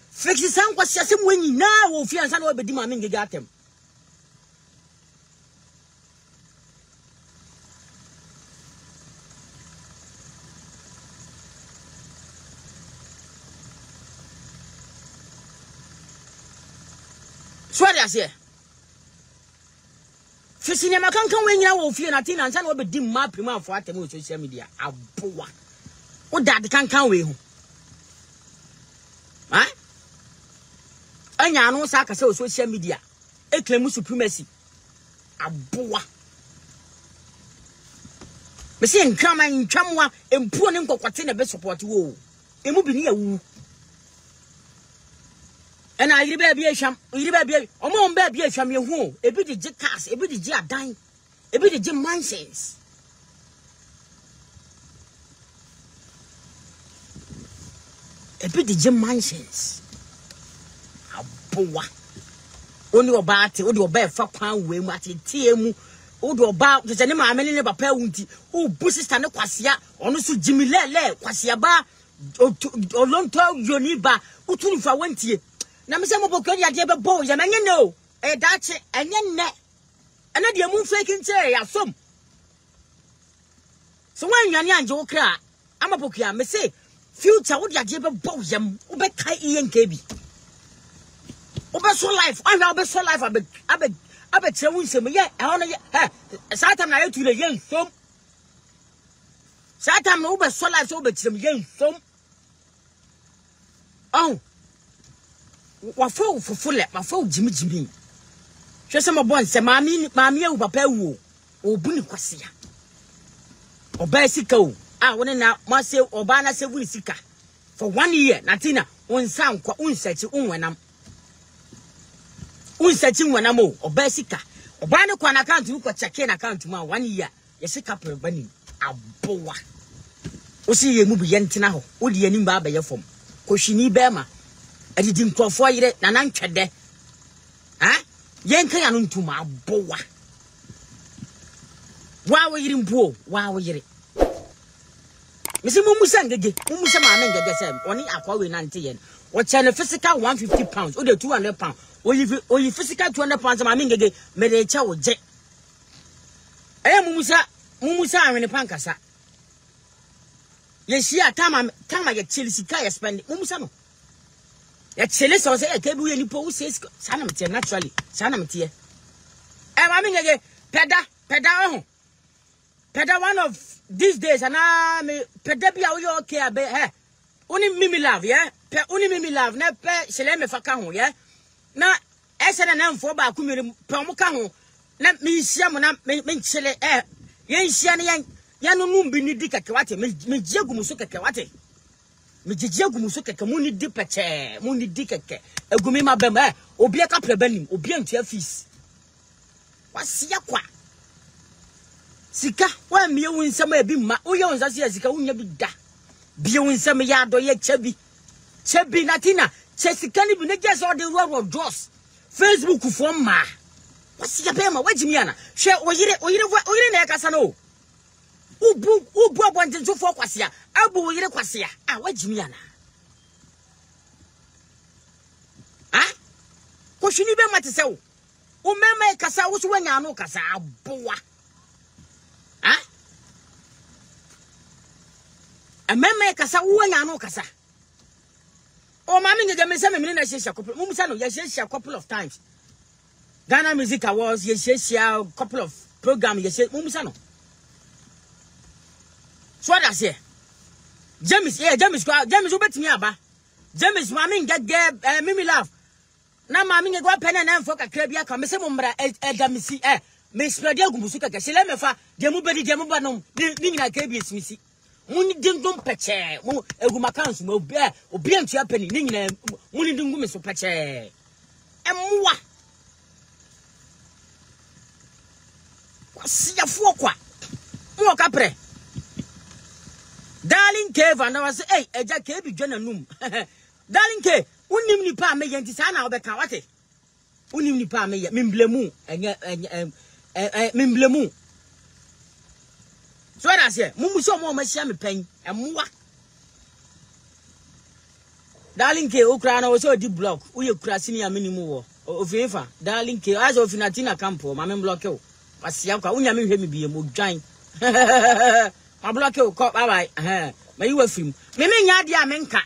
Fix the sun was just when you now will fear and son will be demanding the gatem. Swear as here. Fishing a can come when you will fear nothing and son will be dim my prima for at the social media. A boa. What that can come with you? Huh? And I know Saka social media. A claim supremacy. A boa. Me saying come and chamwa and poor name got in a best support. Whoa. It will be near. And I baby a sham, baby, or more baby a sham your home, a bit of jackass, a bit of jar dying, a bit of Jim Mansions. A bit of Jim Mansions. A boa. Only about it, or bear for pound way, Martin TM, or about the name I mean never pay wunty, who bushes stand up quasia, or no Jimmy Lele, quasia bar, or long tall Yoniba, who told if I went here. Na me say mo bokọ ya de be bo ya menye no e da che enye nne ena de mu fake nche ya som so wan nwane anje wo kra ama bokọ me say future wo de be bo yam wo be kai enke bi wo be so life ana wo be so life abe che wo nsem ye e hono ye satam na yetu le ye som satam no wo be so life so wo be chim ye som oh wafo fufule wafo jimi hwese mo bon se maami awu papa wu obu ni kwasia oba sika o woni na mo se oba na se vuri sika for 1 year natina unsa nkwa unsachi unwenam o oba sika oba ne kwa na account ko check in account ma 1 year ye sika prebani abowa o si ye mu bi yentina ho o de anim ba ye fom ko hwini be ma adi di nkrofo yire na nantwede yenka ya no ntuma abowa wa yire mpuo wa yire misi mumusa ngege mumusa ma me ngege sem oni akwa we nante yen o chene physical 150 pounds o de 200 pounds oyi physical 200 pounds ma me ngege me de cha wo je mumusa anwene pankasa ye shia tama ye chelsea ka ye spend mumusa no ya chele so say ke bi ni po say sa na mte naturally sa na mte ma me ngege peda ho peda one of these days and me peda bia wo okay abe uni mimi love uni mimi love na pe chele me fa ka ho na ese na mfo ba ku mi pe mo ka ho na me hia mo na me chele yen hia ne yen no numbi ni di keke wate me jegu so keke wate me jegu muso keke mu ni di peche mu ni di keke egumi ma bem obi aka prebanim obi antua fees wasia kwa sika wa me wu nsam abi ma wo ye wonsa sia sika wunya bi da bi wu nsam ya do ye chebi natina che sika ni bi ne gese o de ro dross Facebook fo ma wasia pe ma wajimi ana hwe oyire na yakasa no ubu abonje fo kwasia abu oyire kwasia wajimi ana ko shini be matese wo o mema kasa wo so wanya no kasa aboa mema kasa wo wanya no kasa o mami ngege me se me na shesha couple mu musa no ya shesha couple of times Ghana Music Awards ya shesha couple of program ya shesha mu musa no so that's here James obetimi aba James mami ngege mimi love na mami ngege wa pene na mfo kakra bia ka me se mo mra edamisi me spread agumusu kaka sele mefa de mu bedi de mu banom ni nyina ka bia simisi muni dindum peche mu eguma kansu mu obi antua pani ni nyina muni dingum so peche emwa kwasiya fo kwa mo ka pre darling cave and I was eja ke bi dwana num darling ke unim ni pa me yenti sa na obeka wate unim ni pa me ye memblemu memblemu so that's here mumu so mo ma hia me pan emwa darling ke okra na wo so di block uye kura senior minimu wo ofefa darling ke as of Natina campo ma me block o pasia kwa unya me hwe me bie mo dwan ma block o ko bye bye ma yi wa film me nya dia menka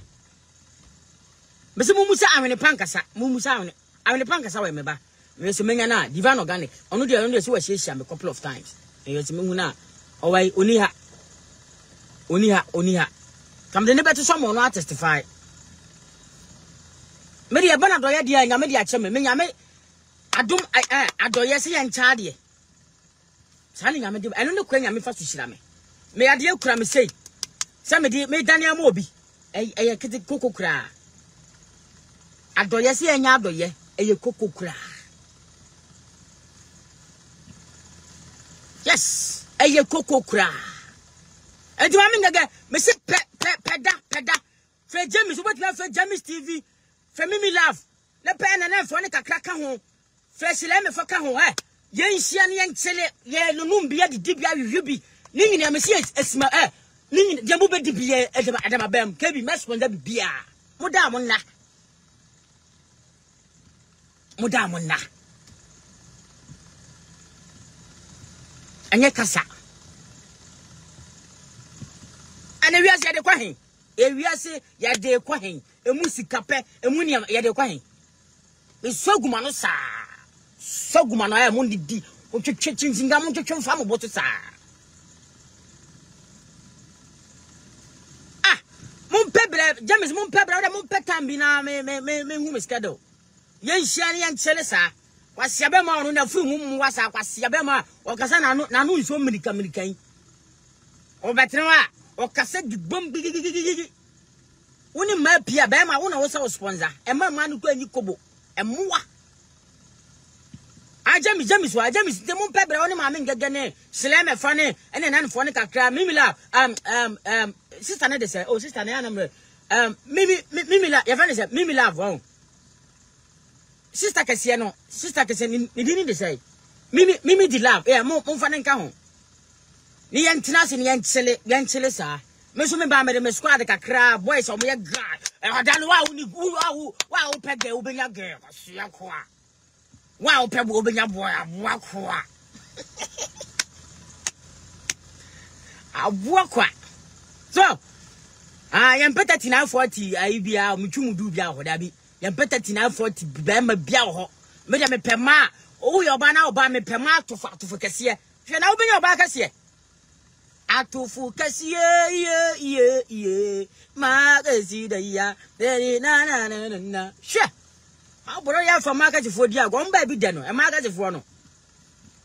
me se mumu sa awene pankasa mumu sa awene pankasa we me ba me se menya na Divine Organic onu de se wa hia me couple of times e se me hu na owai oniha kam de ne beto so mo no testify me de bana do ya dia nya me de ache me nya me adum adoye se yan cha de sani nya me de eno ne kwa nya me fa so hira me ade akura me sei se me Daniel mo obi kete koko kura adoye se yan nya adoye koko kura yes koko kura enti ma me ngege me se peda fe James what na fe James TV fe Mimi Love na pe na fo ne kakra ka ho fe sile me fo ka ho ye nhia ne ye nchele ye nunum bia de dibia wiwi ni nyina me se esima ni nyina de mo be dibia adama bam ka bi mesponda bia muda mo na anye kasa ana wiase de kwa hen wiase ya de kwa hen emu sikape emu ni ya de kwa hen esoguma no sa soguma no ya mo ndidi o twetwetwinga mo twetwemfa mo boto sa mo pebre James mo pebre o mo petambi na me hu me schedule ye nhia ne nchele sa kwasia be ma onu na furu mu wasa kwasia be ma o kasa na no nso mirika o betre o kasa dibom gigigigi woni ma pia be ma wona wo sa sponsor e ma no ko anyi kobo emwa James de mo pebre woni ma me ngege ne sleme fa ne ene nan fo ne kakra Mimi Love sister ne de say sister ne anam Mimi Love ya fa ne say Mimi Love sister kese ni dini de say Mimi di love mo fa ne nka ho ni yentina se ni yenchele sa me so me ba me de me squad kakra boys o me ye guy odan wa wo pege obenya girl asia kwa wa wo pege obenya boy aboa kwa so yempeta tina 40 ayi bia mutwumudu bia hoda bi ya better tina 40 be ma bia ho me de me pema o yo ba na oba me pema atofu kese hwe na obi oba kese atofu kese ye ma kesi da ya na hwe aboro ya fa market for dia go mba bi de no e market for no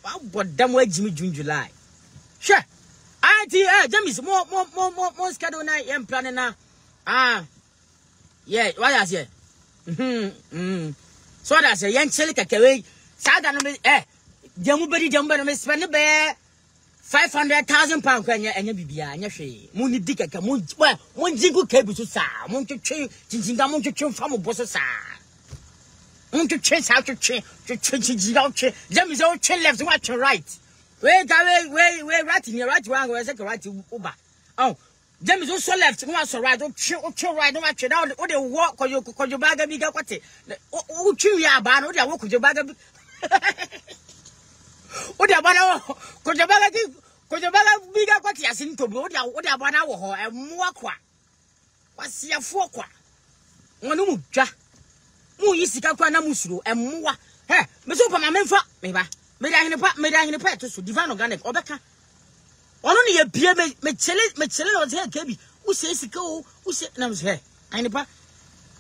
abodam wagimi June July hwe anti jamis mo schedule na em plan na yeah why as here so that's a young chili kakewe sada no jamu bedi jamba no me spend be 500,000 pound kwanya enya bibia anya hwe mu ni dikaka mu jingu kebi so sa mu twetwe jinjinga mu twetwe fa mu boso sa mu twetwe sa twetwe jinjinga twetwe jami so twetwe left what right we right in right one we say right uba oh jami so left no so right o right no atwe down o de walk kojo baga bi ga kwate o twi ya ba no o de walk kojo baga bi o de ba na kojo baga bi ga kwate asin to o de ba na wo ho emwa kwa wasiafo kwa wonu mu dwa mu yisika kwa na musuro emwa me so pa ma memfa me ba me da hine pa to so divine organic obeka ono ne ye bie me chele no te kebi wo se sika o wo se na me se hine pa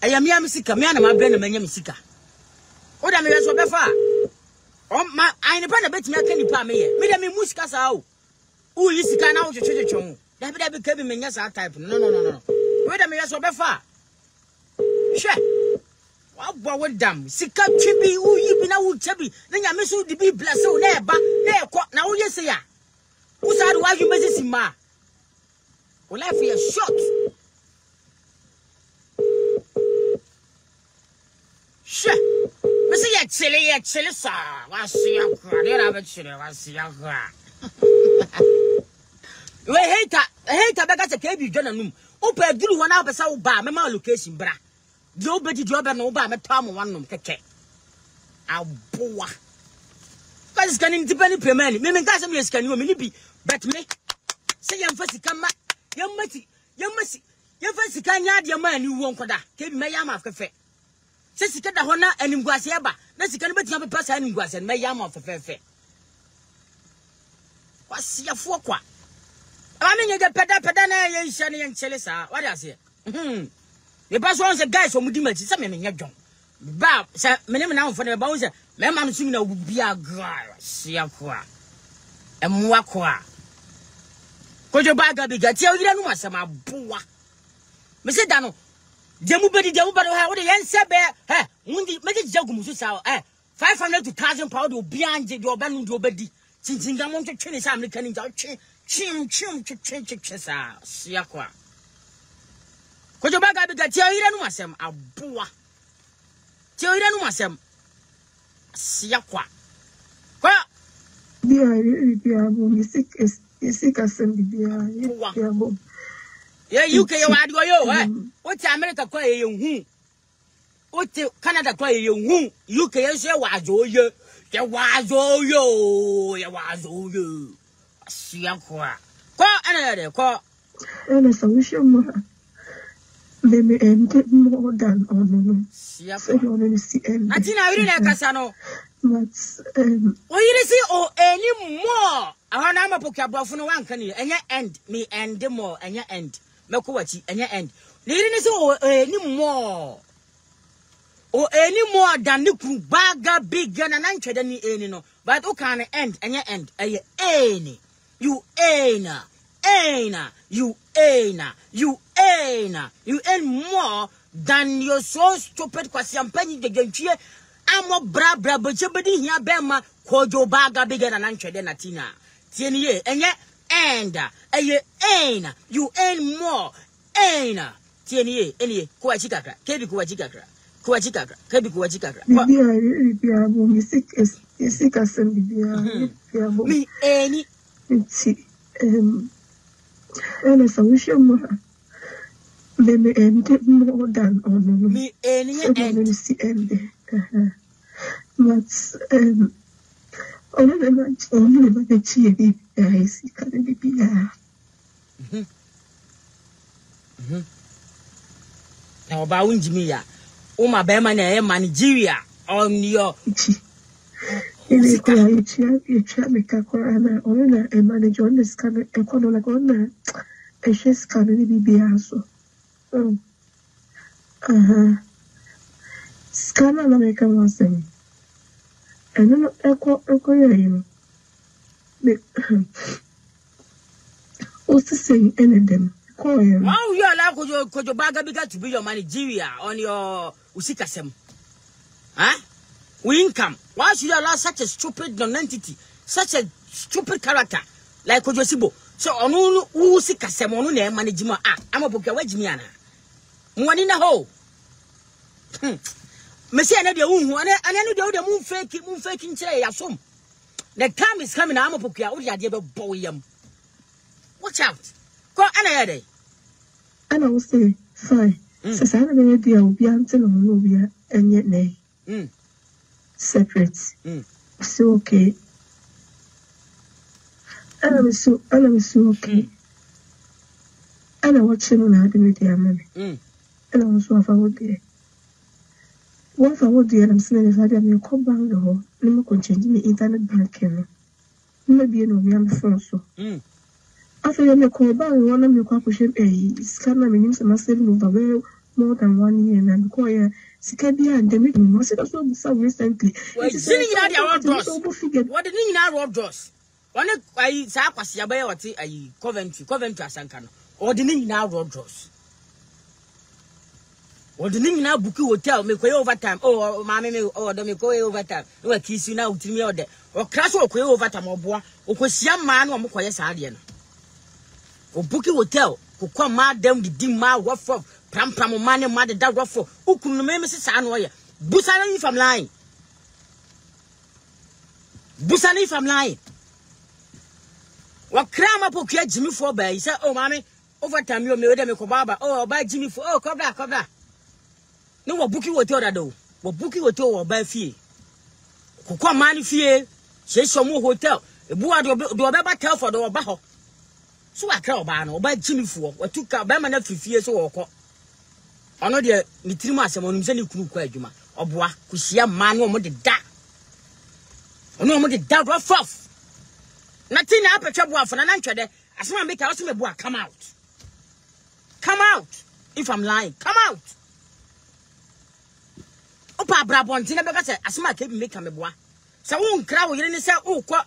ayamia me sika me na ma bre na manya me sika o da me so befa o ma hine pa na betimi aka ni pa me ye me da me musika sa o wo yisika na wo twetwetwon da bi kebi menya sa type no we da me so befa hwe abo wodam sika twibi uyi bi na wo chabi na nyame so di bi bless o na eba na ekọ na wo yese ya wo sa do wa yu mezi ma wo life is short she me se ye chele sa wa si akwa de ra be chele wa si akwa we hater bega se ke bi dwana num o pa duru wona ba sa wo ba me ma location bra do obedi do be no ba me tam wanom keke aboa cause can independent payment me nka se me scan wo me ni bi but me se yem fa sika ma yem fa sika nya de ma ani wo nkoda ke bi me yam afefe se sika da ho na animguase ba na sika no betia be pasa animguase me yam afefe wasiafo kwa ama me nye peda na ye nhia ne ye nchele sa what do say the person on the guys from Mudimachi, some men yet John. Bob, sir, my name now for the bones, my man singing a be a guy, see a qua, and Mwaqua. Could you bag a big tell you know some boa? Mr. Dano, Jamubadi, how the answer bear, Mundi, make it Jagumus, 500 to 1,000 pounds will be on your band to obedi, since in Gamon to Chinese American chim to change see a qua. Kojo baga bi gatia ire no asem aboa ti ire no asem sia kwa bia bo misik asem bia bo ye UK yo adi yo o ti America kwa ye hu o ti Canada kwa ye hu UK ye se wazo ye wazo yo sia kwa ana de kwa ana solution mo let me end more than on sia so you only see end atina iri na kasa no but o yiri si o any more ahana mapokia brofo no wanka ni enye end me end more enye end meko wachi enye end ni yiri ni si o any more than the crew baga big na ntwede ni any no but o can end enye end eye any you earn more than you're so stupid kwasi ampani gegentwie amo bra bechebedi hia bema kojo baga bigger than ntwede na tina tieni ye enye end you earn more tieni ye enie ko achikakra kebi ko achikakra kebi ko achikakra bia bo misik asem bia bo me any and a solution more. Let me end more than on me any end. See end. But only the chief guys can be now about Jimmy, Uma bema na Nigeria on your you me kakorana ona e manage on this kind of economy ona e just can be so scanner na make am say and no echo you me what's the saying any of them call you oh you allow kojo baga bigger to be your Nigeria on your usikasem we income. Why should you allow such a stupid non-entity, such a stupid character like Kojo Sibo? So on who see Kasem on name management. I'm a book away Jimiana. One in a hole. Messi and the moon, and I know the moon faking chair. Assume the time is coming. I'm a book out. Boyum. Watch out. Go another. And I will say, fine. Says I have an idea of Bianton or Nubia, and yet nay. Separate. So okay. And I'm so okay. And I watch him on how to meet their mommy. And I was so forward there. One forward there, I'm saying if I had me come back the hole, no more changing the internet banking. Maybe no me am phone so. After you call back, one of your corporation a scanner means I'm saving over more than 1 year and because Sikabia and the meeting was also recently. What the name road doors? One I Sapas Yabay or Coventry Asankano, or the name now road doors. Or the name now Buku Hotel, make way over time, or Mammy, or the make way over time, no kiss you now to me or there, or crash or quay over time or boy, or was young man or Mokoya Sardian. Or Buki Hotel, who come mad them the dim mile, what for? Pram money, mother, that ruffle. Who could remember Sanoya? Busani if I'm lying. Busani if I'm lying. What cram up okay, Jimmy for bay? He said, oh, mammy, over time you made them a cobaba. Oh, buy Jimmy for oh, cobra. No, what bookie will tell that though. What bookie will tell or buy fee. Who come money fee? Say some more hotel. A boy do a better tell for the baho. So I call ban or buy Jimmy for what took a bama 50 years or ono de mitrima asem onum se ne kunu kwa adwuma oboa kuhia man no mo de da ono mo de da rough nothing na apetwa boa fo na ntwede asem make also me boa come out if I'm lying come out opa brabonti na beka se asem aka bi make me boa se won kra wo yire ni se ukọ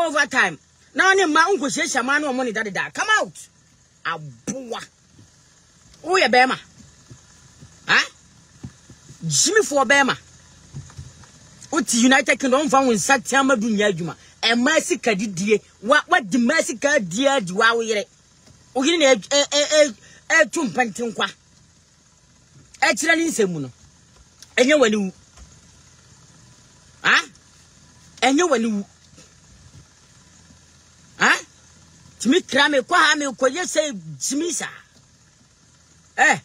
overtime na oni ma unko hia man no mo ne da come out aboa wo ye bema Jimmy for Bema. Uti United Kingdom found in Satyama Dunya Juma. A massacre did what the massacre dear Dwawi. Ogin a tumpantinqua. Actually, Semuno. And you when you Jimmy Crame, Quahame, could you say Jimisa? I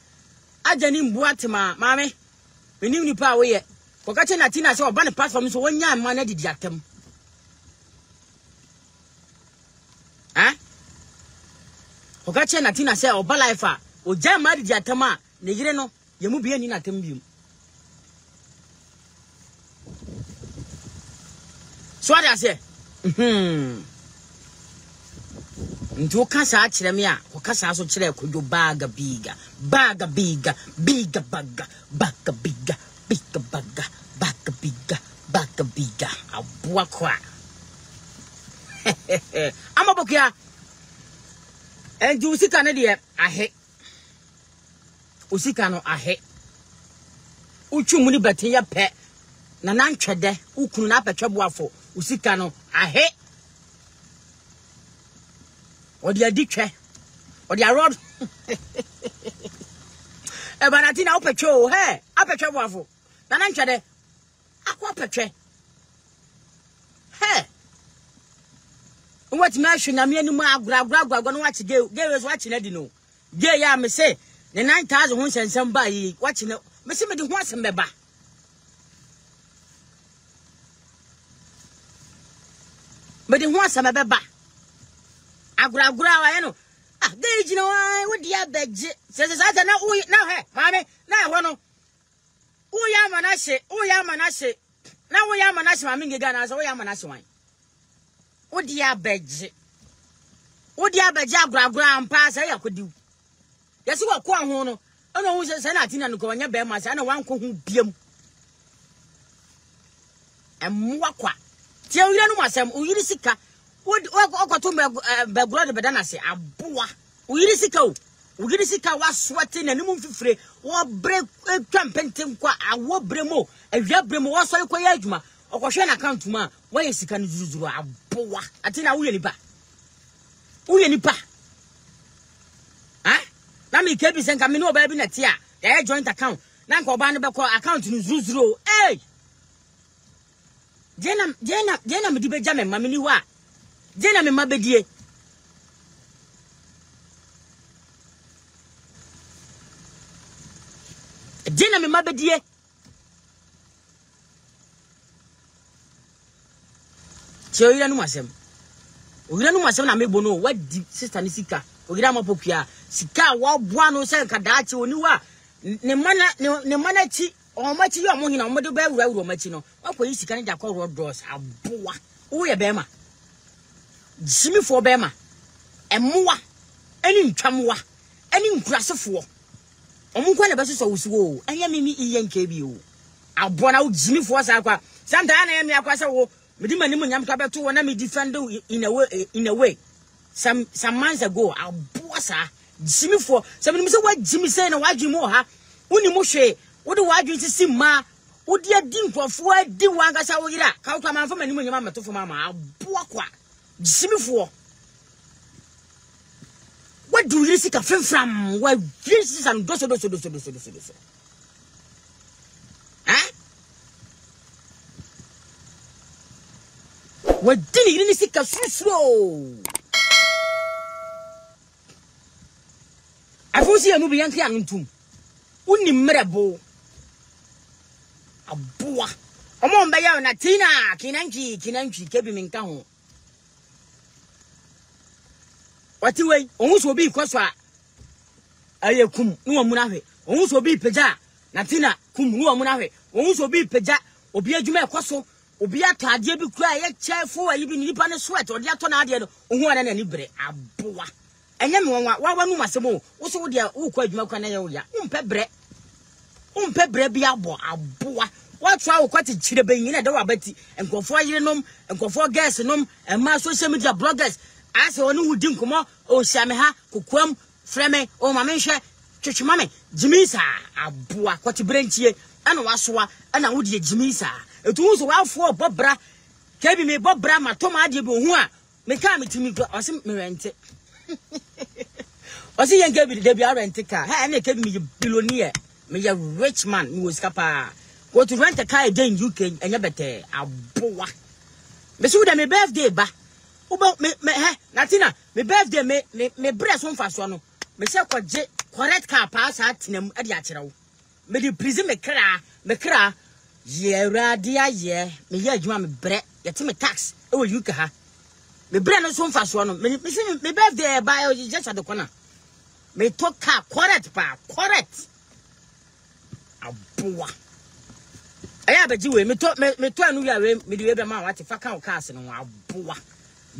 didn't Boatima, mammy. We knew you power yet. For catching a tina saw a banner pass from so 1 year man did yatem. For catching a tina say or balaifa or jam married yatama, Negreno, you move in a tembium. So what I say? Into Casa Chemia, or Casa Chile could do bag a bigger, bag a bigger, back a bigger, a boaqua. I'm a bookia. And you see Canada, I hate Usikano, I hate Uchumuni Batia pet Nanancha de Ukunapa Chabuafo, Usikano, I hate. Or the addiction, or the road. A banatina petrol, hey, a petrol waffle. Nanancha de aqua petre. Hey, what nation I mean, grab, gonna watch gay was watching Edino. Gay, I may say, the 9,000 ones and somebody watching it. Missing me once and beba. But it wants some beba. I know. They, you know, what the other says, I don't know, now, hey, mammy, now, Uya manashe. Na uya manashe mami ngega na so uya manashe wan. Odi abeje agragra ampa sa yakodi. Yesi wa kwa ho no. Ono hu se na atina no ko nya be ma sa na wan ko hu biem. Emwa kwa. Tie uyira no masem uyiri sika. Okoto be gro de bedana se aboa. Uyiri sika o. Uyiri sika wa swate na nimu mfifire. Wo bre twampenten kwa awo bremo. Awia bremo wo so koya adwuma. Okohwe na account ma. Wo ye sika no zuzuru aboa. Atina uye nipa. Na me kebi senka me no ba bi na tia. Ya joint account. Na nko ba no be ko account no zuzuru. Eh. Jena me di beja me ma me ni wa. Jena me ma bedie. Jena me ma bedie. Che oyira no masem. Oyira no masem na me bono wa di sister ni sika. Oyira ma popia. Sika wa boa no se kadaachi oni wa. Ne mana chi o machi yo mo hina o mo de ba wura machi no. Akwa yi sika ne da kwa road doors aboa. Wo ye be ma. Jimi fo be ma. Emwa. Eni ntwamwa. Eni nkurasefo. Omunkwa na beso so wusuwo. Anya mimi iye nke bi o. Aboa na wo jimi fo sa kwa. Santa na ya mi akwa se wo. Medi mani mo nyam ka beto wo na me defend in a way. Some months ago aboa sa. Jimi fo. Some me se wa jimi se na wa jimi ha. Uni mo hwe. Wo de wa dwin sisi ma. Wo de adi nkofo adi wanga sa wo yira. Ka kwa manfo mani mo nyam ametofo mama aboa kwa. Jimi fo. What do you see ka from? Why this is and doso. Huh? What did you see ka slow? I foresee a movie yankee and tum. Uni merebo. A boa. Among Bayo Natina, Kinanchi, kebi minkaho. What way? Almost will be Coswa. Aye kum, no munahe. Almost will be Peja. Natina, kum, no munahe. Almost will be Peja. Obia Jume Coso. Obia Tadia be cry, chair for even Nipan sweat or Yatonadian, one and any bre. A boa. And then one must mo. Also, dear, who quite Mocanaya. Pebre be a boa. What try quite a chidabing in a door betty and go for yenum and go for gas and my social media bloggers. As one who didn't come out, oh, Samaha, Kukum, Freme, oh, Mamesha, Churchmame, Jimisa, a boa, what you bring here, and Waswa, and I would ye Jimisa. It was well for Bob Bra, Kabi me Bob Bra, my Toma Dibua, me come to me, or some rent. Or see, and gave me the Debbie rent car, and they gave me a billionaire, me a rich man who was capa. Go to rent a car again, UK, and you better, a boa. Miss Wood, my birthday, ba. About me, Natina, my birthday, me breast one fast one. Me say correct car pass at him at Yachero. Me the prison me cra, ye radia ye, me hear you me bread, yet me tax, oh, you can. Me bread no so fast one. Me birthday by just at the corner. Me talk car correct pa, correct. A boa. I have a Jew, me talk me turn we are me the other man what if I can't cast and a boa.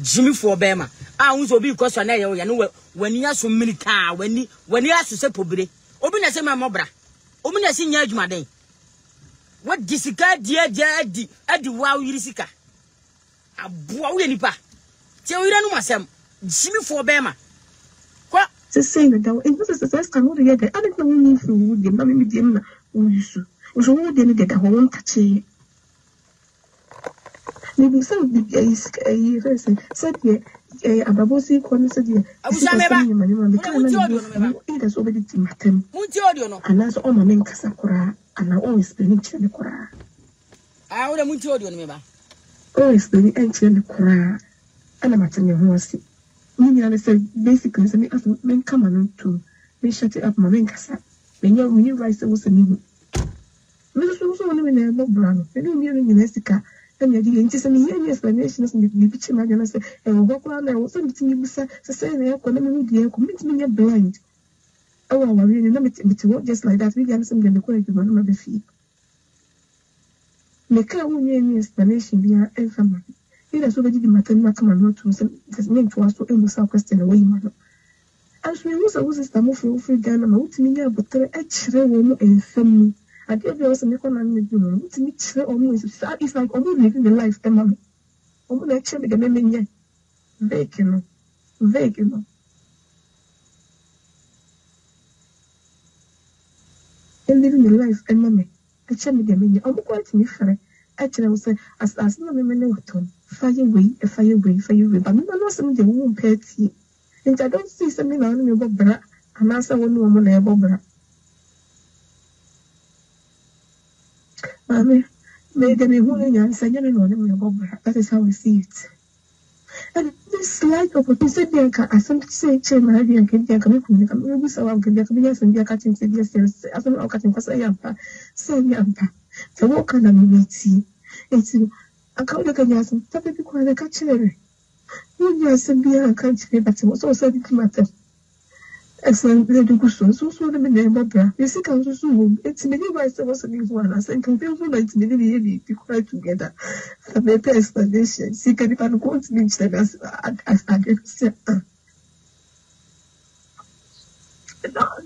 Jimmy for Bema. I also be because I know when you are so many car, when you are to say pobre. Open a semi mobra. Open a senior Jumade. What disika dear Eddie wow Yisika. A boy nipa. Tell you know myself. Jimmy for Bema. What? The same that it was a first time get the other thing from the mammy dim or you so. Was all didn't get a whole touchy. Maybe some of the person said, a babosi corner said, I was it has already to matem. And that's all my name Casacora, and I always been in Cora. I would have moved to you, always been in Cora, and I'm at your horse. Meaning, I said, basically, some men come on to me shut it up my main casa. When you rise, there was a meaning. Mrs. Also, when I have brown, and you're in Jessica. And you're doing just any explanations and the picture magazine say, and walk around there was something you say, they're going to commit me a blind. Oh, I really know it to work just like that. We got some going to quite one of the feet. Make any explanation be a family. It has already the mathematical not to meant to us to almost our question away, mother. As we was a sister move free Ghana, what me but actually woman and family. I gave you also make on with you. What me almost it's like almost living the life, Emma. Almost actually the memory. Vacant. And living the life, Emma. Actually, the memory. I'm quite me fair. Actually, I was as no memory of Tom. Fire away, but I'm not some the womb petty. And I don't see something on your bra, and answer one woman a bobra. Mammy, made them a woman and say, you know, your bobra. That is how we see it. And this slight opportunity, Bianca, as some say, Chairman, and can come from so I'm going to be yes, and be a catching CBS as I'm not cutting for say yampa. The walk on a meeting. It's a couple of years and something quite a catcher. You just be a country, but it was also a matter. Excellent, Lady Gusson, so the name of Bra. You see, soon. It's many ways there was a new one, as I can feel like many to cry together. For the explanation, see, can if I go to meet them as I get said.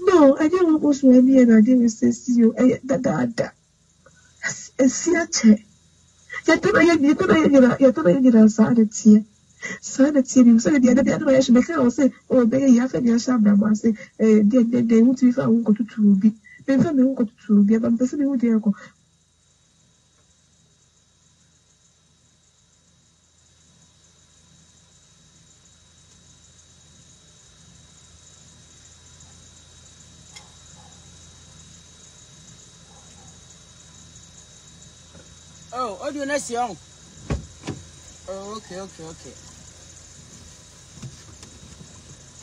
No, I didn't want to be and I didn't say to you, that. See a chair. Yet, you don't sanity. Sanity, you said the other day, I should make her say, oh, they have a shabba, say, they would be found go to be. They found they go to be, but the same would go. Oh, what do you next young? Oh, okay.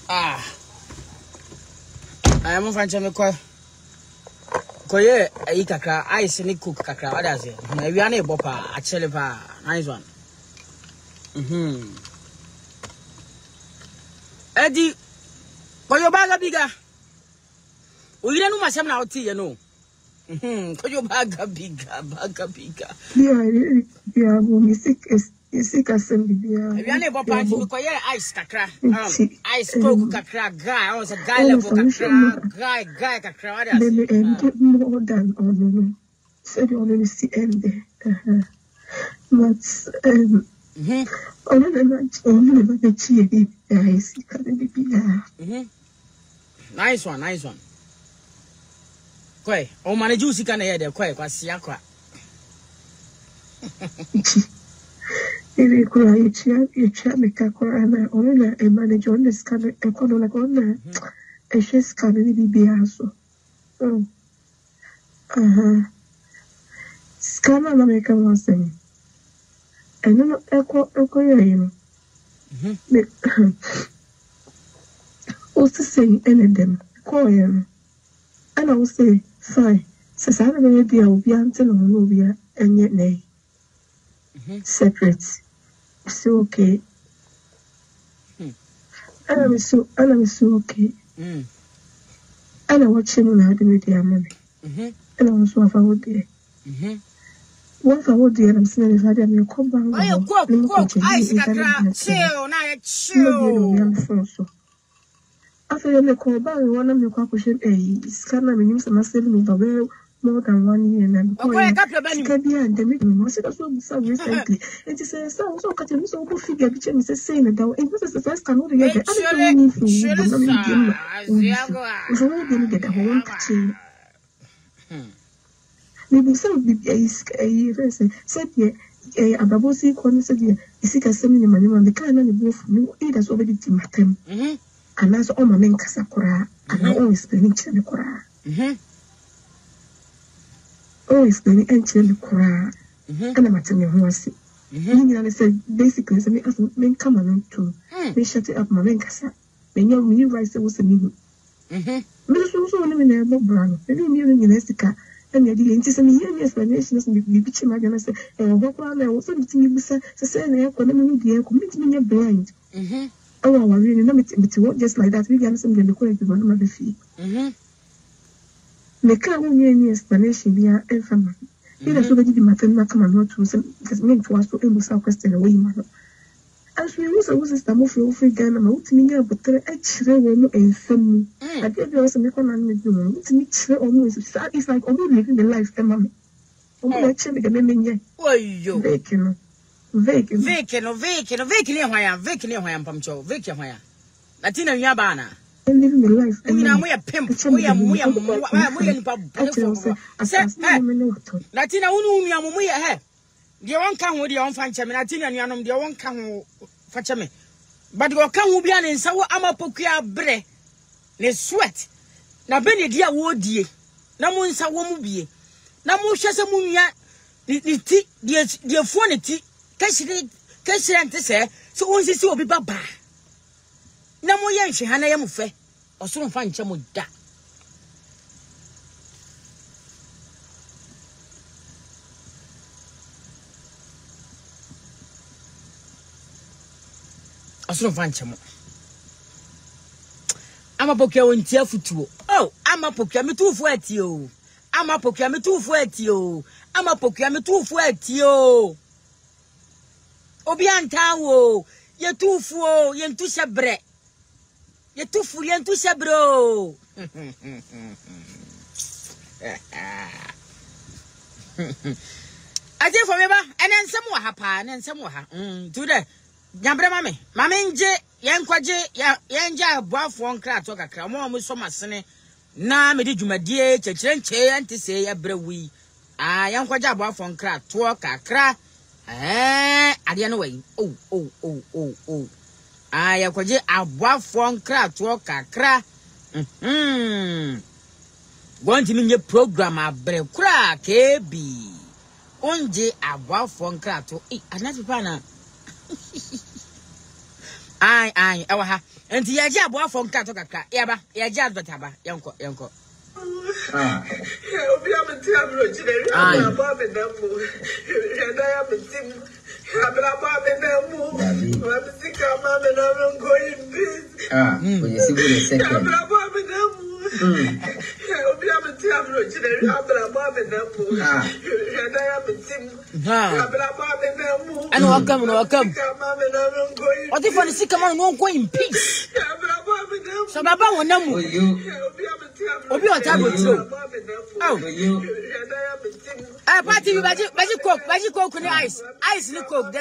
I am from Jamaica. Koye, I kakra, I see cook kakra. What does it? Maybe I need bopa, actually, nice one. Eddie, for your bag bigger. We don't know my son out here, no. For your bag bigger. Yeah, you sick assembly. If you are never party, ice kakra. Ice coke kakra, guy. I was a guy level kakra, guy kakra. Maybe more than on said you only see end there. But only the chief guys can be nice one. Quay, oh, my juicy can hear the quay, was Siakra. If you chat me, Kakora, only a manager on this kind of economic on there. A she's coming be also. Scanner American was saying. And no echo, you know. What's the saying, any of them? Call him. And I will say, fine. Says I don't know if you will be until Novia and yet nay. Separate. So okay. And I'm so okay. And I watch him now with their money. And I was one for what day. One for what day, and I'm saying, if I didn't you come back. Oh, you cook, ice, chill, now chill. After you make call back, one of your question, a scanner, and use a massive more than 1 year. And can be and the meeting was so recently. It is a so cutting so good figure, which is saying that it was the first time to get the get a whole catching. Maybe some be a person said, a babosi corner said, you see, a seminar man, the kind of both me, it has already Timatem. And that's all my men Casacora, and I always spending Chenacora. Always spending Chenacora, and I'm at me who I see. I said, basically, so men come along too. They shut it up, my men Casa. When you write, there was a minute. But it's also one in a brown, maybe in Jessica, and the anti-Semitic explanations will be bitching my gonna say, what one I was saying to me, to say, I couldn't be a committee blind. Oh, I really know it just like that. We can send the quality of another fee. Make any explanation via information. Ila so bedi matema kama no to say because me to ask to emusa question away man. As we was sister mo fi Ghana ma utimi nya botere e chire wo mu ensam. Ade bi o se me kona na bi mo utimi chire o mu it's like omo living the life e mama. Omo na chire me de me nye. Oyo. Veke ni hwan pamcho. Veke hwan. Latina nwa ba na. Living the life. Ina mo ya pimp. Mo ya nipa bofo. Latina unu nwa mo ya he. De won ka ho de won fa nche me Latina nuanom de won ka ho fa che me. But go ka ho bia ne nsa wo amapokua bre. Ne sweat. Na be ne dia wo die. Na mo nsa wo mu bie. Na mo hwese mu nwa ni ti de fo ne ti. Ka shire ante se so won sisi obi baba. Na mo ye nhwe ha na ye mu fe. Osoro fa nche mo da. Osoro fa nche mo. Amapokua wontia futuo. Oh, amapokua metufu ati o. Amapokua metufu ati o. Amapokua metufu ati o. Obi antawo, ye tufu o, ye ntu sebre. Ye tufu ye ntu sebro. Aje for me ba, ene nsem wa ha pa, ene nsem wa ha. Today, nyambre mame, mame nje, ye nkwaje, ye nje aboafo nkra to kakra, mo so masene na me di dwumadie chechire nche ante se ye brewi. Ye nkwaje aboafo nkra to kakra. Ade no wey. Oh. Ye kwaje aboafo nkra to kakra. Want me nye program abre kura kebi. Onje aboafo nkra to anati pa na. Ai ewa ha enti ye je aboafo nkra to kakra yeba ye je advertaba yenko obi amti abro jire aba me namu yada ya mtim abra ba me namu wa msika ma me namu going this when you see what a second abra ba me namu obi amti abro jire abra ba me namu yada ya mtim abra ba me namu and welcome what if on the man won't go in peace abra ba me namu so baba won namu obi o tabo tro oh party you baji coke ni ice ni coke da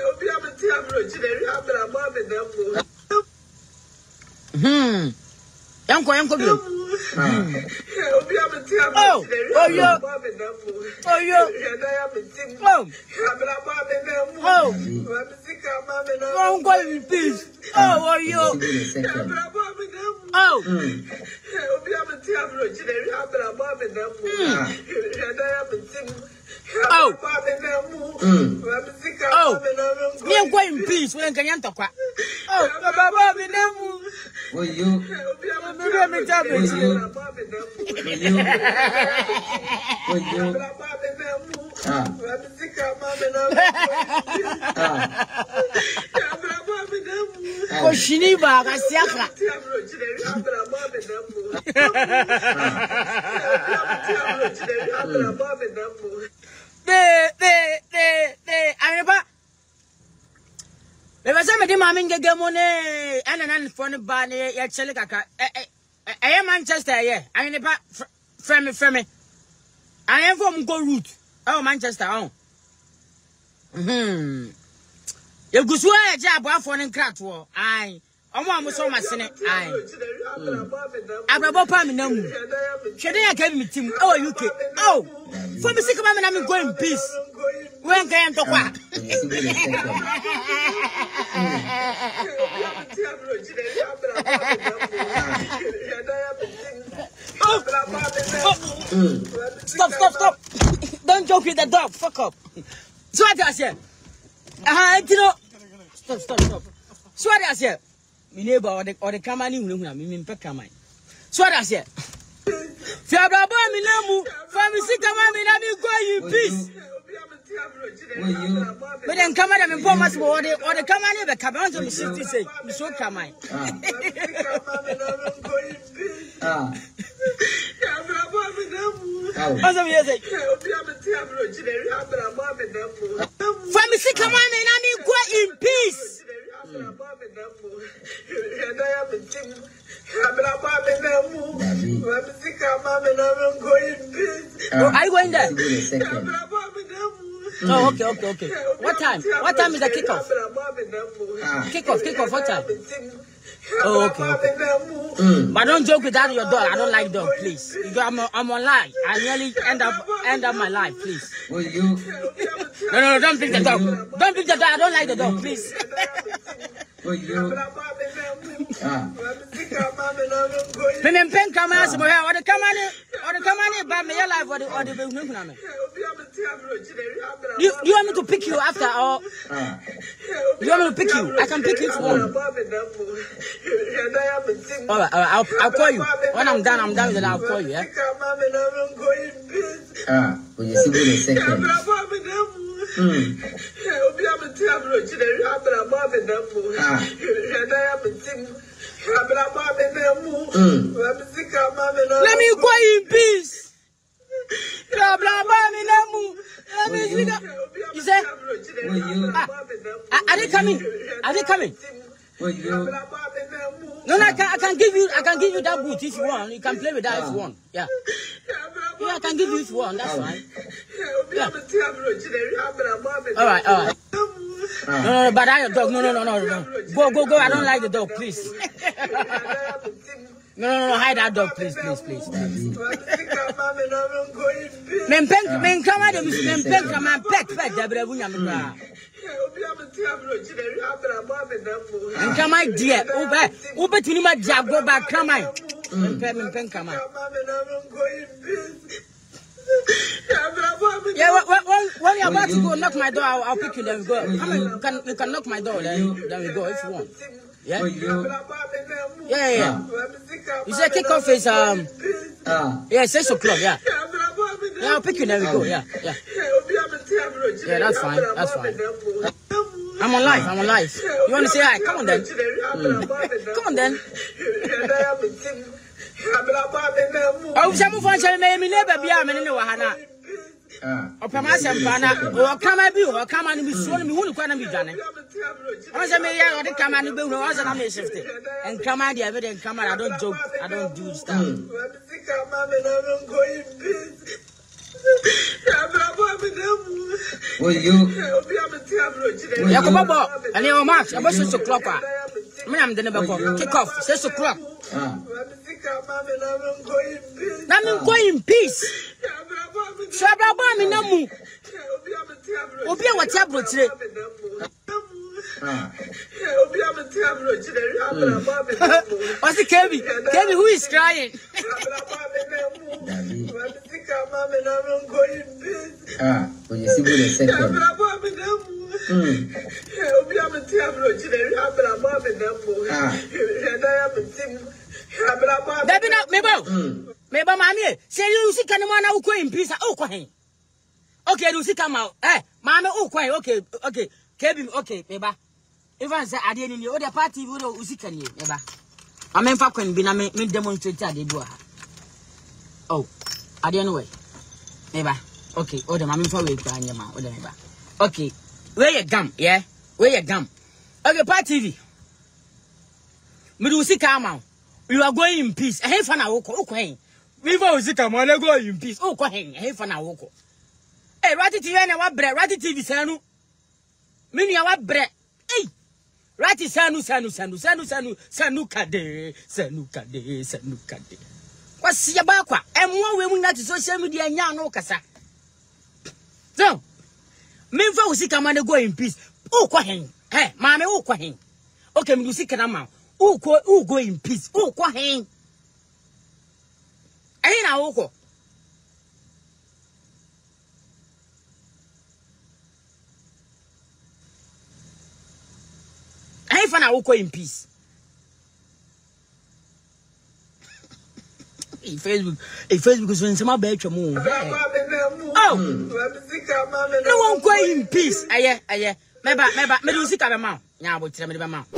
obi amti abro jire abra ba me namu yanko bi obi amti abro jire abra ba me namu yada ya mtim abra ba me namu wa msika ma me namu won't go in peace obi amti abro jire abra ba me namu yada ya mtim ba me namu wa msika ma me namu me go in peace when kan yantokwa baba me namu you obi amti abro jire abra ba me namu abra ba me namu wa msika ma me namu abra ba me namu ko shini ba ga siaka abro jire abra ba me namu abra ba me namu Aneba. Me basa me di mami ngege mo ne anan fon ba ne ya chele kaka Manchester ye aneba frame I am from go route Manchester ye gusua ya ja aboafo ne nkrato ai omo amuso masene ai abrabo pa me namu hwede ya ka mi tim UK for me sick man na me go in peace when can to kwa Stop don't joke with the dog fuck up so what I say stop so what I say my neighbor or the camera ni hunu me mpe camera so what I say fi abrabo mi namu for me sick man me na me go in peace but then camera me po mas or the camera ni be camera on me 60 say me so camera Ah. Asa me say. Family come on and I mean go in peace. Are you going there? Oh, okay. What time? What time is the kickoff? Kickoff. What time? Oh, okay. But don't joke with that your dog. I don't like dog, please. I'm online. I nearly end up my life, please. Will you? No, don't pick the dog. Don't pick the dog. I don't like the dog, please. Will you? Me pen come out somewhere. Or the come on, but me alive or the you want me to pick you after or you want me to pick you? I can pick you if you want. Alright, I'll call you. When I'm done, then I'll call you, yeah? Will you see me in a second? Let me go in peace. Blah blah blah. You say? Are they coming? Will you? No, I can give you that boot if you want. You can play with that if you want. Yeah, I can give you if you want. That's fine. Yeah. All right. No, but I your dog. No. Go. I don't like the dog, please. No, hide that dog, please. Men come out, pet, and come my dear, Uber to my job, go back, come on. Men come out. Yeah, when you're about to go knock my door, I'll pick you, then we go. You can knock my door, then we go if you want. Yeah? Yeah. You say kickoff is, 6 o'clock, yeah. Yeah, I'll pick you, then we go, yeah. Yeah, that's fine. I'm on live. You want to say hi? Come on then. Come on then. Oh, some of us may never be a man in the Wahana. Or Pamas and Pana, or come and be, or come and be sworn me, who can be done. Once I may or the come and be once and I'm shifted. And come out the evidence, come out. I don't joke, I don't do stuff. Will you? Yakobo, and your marks, about 6 o'clock. I'm the never kick off 6 o'clock. I'm going in peace. Shababa, Namu. Obi, what's up with you? What's the Kevin? Who is crying? Will you see me in a second? Baby, not maybe, mammy. Say you see, can you want to go in peace? Okay, you see, come out. Mamma, okay. Kevin, okay, baby. If I say I didn't know the party, would you see, can you, baby? I mean, for can be me demonstrate that they do. Oh, I didn't know. Baby, okay, order mammy for wait, okay, where you gum, yeah? Where you gum? Okay, party TV. Me do see, come out. You are going in peace. Hey, for now, okay. We will see, come on, go in peace. Oh, hey, for now, hey, Ratty TV and our bread, Ratty TV, Sanu. Mini our bread. Hey, Ratty Sanu Kade. What's your bakwa? And one woman that is social media and young Okasa. So, me for see, come on, go in peace. Oh, hey, mammy, okay, you see, come who go in peace? Oh, hey. Ain't I oko? I find I oko in peace. Facebook is when some bad move. Oh, no one go in peace. Aye. Maybe you see come out. Now we tell me the mouth.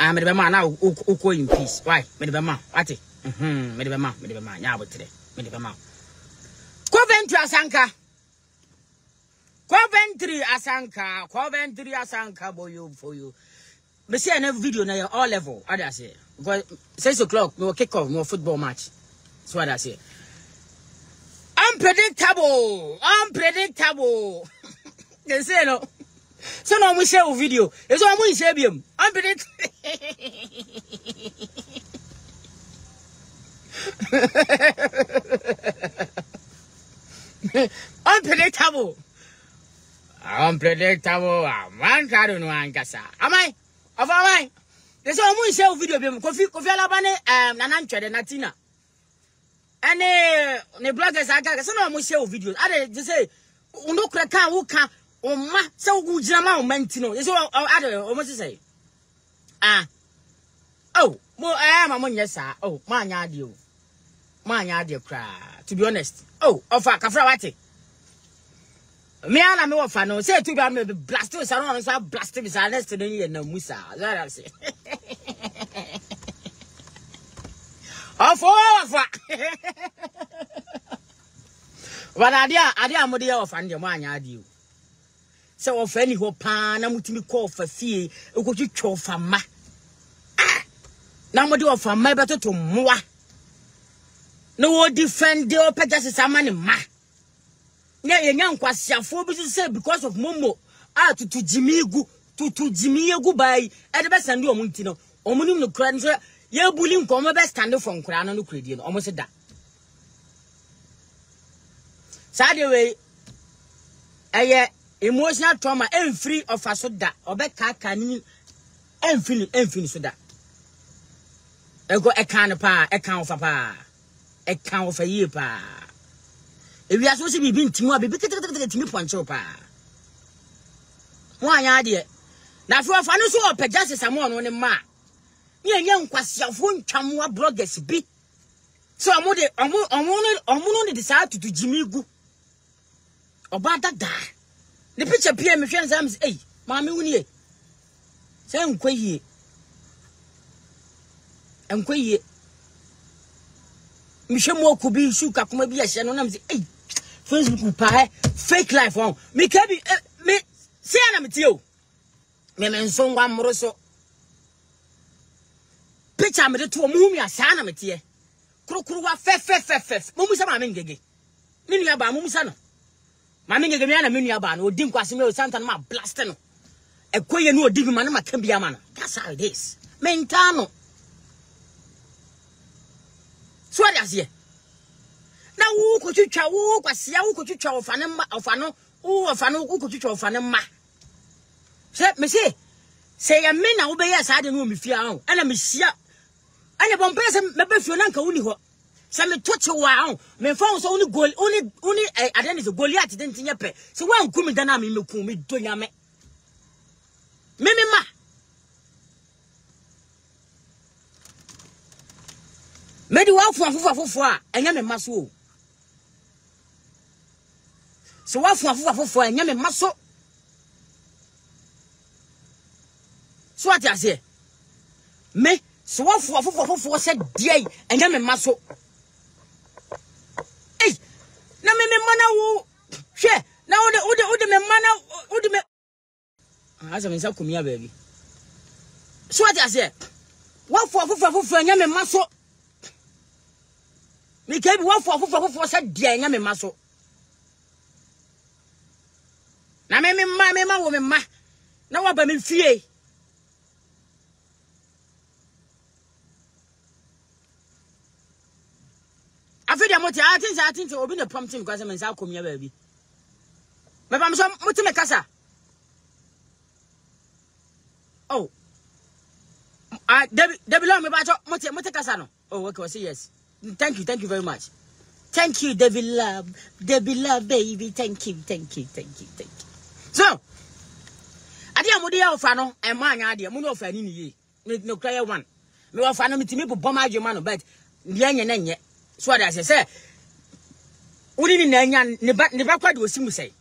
me the man now uko in peace. Why? Me the man. Ati. Me the man. Nya botre. Me the man. Coventry Asanka boy for you. Me see another video na all level. What I say? Because 6 o'clock we will kick off more football match. That's what I say. Unpredictable. They say no. So now we share a video. It's all we share him. Unpredictable. Man, I don't know. Am I? Of I? There's all we share a video. Kofi Alabane, Nanancha, the Natina. And the bloggers are got some of share videos. I just say, no cracka who can, so good Jama Mentino. It's all other almost say. Oh, more I am among yes, sir. Oh, my yard, cry. To be honest. Oh, of a Kafrawati. Me and me of no say to be blasted, so blasted is honest to the no Musa. That I say. But idea model of and your man I do. So of any hope pan, I'm to call for fee, you could you cho for ma. Now model of my better to moi. No defend the operations is a man ma. Now young question for say because of Momo to Jimmy to Jimmy goodbye at the best and do a muntino. Omunum no crans. Ye bullying come best stand from crown no credit almost that. Sadly, emotional trauma and free of a soda or back can and finish that. I got a can of pa, a count of pa, a count of a year pa. If you are supposed to be being Timo, be to me poncho pa. One idea. Now for a fan so up just as someone on a ma. Young question phone chamwa bloggers be. So I'm only decide to Jimmy Goo. About that die. The picture appear me friends arms, hey, Mammy Winnie. Say I'm quay. Michelle Mo could be suka come be a shannon. Hey, Facebook pie, fake life on me can be me say I'm with you. Me so one more so. Picture me the two mumia sana metie. Kruwa fe. Mumu sama mengege. Mini aba mumu sana. Mami ngege me na mini aba no odi nkwase me o santa na blast no. Ekoye no odi ma na makambia ma no. That's how it is. Mentano. So what is here? Na wo ko twitwa wo kwasia wo ko twitwa ofane ma ofano wo ofano wo ko twitwa ofane ma. Me say ya me na wo be ya sa de no me fia ho. Ana me hia. Anya bompe se me be fio na nka woni ho. Se me toche wa ho. Me fa so oni goal oni aden is Goliath den tinye pe. Se wa nku me da na me meku me do nyame. Me ma. Me di wa fufu a enya me maso. So wa fufu a enya me maso. So what I say? Me so wa fufu said dey enya me maso. Hey, na me mana wo hwe na wo me mana wo me asa me nsa kumia baby. So what I say? Wa fufu enya me maso. Me kebi wa fufu said dey enya me maso. Na me ma wo me ma. Na wa ba me fie. I think will be the prompting because I'm in South Korea, baby. But I'm some Mutimekasa. Oh, Debbie Long, Mutekasano. Oh, okay, say yes. Thank you very much. Thank you, Debbie Love, baby. Thank you. So, I dear Modia of Fano, and my idea, Muno of any no cry one. No Fano, me to me, Bomma, your man, but Yang. So what I say, Udi never quite was him say.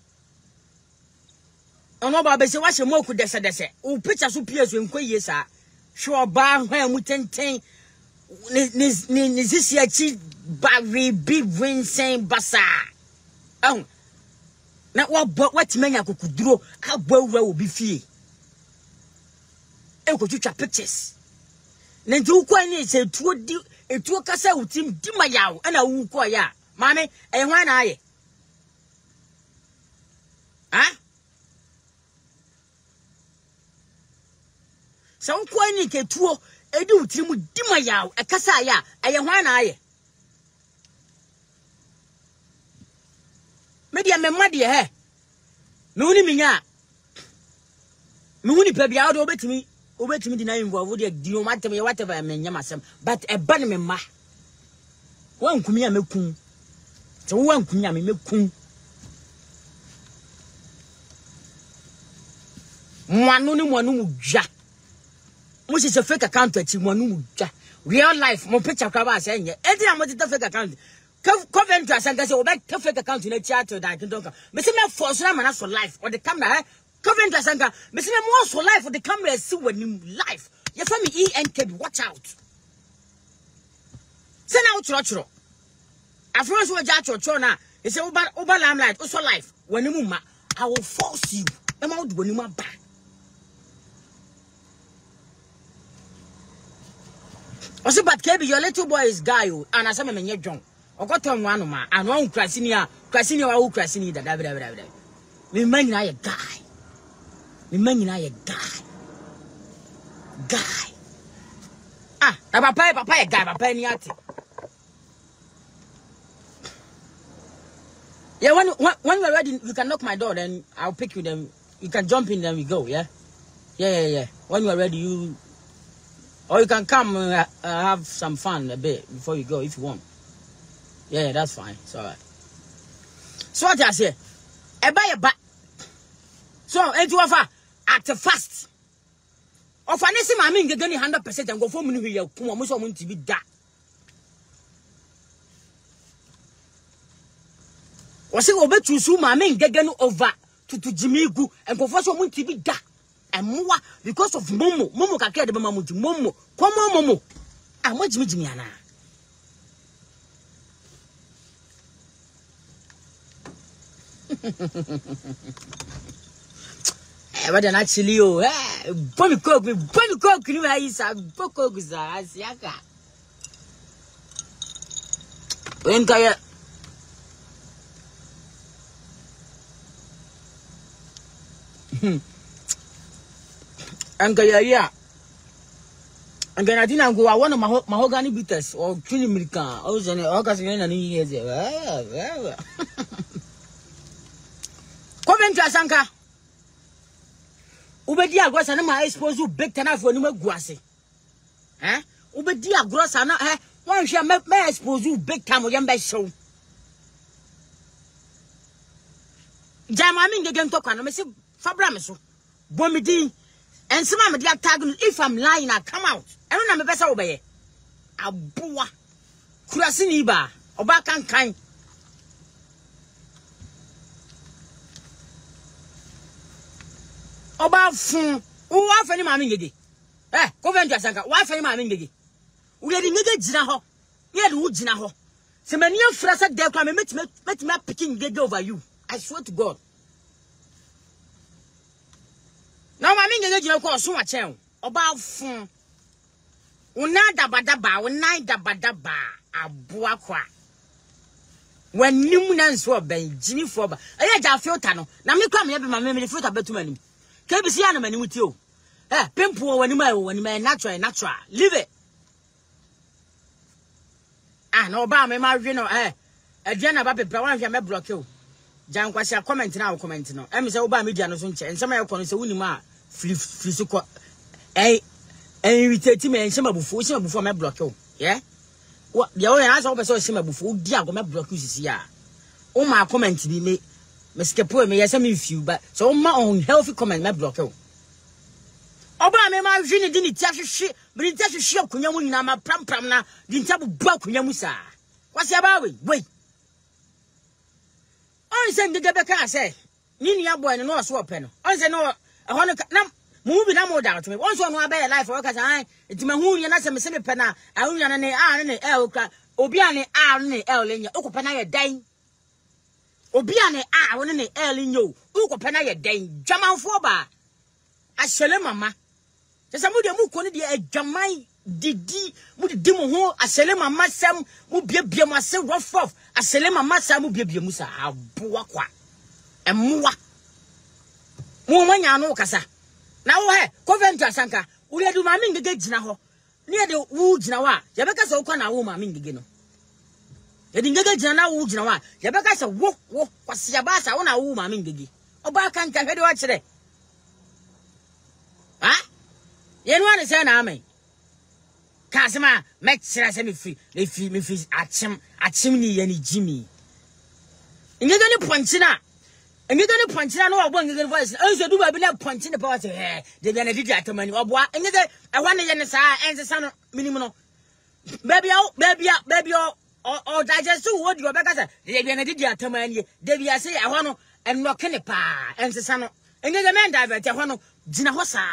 Oh no, Baba say, what's your more could say? Oh, pictures who peers when quay yes, Sure ba hwan mu tenten ni sisi achi ba we big winsen basa. Oh. Na what menya kokuduro abo awura obi fie. E ko twitwa pictures. Na nti ukwa ni se etuo kasa utim di mayaw na wu ko ya. Mame e hwan na aye. Ha? So ukwa ni ketuo edi utim di mayaw e kasa ya e hwan na aye. Media memade he. Me woni minya. Me woni pa bia wo obetimi di na involve dey di no matter whatever me nyam asem but e ba ne me ma. Wan kumi a mekun. So wan kumi a me mekun. Mwanu ni mwanu mudja. Mo se fake account achi mwanu mudja. Real life mo picture kwa ba se nye. Edi na mo ti fake account. Coventry Asanka say obek fake account in a chat that I can talk. Me say me force na man for life or the camera. Coventry Asanka me say me more for life for the camera see when you life. You for me ENK watch out. Say now choro. Afro so ja choro na. He say over limelight also life when you ma I will force you. Am out when you ma back. I say but KB your little boy is guy and I say me nye John. Ogoto nwanu ma anu on krasini wa wo krasini da. Me man na ye guy. Guy. Ah, na papa ye guy, papa ni ati. Yeah, when we're ready, you can knock my door, then I'll pick you. Then you can jump in, then we go. Yeah. When you're ready, or you can come have some fun a bit before you go if you want. Yeah, that's fine. It's all right. So what I say? Eba. So into offer act fast. Offer nesi mami ngege ni 100% and go for me here. Kuma muso munti bi da. Wasi obe chusu mami ngege no over to Jimigu and go for so munti bi da. And more because of Momo kakere de mama munti Momo. Komo Momo. Ah mo Jimi ana. But then actually, Bonnie cook, you know, is a book of Yaka. When Kaya and Kaya, and then I didn't go. I want mahogany bitters or Trini Milka. I was in August and years. Coventry Asanka. Ubedi agrosa na ma expose you big tana for nima guase. Ubedi agrosa na wan hwe me expose you big time yam be show. Jama mi ngege ntokwa no me se fabra me so. Bomidi ensema me dia tag if I'm lying I come out. Eno na me pesa wo be ye. Aboa. Kurase ni ba. Oba kan. Oba fun wa fani ma mi ngege Coventry Asanka wa fani ma mi ngege u ye di ngege gina ho ye di u gina ho se mani afra sa de kwa me met picking ngege over you I swear to God now ma mi ngege gina ko so wa chen oba fun una dabadaba aboa kwa wanim na nso ben Jimmy Foba aya ja filter no na me kwa me be ma me filter betu manim KBC ya na mani muti o. Pimpo wani ma natural. Leave it. Ah no ba me ma hwe no aduana ba pepa wan hwe me block o. Jan kwasi comment na comment no. Em se wo ba media no so nche. Nsema ye kono se woni ma free so ko irritate me nsema bufu me block o. Yeah? What the way answer wo be so nsema bufu di ago me block you sisi ya. O ma comment bi me skepo me yesa me few but so ma on healthy comment me block o. Oba me ma hwe ni di ni ti ahwehwe, bi ti ahwehwe akonya mu nyina ma pram na di nta bu akonya mu sa. Kwasi aba we. On se ngege be ka say, ni abo ene no so ope no. On se no e ho no na Movie na more doubt me. Once on about life for cause I it's my hu na se me se me pena. I hu na ne el kra. Obi ane ne el nya. Okopena ye dan. Obi ane ne el nyo. Okopena ye dan. Dwamanfo ba. Ahyele mama. Se samu de mu ko ne de adwaman didi mu de mu ho ahyele mama sam mu biebie mu ase rough off. Ahyele mama sam mu biebie mu sa aboa kwa. Emwa. Mu manya no kasa. Na wo he Covent Asanka uri adu ma mingege gina ho ne de wu gina wa ye beka se wo na wo ma mingege no ye de ngege gina na wu gina wa ye beka se wo kwase ya ba sa wo na wo ma mingege oba kan ka hede wa kire ha ye no ane se na amen ka se ma me kira se me fi achim ni ye ni jimi ngege ni ponchina and you don't punch no one voice. Also, do I be not punching the party? They be did at money or what? And I want to and the son minimum. Baby, or digest to what you are better. They be an idiot at money. They be I say, I want to and knock in the pa and the son. And the man divert, I want to Jinahosa.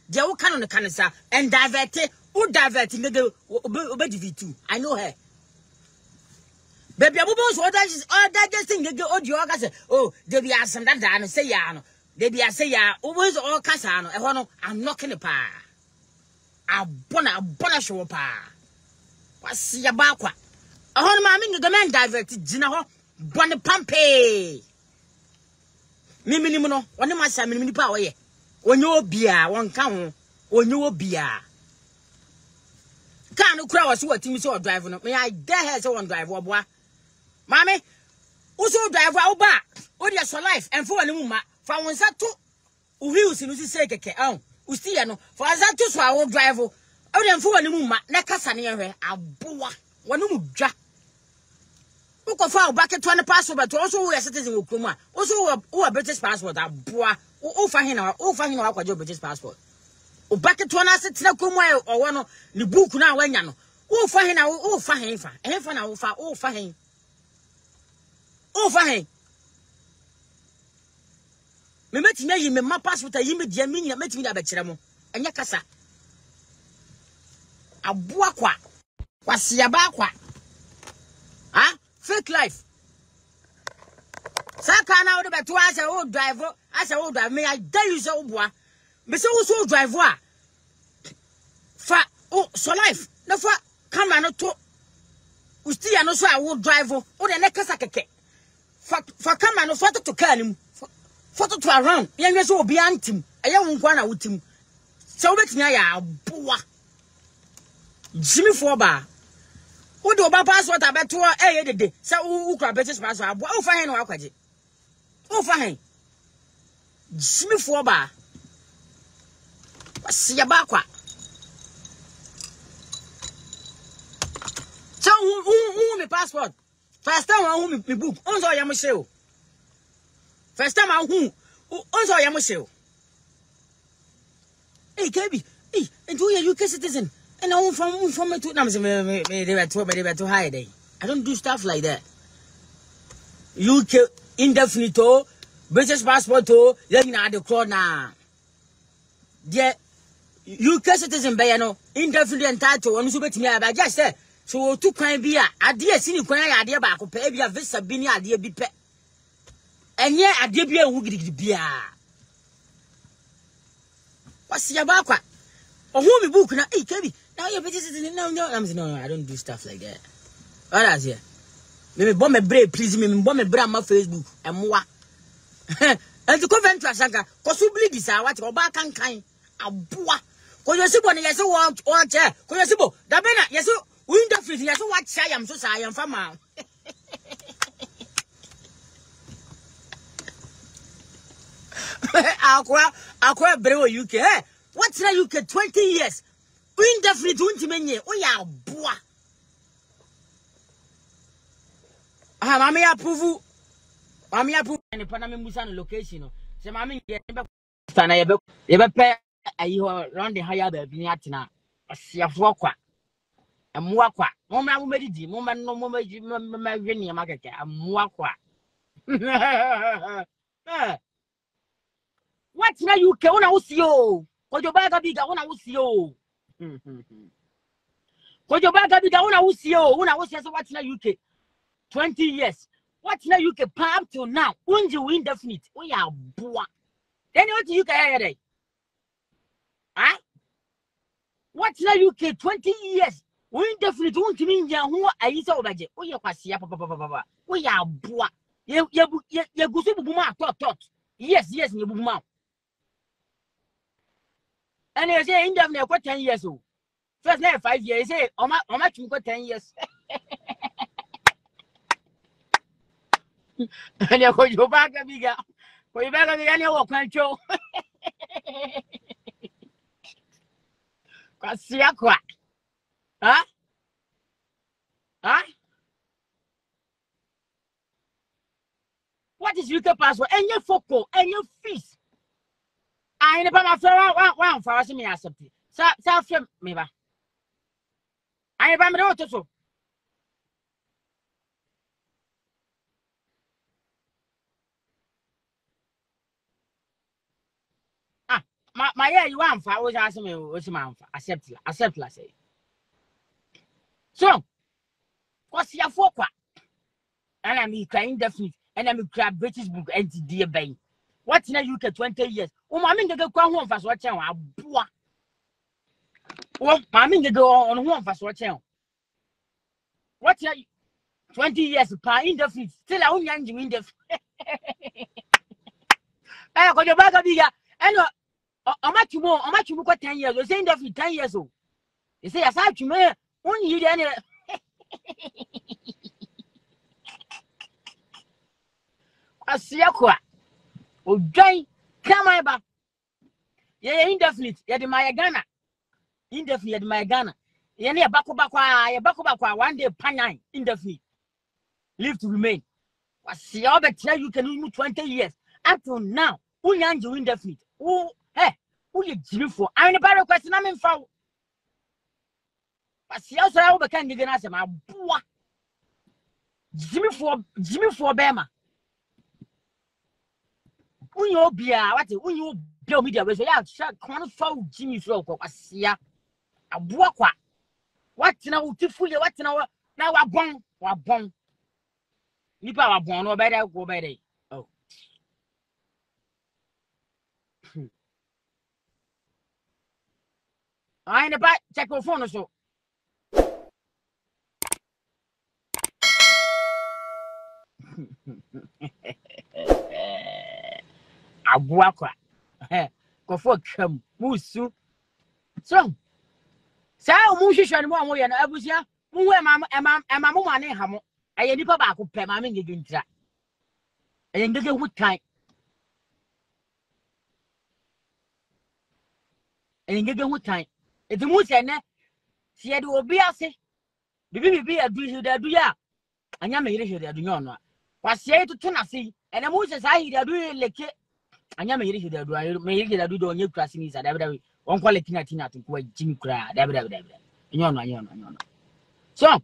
They all can on the cancer and divert it or diverting the obey. I know her. Baby, abubos what is all that just thing get audio say oh they be asem that and say ya no they be say ya always all kasa no e ho no I'm knocking the pa abona show pa wasi ya ba kwa e ho no ma me ngega men divert gina ho bone pampe miminim no woni ma sha miminim pa wo ye onye obia won ka ho onye obia kan no kura wasi watimi so drive no me I dare her so one drive wo boa Mami, uso driver oba, odi so life and for animu ma, fa wonsa to uhiusi no sise keke an, usti ya no, fa za to so awo driver, odi en for animu ma, na kasa ne hwe aboa, wonu mu dwa. Uko fa obake to ne passport but also we citizen wo krom a, also wo British passport aboa, wo fa hin na akwaje British passport. Obake to na setena krom a owo no, ni book na wanya no. Wo fa hin na wo fa hin fa, fa na wo fa hin. Oh, fine. Me met me me ma passport a yimi dia me met me da be kire mo. Enya kasa. Aboa kwa. Kwase ya ba kwa. Ah, fake life. Saka na wo de beto ase wo drive me I dare you so boa. Me say wo so drive a. Fa oh so life. Na fa camera no to. Usti ya no so a wo drive wo de ne kasa keke. For come and photo to Kanim, photo to around, young as will be antim, a young one with him. So let me a boa Jimmy Forba. What do about passport about 2 a day? So who can British passport? Oh, fine, or quite. Oh, fine. Jimmy Forba. See a bakwa. So who me passport? First time I me book. Onzo ya mseo. First time I onzo ya mseo. Hey, Kebi. Hey, and you UK citizen. And I from me to they were too high day. I don't do stuff like that. UK indefinite British passport to then na the corner. The UK citizen by no indefinite entitled on so betimi aba just say so to kwan bi a ade asini kwan ya ade ba ko pe bia visa bi ni ade bi pe enye ade bi ehu gidigidi bia wasi ya ba kwa ohu mi book na Kebi now you British citizen no I don't do stuff like that. What is here me bomb me brave please me bomb me brave my Facebook emwa and to Covent Asanka ko so bleed sa what oba kan aboa ko yesibo ne yesi wo che ko yesibo da be na yesi window fit yesi wa cha yam so sa yam fama akwa brave UK what's na UK 20 years window fit unti menye o ya aboa mami approve ni pana me musa no location no se mami ye be sta na ye be pe ayi ho round the higher baby ni atena asiafo kwa amua kwa mo ma mo medidi mo ma no mo ma hwe ni ma keke amua kwa What na UK una usio. Kojo baga biga una usio. Kojo baga biga una usio so what na UK 20 years. What na UK up till now? Unji we indefinite. We are boa. Then what UK here? Ah? What na UK 20 years? We indefinite won't mean ya who I is over. We are kwasia papa. We are boa. Ye gusu bubuma tot. Yes, ye bubuma. And they say indefinite for 10 years old. First 5 years, say Oma got 10 years. And you go back a bigger. For you back again, you walk control. Quack. Huh? What is UK password? And your focal and your fees. I never my friend one for us me accept it. South me ba. I never me to so. My yeah, you want for always ask me what's my accept la say. So, what's your focal? And I'm crying definite, and I'm grab British book and dear bay. What's in a UK 20 years? Oh, I mean, the go home for watching a boy. Oh, I mean, the go on home for watching. What's 20 years per indefinite? Still, I only young in the. I got your bag of bigger. And how much more? How much you got 10 years? You're saying that for 10 years old. You say, aside to me, only you then. I see a quack. Oh, Jay, come on back. Yeah, indefinite. Yeah, the Mayagana. Indefinite, Mayagana. Yeah, near Bakobakwa, 1 day, Panine, indefinite. Live to remain. I see all the tell you can live 20 years. Up to now, who young you indefinite? Oh, hey, who you Jimmy for? I'm in a better question. I'm in foul. I see also how the can get us my boy. Jimmy for Bama. When you be when you build media, we say, can't follow Jimmy Flock. I see a boy. What now? Tifuya, what now? Now we're born. You are born or better go better. Oh, I ain't about check your phone or so. Abuakwa. Go for come, Musu. So, Mushi and one way and Abusia, who am I, money hamo. I any papa could pay my mingy in track. I ain't getting wood time. And getting wood time. If the moose and she had to be a say, the baby be a do that do ya. And you may hear that do not. Was say to Tennessee, and the moose I hear do like it. And you may hear that do I may get a do on your crossing is at every one quality Tina to quite Jimmy Cry, no. So,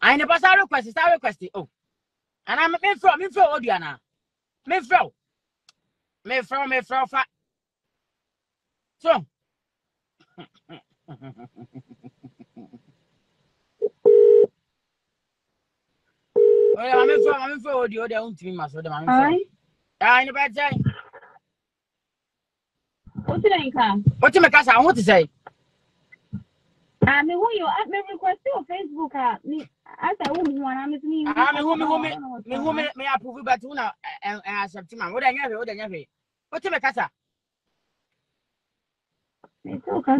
I never saw request. Oh, and I'm me from Odiana. Me from fat. So, well, I'm from Odio, they own to me, my son. I never say. What's the name? What you make us? I want to say. I mean, who you at me request your Facebook at me? I said, who one? I'm me. Me approve, but una and September. What I never. What you make us? It's okay.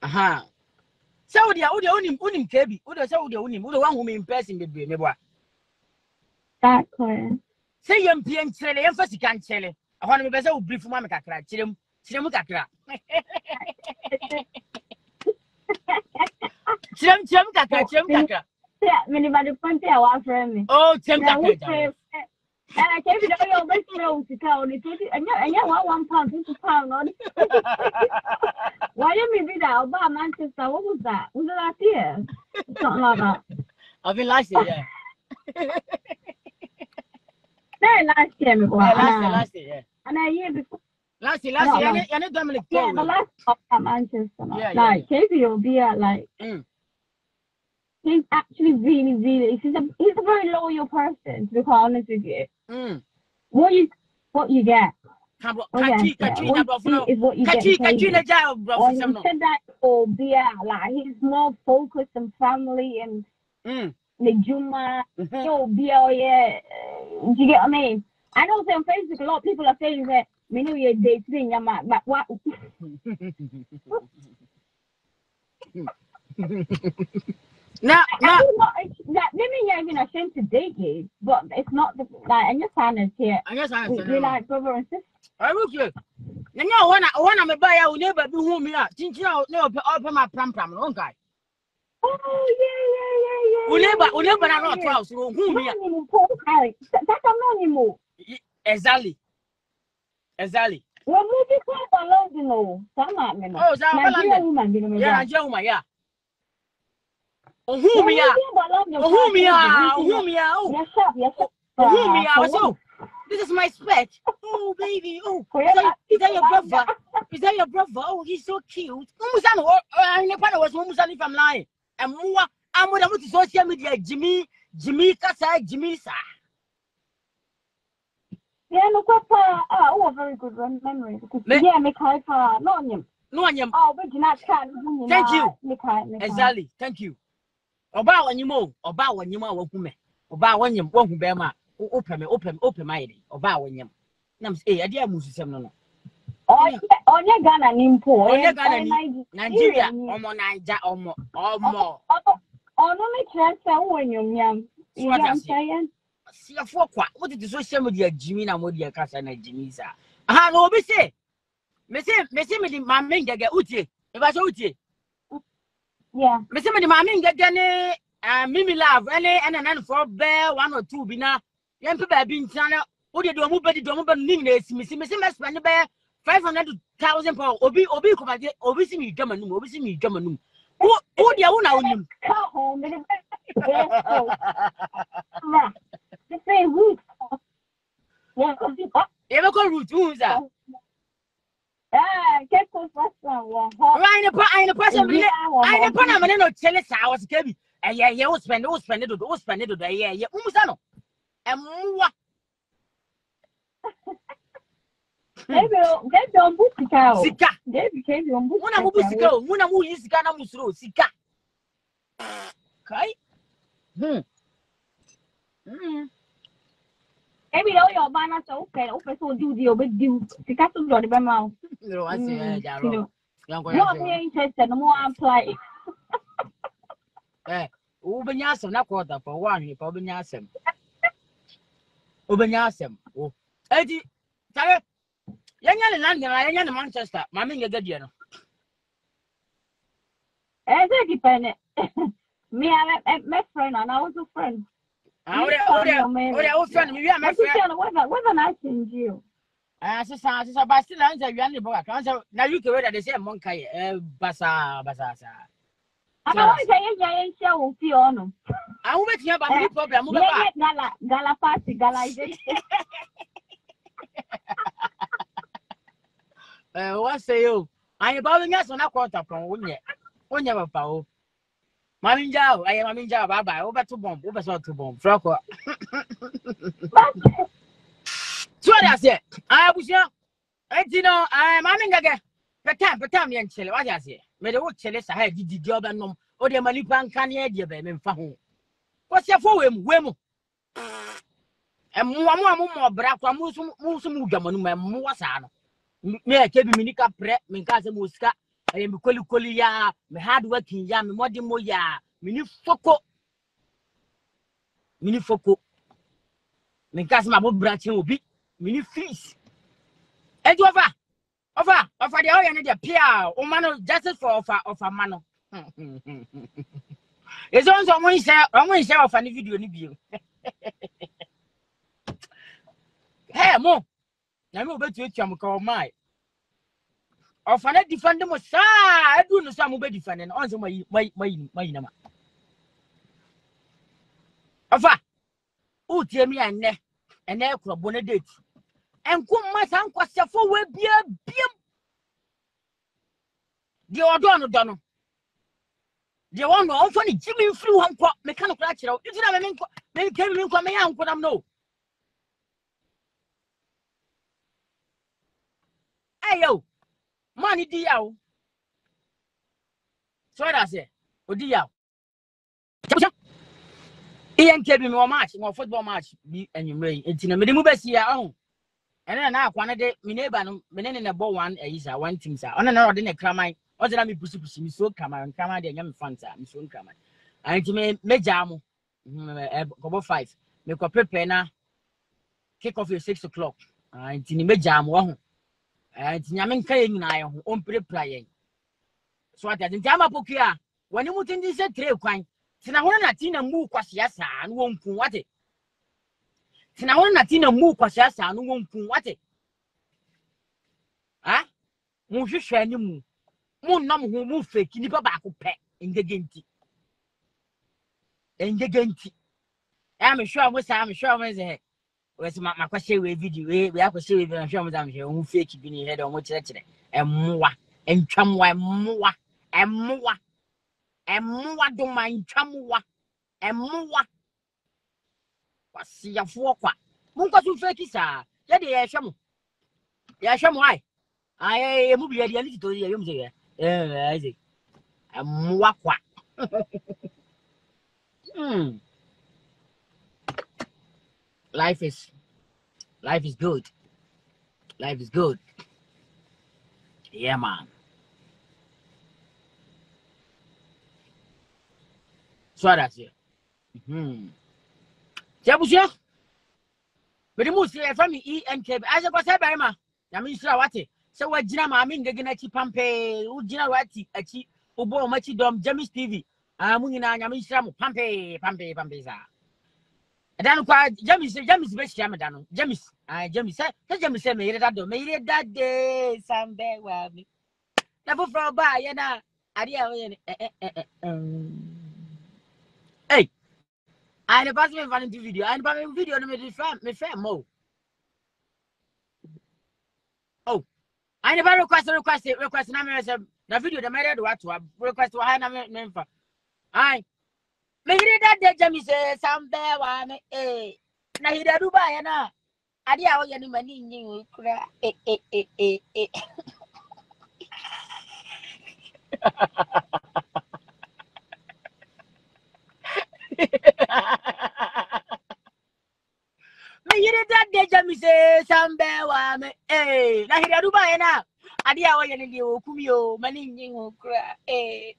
Aha. So the unim kebi. Udo so the unim. Udo one who me in person be me boy. That's correct. Say yam pien chele, yam first can chele. I want me be say brief mama kakra. Chilem kakra. Chilem kakra. Yeah, anybody point out our friend. Oh, chilem kakra. And I gave it all best road to town. And you want £1 on it. Why didn't we be that about Manchester? What was that? Was it last year? Something like that. I've been last year, yeah. No, last year, last year, yeah. And a year before. Last year, Dominic. Yeah, the last time at Manchester. Yeah, like, KP will be at, like, he's actually really, he's a very loyal person, to be quite honest with you. What you get. What you see is what you get. Or he said that will be at, like, he's more focused on family and the Juma. You'll be out, yeah. Do you get what I mean? I know on Facebook a lot of people are saying that we know you're dating, but what? Now, maybe you're even ashamed to date you, but it's not like, and your partners here. We like brother and sister. I look you. You know, when I'm a buyer, will never be whom you are. Since you know, open my pram, okay? Oh, yeah. We never not 12, so whom we are. That's anonymous. Exactly. Well, maybe quite alone, you know. Oh, Nigerian woman, yeah. Whom we are. So, this is my spec. Oh, baby. Oh, is that your brother? Oh, he's so cute. I never was Mumusani from lying. And I'm with social media, Jimmy, Kasa, Jimmy, sir. Yeah, no, Papa. Very good memory. Yeah, make high for no. Oh, but you not can. Thank you. Exactly. Thank you. About when you more, woman. About when you won't bear my open my day. About when you. Nams, I dear Muslim. No. On your Ghana, Nimpo, Nigeria, Omo Niger, Omo. Oh, no, make transfer when you're young. You know what I'm saying? See a folk. What did the social media Jimmy and Modia Casa and Jimmy's? I no be say. Messi, my main get Uti. If I told you. Yeah. Messi, my main get Mimi love, and then for bear 1 or 2 bina. Young people have been channel. What you do, move by the Domoban Nings, Missy, spend the bear 500,000 pounds. Obi, see me, German, Who the own him? Come home, the same root. Yeah, ever go root, who's that? Get close first one. I no tell us I was Kevin. And yeah, you spend it, yeah, Umusano. And what? Get your book, Sika. Get your book. When I'm moving, Sika, Musro, Sika. Okay? Maybe all your banners are open so do the obey do. The castle got the mouth. No, I say, you're interested, no more apply. Ubanyasem, not quarter for 1, if Ubanyasem. Oh, Eddie, tell it. Young London, I am Manchester, Mammy, you get you. As I depend. Me, I'm my friend, and I was a friend. Oh, friend, we are my friend. Whether I change you. Sister, but still answer you any book. Now you can read at the same monkey, Bassa. I always say, I ain't so feel. I will make you have a problem. Gala party, gala. What say you? I am about us on a quarter pound, when you have a power. Mammy Jow, I am Mammy Jow, bye over to bomb, over to bomb, Frocko. So that's it. I was young. You know, I'm again. But time, young chili, what I say. May the old chilies I had the job and no, or the Malipan can hear you, baby, and Fahu. What's your for him, Wemo? And more black, Musum Gaman, Muasano. Me, I keep Minica prep, Mincasa Musca. I am Colicolia, my hard working yam, Modimoya, Minifoco. Mincasa, my book branching will be mini fees. And over the oil and the Pia, or man justice for offer mano. It's also one share of any video review. Hey, Mo, I'm over to you, call my. Of an defend them, I do know some obey defending on my number. Offer, oh, dear me, and ne, and there for bonnet. and come my son was a full way beer. The Odono. The one who only Jimmy flew on mechanical lecture. It's not a men came in from my uncle. No. Hey, yo, money, dear. So I say, oh, dear. Ian came in more match, more football match, and you may. It's in a minimum best year. And then now, one day, my neighbor, men in a bow one is one thing, sir. On another dinner, crammy. What's the name? Pussy, so come and come out, young fans, I'm soon coming. And to me, Majamo, couple 5, make a prepare kick off at 6 o'clock. And to me, Majamo, and Yamin Kaying, I own pre-playing. So I didn't jam up, when you wouldn't this a trail quine. Tinahona Tina Moo Quasiasa and won't what it. Tinahona Tina Moo Quasiasa and won't what it. Ah, won't you share any moo? Moon number who move fake in the tobacco pet in the Ginty. In the Ginty. I'm sure I was a where's my question with video. We have to see if I'm sure I'm here who fake in your head on what's actually and more and chumwa more and more and more don't mind chumwa and more. What's your fork? Munka to fake is a yaddy. Yasham, why? I am moving at the end to the young here. I see. A mwakwa. Life is good. Life is good. Yeah, man. So that's it. Jabusia. But the most from me ENK. As I was saying, I mean, so what Jina, I mean, the Ganachi Pampe, Ujina Wati, Achi, Ubo Machi Dom, Jamis TV, Amuna, Yamisram, Pampe, Pampeza. And then quite Jamis best Yamadano, Jamis, Jamis said, Jamis said, made it that day, some day, well, never for a buy, and hey, I never passed me vanity video, and by video, me fair mo. Oh. I never request the video the matter to request to hire member. I made it that day, Jamie says, some bear one, eh. Now he do buy an idea how any money you cry, eh. That day, Jamie says, some bear one, eh. Now he do buy an idea how any you kumio, money you cry, eh.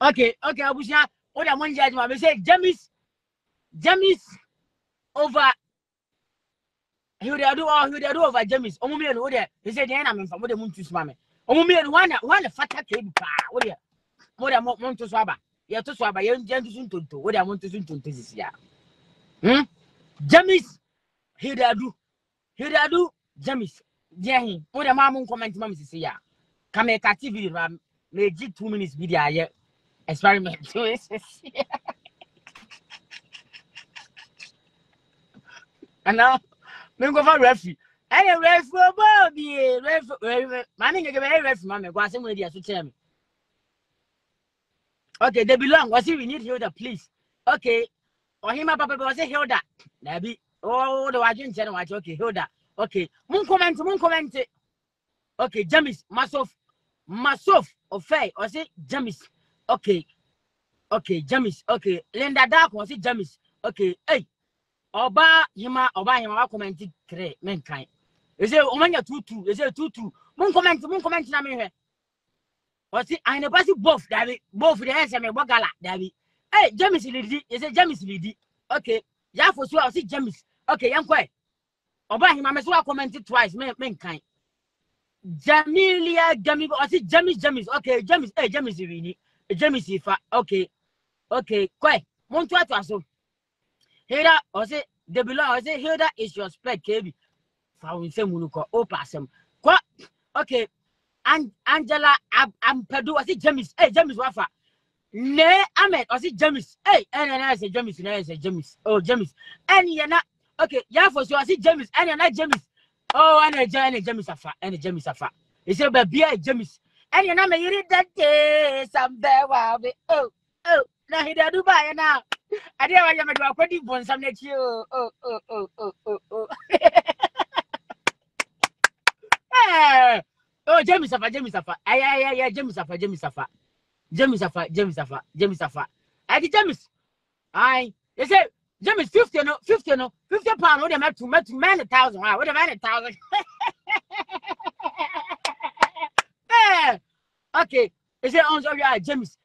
Okay, I was here. What I want to say, Jamis over. He would do over Jamis. Omumi and Oda. He said, I'm from what the moon to swam. Omumi and one a fat came. What I want to swab. You have to swab by young gentlemen to what I want to do this year. Jamis, he do, Jamis. Jenny, what a mamma comment, Mammy, say, ya. Come make a TV, made 2 minutes video. Experiment. And now, we go for referee. Hey, referee, Mammy, you get a referee, Mammy, was some idea to tell me. Okay, they belong. Was we need Hilda, please. Okay, or him, Papa was a Hilda. Maybe, oh, the agent said, okay, Hilda. Okay, moon comment. Okay, Jamis, Masof, or Faye, or say Jamis. Okay, Jamis. Okay, Linda Dark was it Jamis. Okay, hey, Oba him, I commented 3 mankind. Is it Omania 2-2? Is it 2-2? Moon comment, na me. Was it I never see both, David, both the answer me Bogala, David. Hey, Jamis lady, is it Jamis lady? Okay, yeah, for sure, I see Jamis. Okay, young quiet. Oba him, I saw commented twice, mankind. Jamilia, I see Jamis. Okay, Jamis, hey, Jamis really. James Ifa, okay, quite. Won't try to assume. Hilda, or say, the below, I say, Hilda is your spec, KB. Found some Munuko, Opasum. What? Okay, and Angela, I'm Padu, I say, James, hey, James Wafa. Ne, Ahmed, I see James. Hey, and I say James, and I say James. Oh, James. And you're not okay. Yeah, for sure. I see James, and you're not James. Oh, and James Afa, and James Afa. He said, but be a James. And you're not making that day. Some there will be. Oh, now he did Dubai now. I didn't want to do a pretty one. Some next year. Oh. Oh, James Afa. Yeah, James Afa. James Afa. I did James. They say James 50 pounds. What am I to 90,000? What am I 1,000? Okay. They say on sorry, James.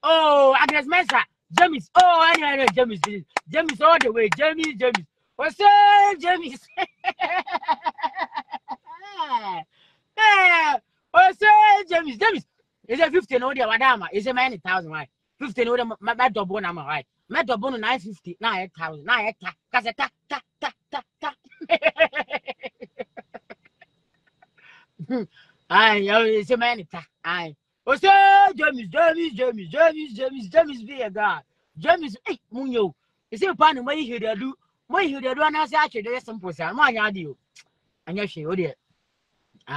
Oh, Agnes Mensah. James. Oh, I know James all the way. James. What's up, James? What's up, James? Is it 50 no dear madama? Is it 90,000? Why? 50 no my double number, right? My double 950, 9,000, 9 ta. It's a man. What's up, James? Be a god. James, hey, Munyo. Is it a pan when you hear do? When you hear do, and I say, actually, there's some person. My idea. And yes, she, oh dear.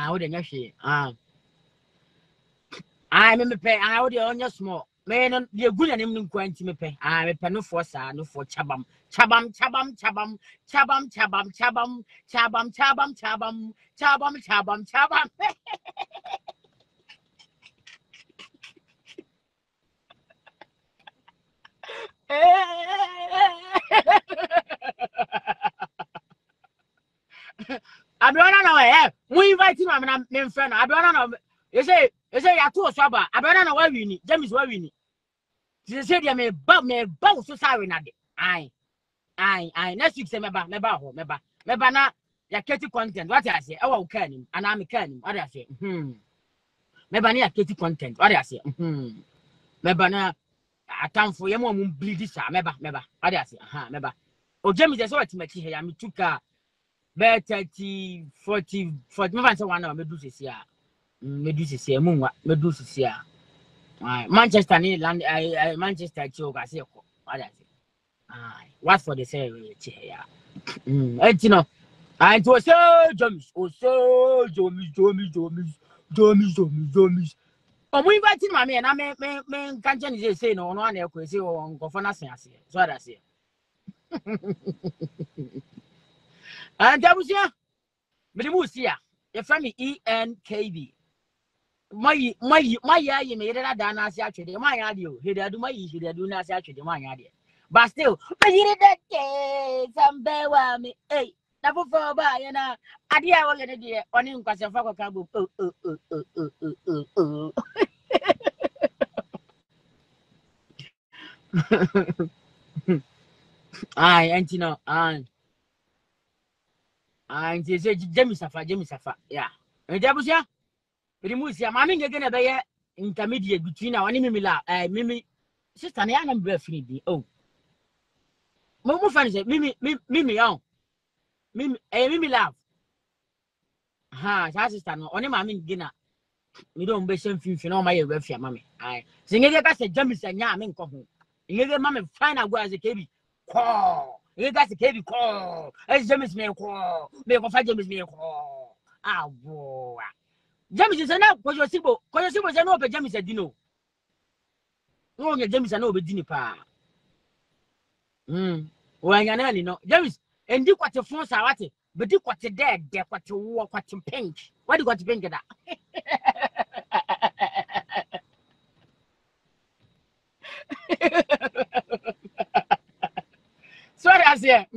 Wouldn't she? I remember pay. I would on your small man. You're good and him going to me pay. I'm a pen for no for chabam. I don't know. We invite him. I'm my friend. I don't know. You say you too swaba. I don't know where we need. James where we need. She said you may bow so sorry na de. Aye. Next week say meba na ya keti content. What I say? I will can him and I'm can him. What I say? Meba na ya keti content. What I say? Meba na attam for yemo mum bleed this meba. What I say? Meba. O James say what me here. Me tuka be 30 40 me say one hour me do this here. Medusa here. Manchester Land Manchester Choga say what I say. What for the say here. You know, I was so James. Oh, we inviting my man. I mean, can't say no one else say on go for nothing. So I say. And that was here. But the moose here. Your family ENKB. My you made it done as actually my idea. He do my issue, they do not actually my idea. But still, but you did that case, some bear me. Hey, never for by and idea was an idea on him because of a cabo. Aye, and you know, and they say James Safa, yeah. And that was ya. Rimusia, mammy, you're gonna be intermediate between our Mimi, sister, and I am very oh. Momo fans, Mimi, Mimi love. Sister, only mammy dinner. You don't be some few, my welfare, mammy. I sing it as a James and Yamin Cohu. You get mammy find out where the KB call. You got the KB call. As James may call. May go James may call. Ah, boy. James is enough because your sibo is an open James at Dino. No, James and over dinner pa. When you're no James and do what your phones are at it, but do what you're dead, what you walk, what you pink. What do you got to pink it up? Sorry, I say,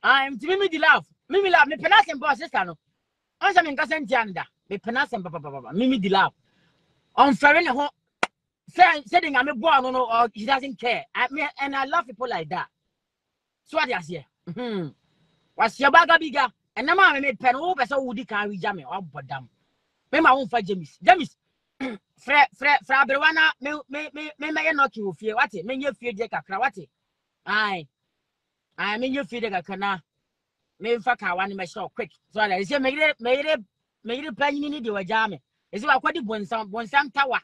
I'm to Mimi love. Mimi love me, Penas and Boss, sister. I'm in Cassan Janda. Me Penas and Papa, Mimi de love. On Ferrin, saying I'm a boy, no, or he doesn't care. And I love people like that. So what I say, what's your bagger bigger? And now I made pen over so would you carry jamming or but damn. Maybe I won't fight James. Fra Bewana, may not you fear what it, may you fear Jacka Krawati. Aye, I mean you fear the cana. Maybe fuck I want to show quick. So I say, made it penny in the jamming. It's about what it wants some tower.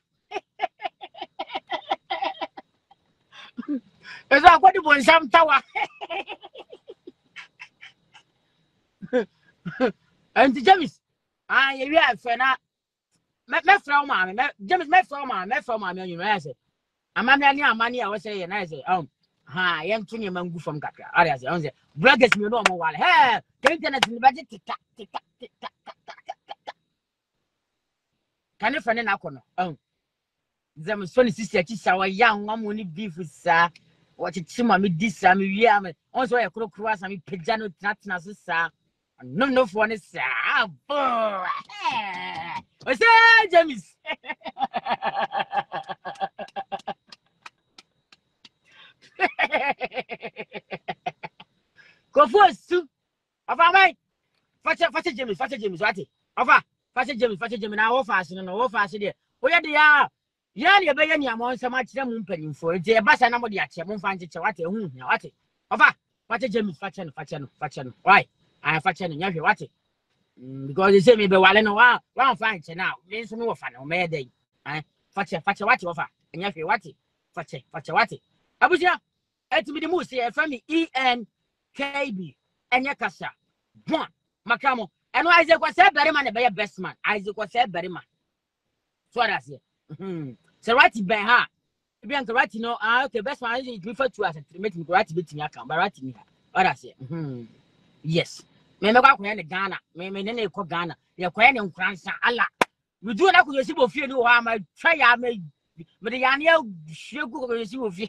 Is that what you want some tower? And the James, you have Fena. Met from my James met from my university. I'm money, I was saying, I say, I am Tony Mangu from Kaka. I say, Braggers, you know, while hey, the internet in the budget. Can you find an acronym? Them is funny sister, our young one will beef with sir. What it seemed me this, I mean, yeah, also a crook cross, I mean, Pejano, not sir. No, for one is sir. What's that, James? Go first, too. Of our mind. Fatty James, what? Of our Fatty James, now fast and all fast there. Where they are. Yeah, you're begging your mom so much them penny for it. Dear Bass and nobody at your won't find it. What? Of our Fatty James, fashion. Why? I have fashion in your what? Because they say maybe while in a while, one fine now. There's no fun or mere day. Fatty what offer. And you what? Fatty what? I was here. To be the most here from me ENKB and Yakasa. One, Macamo. And Isaac was a better man, a best man. Isaac was a better man. So that's it. So, right by her. Bianca, right, you know, okay, best man is referred to as a meeting right between your account, but right in here. What I say, yes. May not go to Ghana, may any call Ghana, you're quite in France, Allah. We do not receive of you, no harm, I try, I may, but the annual she'll go receive of you.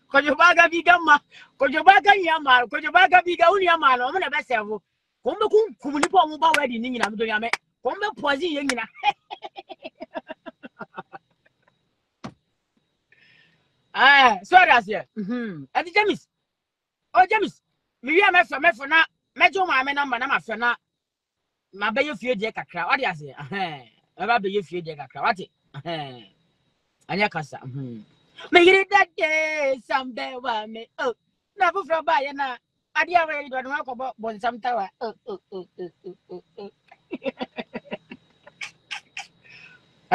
Could you bag a big man? Could you bag a yammer? Could you bag a big only a man? I'm the best ever. Come on, wedding in Amdoyame. Come on, poison. So that's here. And the James. Oh, James. Me are my for now. Major my number, my friend. My baby fear deck a crowd. What do you say? About the fear deck a crowd. And Yakasa. Make it that day, some day, me. Oh, never from Bayana. I did already don't talk about some tower. I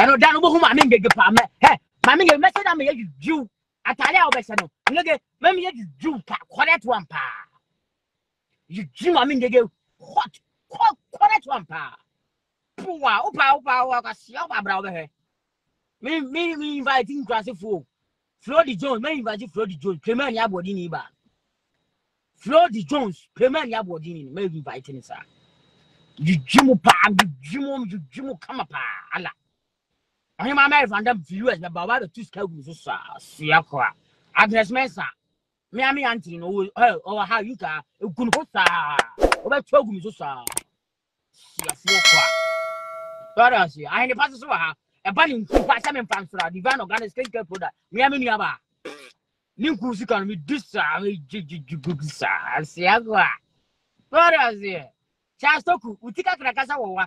know that whom I mean, get your palm. Hey, Mammy, you message me, you. I tell you, Bessano. Look at Mammy, you quiet one pa. You Jim, I mean, they go what? Quiet one pa. Poor, I see how my brother. Me inviting Grassy Fool. Flody Jones, may invite Flody Jones, Clement Yabodini bar. Flody Jones, Clement Yabodini, may invite him, sir. You Jimo Pam, you Jimo Kamapa, Allah. I am a man from them viewers, the Baba, the two scouts, Siakwa, Agnes Mesa, Miami Auntie, or how you can, Kunhosa, over 12 minutes, Siakwa. What else? I ain't a pastor, a bunny, some fans for a divine organic skincare product, Miami Yaba. New Kusikan with this, Siakwa. What else? Chastoku, Utika Krakasawa,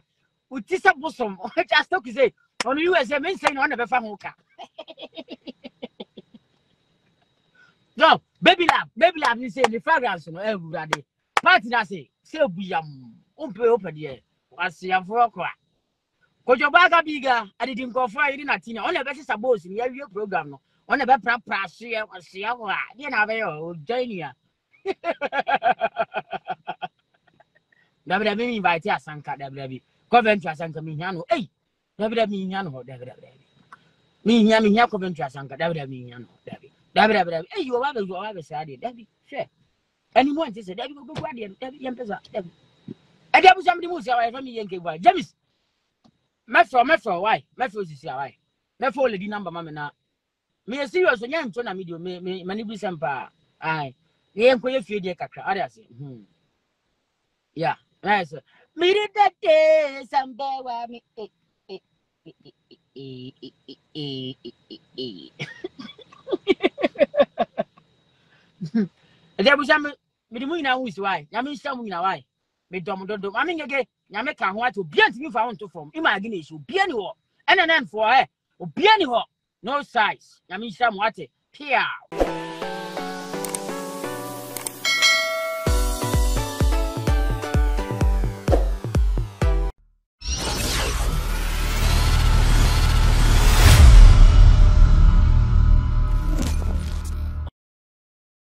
Utisa Bosom, Chastoku say. On you as a man saying on the Befamoka. No, baby lab, you say the fragrance, no, everybody. Party, I say, so be open here. I see a frog. Could your bag bigger? I didn't go for it in a tina. Only better suppose in your program. On the better price, you know, join you. WB invite us, Sanka, WB. Coventry, Sanka Mignano, eh? WB, me, Yammy, Coventry, Sanka, WB, WB. Hey, you have a sad, Debbie, share. Anyone says, Debbie, go guardian, Debbie, Yampa. And there was somebody who said, I me Yankee, why? James. Metro, why? Metro is why? Metro lady number, mamma. Me a serious young tona medium, me manibus and pa. Aye, the employer fear dear cacra. I say, yeah, nice. Me did that day, some bear me. There was some me now who's why. Yamin some why. Me domodo. I mean again, Yameka want to be anti found to form. Imagination, be anywhere. And then for her, be anywhere. No size. Yamin some what? Pia.